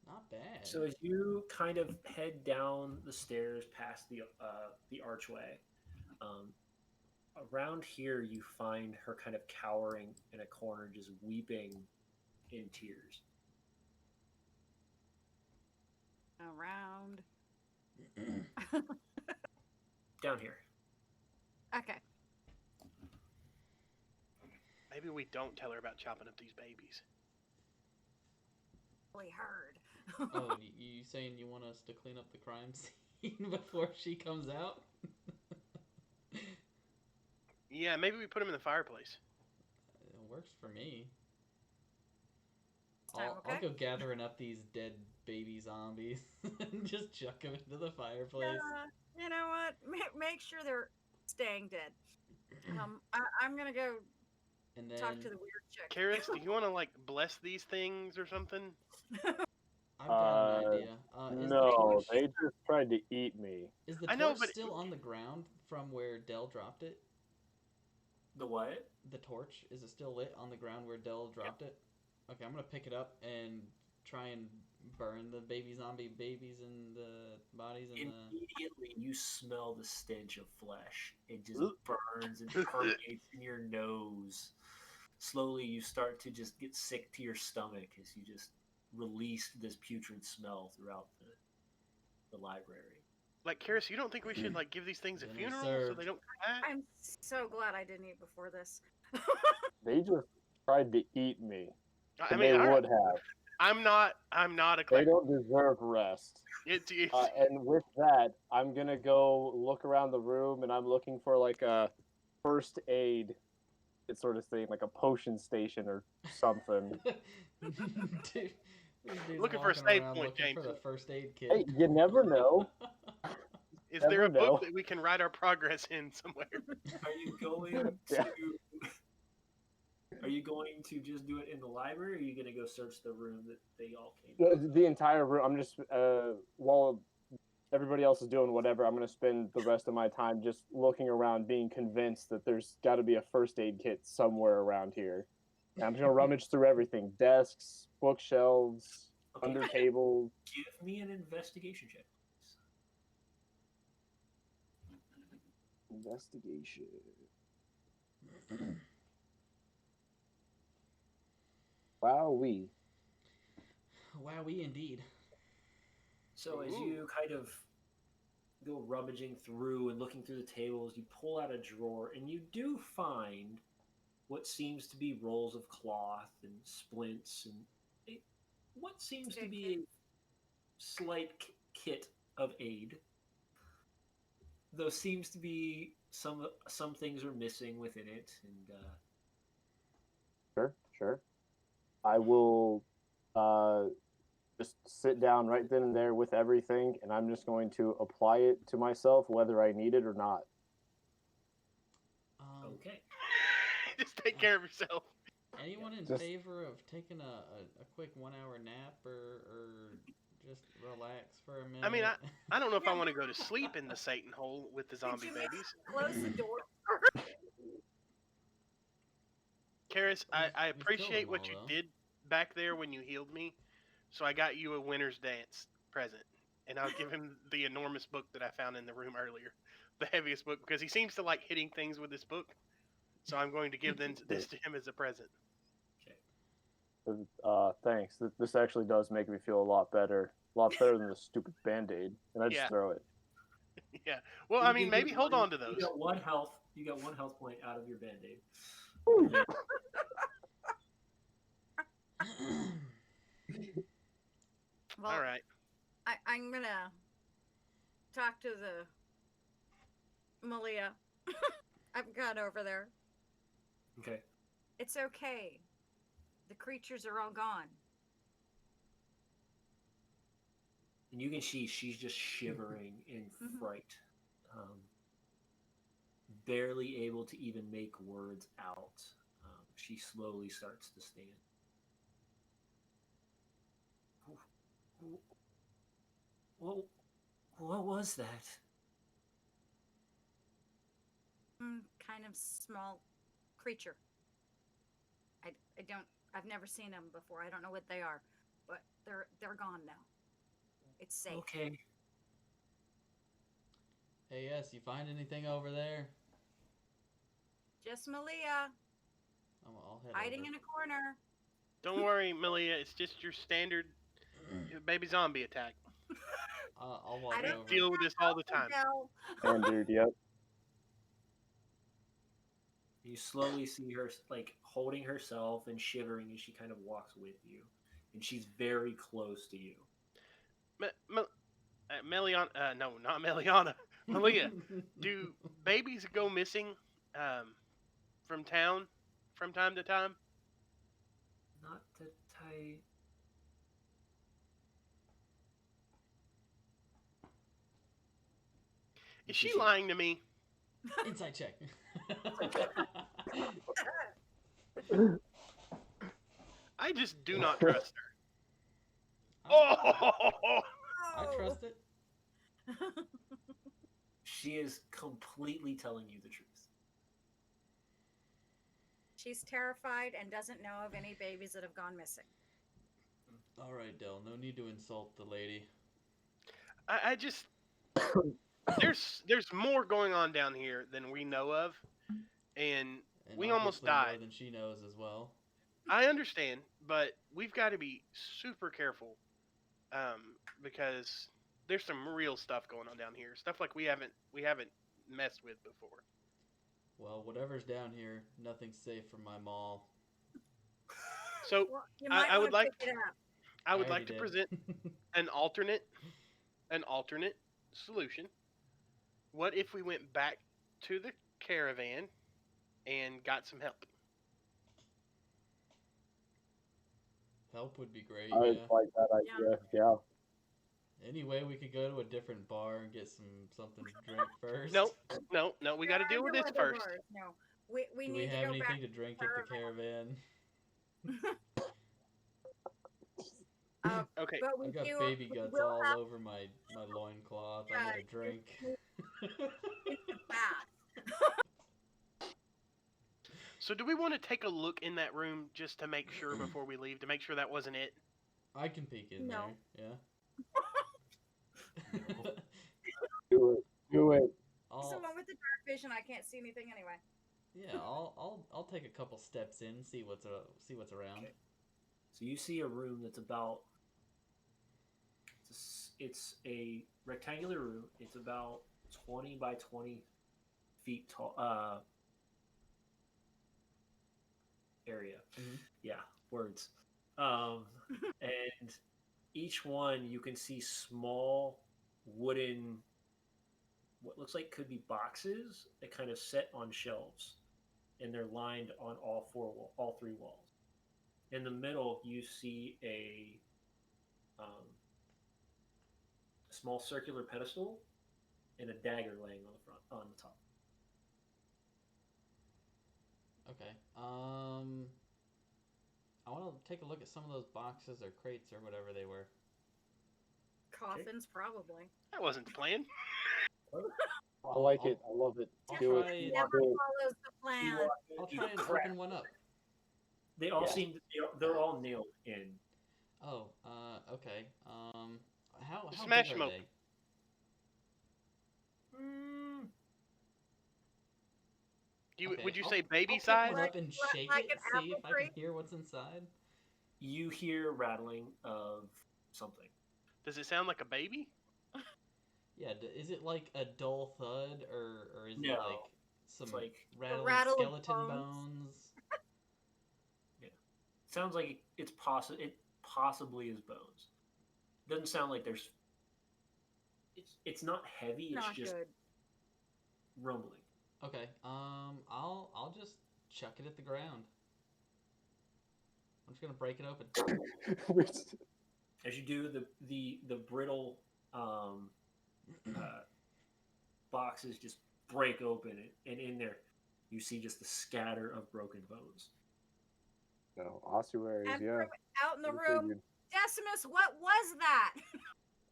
Not bad. So as you kind of head down the stairs past the archway, around here you find her kind of cowering in a corner, just weeping in tears. Around. Down here. Okay. Maybe we don't tell her about chopping up these babies. We heard. Oh, you saying you want us to clean up the crime scene before she comes out? Yeah, maybe we put him in the fireplace. It works for me. Sound I'll okay? go gathering up these dead baby zombies and just chuck them into the fireplace. You know what? Make sure they're staying dead. I'm gonna go And then talk to the weird chick. Karis, do you want to like bless these things or something? I've got an idea. Is the No, torch, they just tried to eat me. is the I know, torch but- still on the ground from where Dell dropped it? The what? The torch, is it still lit on the ground where Dell dropped it? Okay, I'm gonna pick it up and try and burn the zombie babies and the bodies and the... Immediately, you smell the stench of flesh. It just burns and permeates in your nose. Slowly, you start to just get sick to your stomach as you just release this putrid smell throughout the library. Like, Karis, you don't think we should like give these things a Dinner funeral so served. they don't come back? I'm so glad I didn't eat before this. They just tried to eat me. I And mean, they would have. I'm not a They cleric. don't deserve rest. It's And with that, I'm gonna go look around the room, and I'm looking for like a first aid, sort of thing, like a potion station or something. Dude, this dude's Looking for a walking save around point, looking for James. the first aid kit. Hey, you never know. Is there a never know. book that we can write our progress in somewhere? Are you going Yeah. to? Are you going to just do it in the library, or are you going to go search the room that they all came? The entire room. I'm just while everybody else is doing whatever, I'm going to spend the rest of my time just looking around, being convinced that there's got to be a first aid kit somewhere around here. And I'm just going to rummage through everything: desks, bookshelves, Okay. under tables. Give me an investigation check. Investigation. Wowee. Wowee indeed. So as Ooh. you kind of go rummaging through and looking through the tables, you pull out a drawer and you do find what seems to be rolls of cloth and splints and what seems to be a slight kit of aid. Though seems to be some things are missing within it, and Sure. I will just sit down right then and there with everything, and I'm just going to apply it to myself, whether I need it or not. okay. Just take care of yourself. Anyone in Just- favor of taking a quick 1 hour nap or just relax for a minute? I mean, I don't know if I want to go to sleep in the Satan hole with the zombie Did you babies. close the door? Karis, I We've killed appreciate them what all, you though. did back there when you healed me. So I got you a winter's dance present. And I'll give him the enormous book that I found in the room earlier. The heaviest book, because he seems to like hitting things with this book. So I'm going to give this to him as a present. Thanks. This actually does make me feel a lot better than the stupid Band-Aid. And I just Yeah. throw it. Yeah. Well, I mean, maybe hold on to those. You got one health. You got one health point out of your band-aid. Well, All right. I'm gonna talk to the Malia. I've gone over there. Okay. It's okay. The creatures are all gone. And you can see she's just shivering in Mhm. fright, barely able to even make words out. She slowly starts to stand. What was that? Kind of small creature. I don't. I've never seen them before. I don't know what they are, but they're gone now. It's safe. Okay. Hey, yes, you find anything over there? Just Malia I'll head hiding over. in a corner. Don't worry, Malia. It's just your standard baby zombie attack. I'll walk I don't over. Deal with this all the time. Bell. And dude, yep. You slowly see her like holding herself and shivering as she kind of walks with you, and she's very close to you. Meliana, no, not Meliana. Malia, do babies go missing from town from time to time? Not that I. Is she lying to me? Inside check. I just do not trust her. I Oh! trust it. She is completely telling you the truth. She's terrified and doesn't know of any babies that have gone missing. All right, Del. No need to insult the lady. I just there's more going on down here than we know of, and And we almost obviously more died. than she knows as well. I understand, but we've got to be super careful because there's some real stuff going on down here. Stuff like we haven't messed with before. Well, whatever's down here, nothing's safe from my mall. So Well, you might I want would to like pick it up. I would already like to did. present an alternate solution. What if we went back to the caravan and got some help? Help would be great, I yeah. like that idea. Yeah. Anyway, we could go to a different bar and get something to drink first. No, we got to deal with There this are no other first. bars, No, we Do need we to have go anything back. to drink at the caravan? Okay. But we I've got do. baby We guts will all have over my loincloth. I'm uh, gonna drink. in the bath. So do we want to take a look in that room just to make sure before we leave, to make sure that wasn't it? I can peek in No. there. Yeah. Do it. Do it. He's the I'll one with the dark vision. I can't see anything anyway. yeah. I'll take a couple steps in, see what's around. Okay. So you see a room that's about. It's a rectangular room. It's about 20 by 20 feet tall. Area. Mhm. Yeah, words. And each one you can see small wooden, what looks like could be boxes that kind of set on shelves, and they're lined on all three walls. In the middle, you see a small circular pedestal and a dagger laying on the top. Okay. I want to take a look at some of those boxes or crates or whatever they were. Coffins, probably. That wasn't the plan. I like it. I love it. I'll Do try it. and- Never Do it. follows the plan. I'll try and Crap. open one up. They all Yeah. seem they're all nailed in. Oh, okay. How Smash big them are open. they? Okay, Would you I'll- say baby I'll pick size? one up and shake like it, an see if apple I can tree? hear what's inside. You hear rattling of something. Does it sound like a baby? Yeah, is it like a dull thud or is it No, like some like- rattling rattle of skeleton bones. bones? Sounds like it possibly is bones. Doesn't sound like there's. It's not heavy. It's Not just good. rumbling. Okay, I'll just chuck it at the ground. I'm just gonna break it open. As you do, the brittle boxes just break open, and in there you see just a scatter of broken bones. No, ossuaries, And yeah. out in the I room, figured. Decimus, what was that?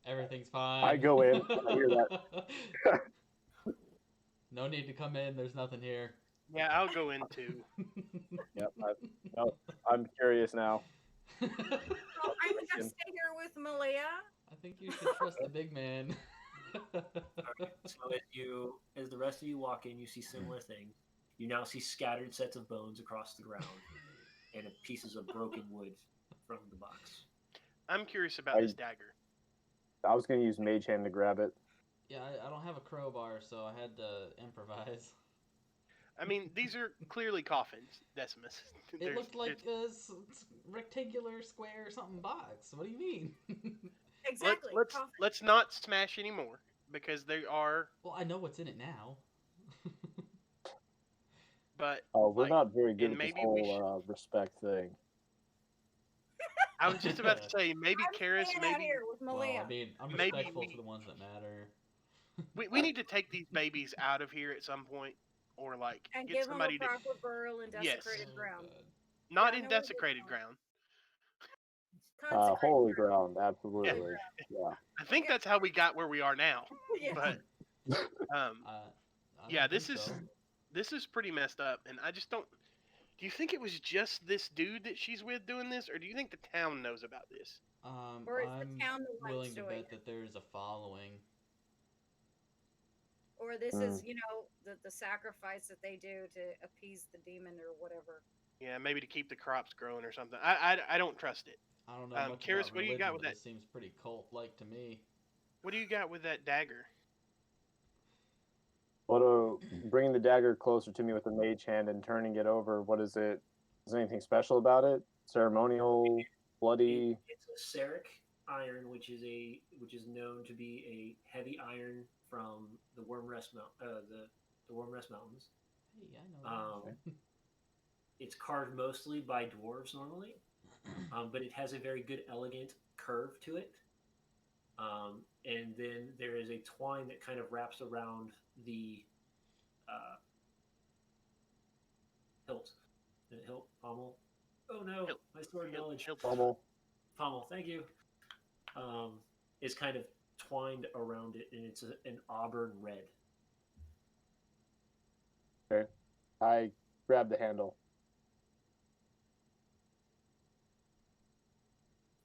Everything's fine. I go in. I hear that. No need to come in. There's nothing here. Yeah, I'll go in too. Yep. I'm curious now. Well, I'm gonna stay here with Malia. I think you should trust the big man. So as the rest of you walk in, you see similar things. You now see scattered sets of bones across the ground, and pieces of broken wood from the box. I'm curious about this dagger. I was going to use Mage Hand to grab it. Yeah, I don't have a crowbar, so I had to improvise. I mean, these are clearly coffins, Decimus. It looked like a rectangular, square, something box. What do you mean? Exactly. Let's not smash anymore because they are. Well, I know what's in it now. But We're not very good and at this maybe we whole respect thing. I was just about to say maybe Karis, staying out maybe here with Well, Malia. I mean, I'm Maybe respectful we- to the ones that matter. we need to take these babies out of here at some point, or like And get give him somebody a to proper burial in Yes. desecrated Oh, ground. God. not Yeah, I in know where we're desecrated going. ground. Consecrated Holy ground, absolutely. Yeah. I think that's how we got where we are now. Yeah. But I yeah, don't this think is so. this is pretty messed up, and I just don't. Do you think it was just this dude that she's with doing this, or do you think the town knows about this? Or is the I'm town the one willing to doing bet it? that there's a following. Or this is, the sacrifice that they do to appease the demon or whatever. Yeah, maybe to keep the crops growing or something. I don't trust it. I don't know much Karis, about what do you religion, got with but that? this seems pretty cult-like to me. What do you got with that dagger? But bringing the dagger closer to me with the Mage Hand and turning it over, what is it? Is there anything special about it? Ceremonial, bloody? It's a Seric iron, which is known to be a heavy iron from the Wormrest the Wormrest Mountains. Hey, I know that. It's carved mostly by dwarves normally, but it has a very good, elegant curve to it. And then there is a twine that kind of wraps around the hilt. The hilt, pommel. Oh no, my sword knowledge. Hilt. Pommel. Pommel, thank you. is kind of twined around it, and it's an auburn red. Okay. I grab the handle.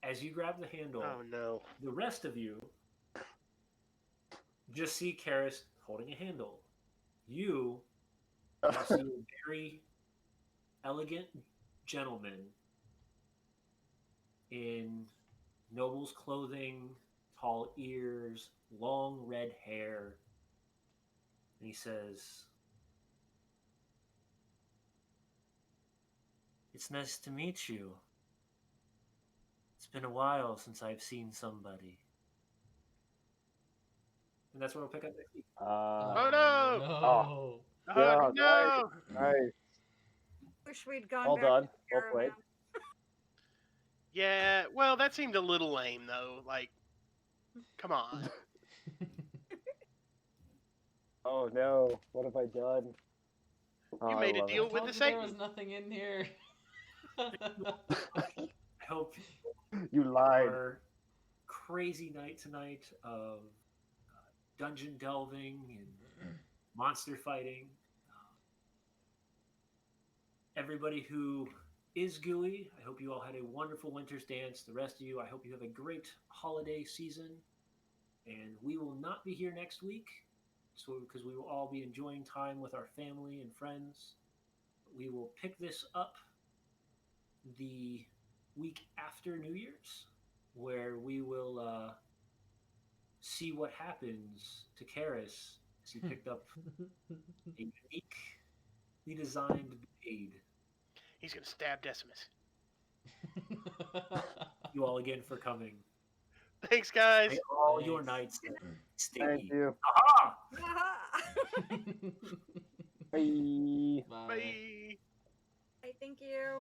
As you grab the handle, Oh no. the rest of you just see Karis holding a handle. You now see a very elegant gentleman in noble's clothing, tall ears, long red hair. And he says, "It's nice to meet you. It's been a while since I've seen somebody." And that's where we'll pick up next week. Oh, no! No! Oh, yeah, no! nice. Wish we'd gone All back done. to the Well played. caravan. Yeah, well, that seemed a little lame, though. Like, come on. Oh no, what have I done? Oh, You I made a love I deal it. with told the you there was Satan. nothing in here. I hope You lied. our crazy night tonight of dungeon delving and monster fighting. Everybody who is Gooey, I hope you all had a wonderful winter's dance. The rest of you, I hope you have a great holiday season. And we will not be here next week, so because we will all be enjoying time with our family and friends. We will pick this up the week after New Year's, where we will see what happens to Karis as he picked up a uniquely designed blade. He's gonna stab Decimus. Thank you all again for coming. Thanks, guys. May all Thanks. your nights sticky. Thank you. Aha! Bye. Bye. Bye. Hey, thank you.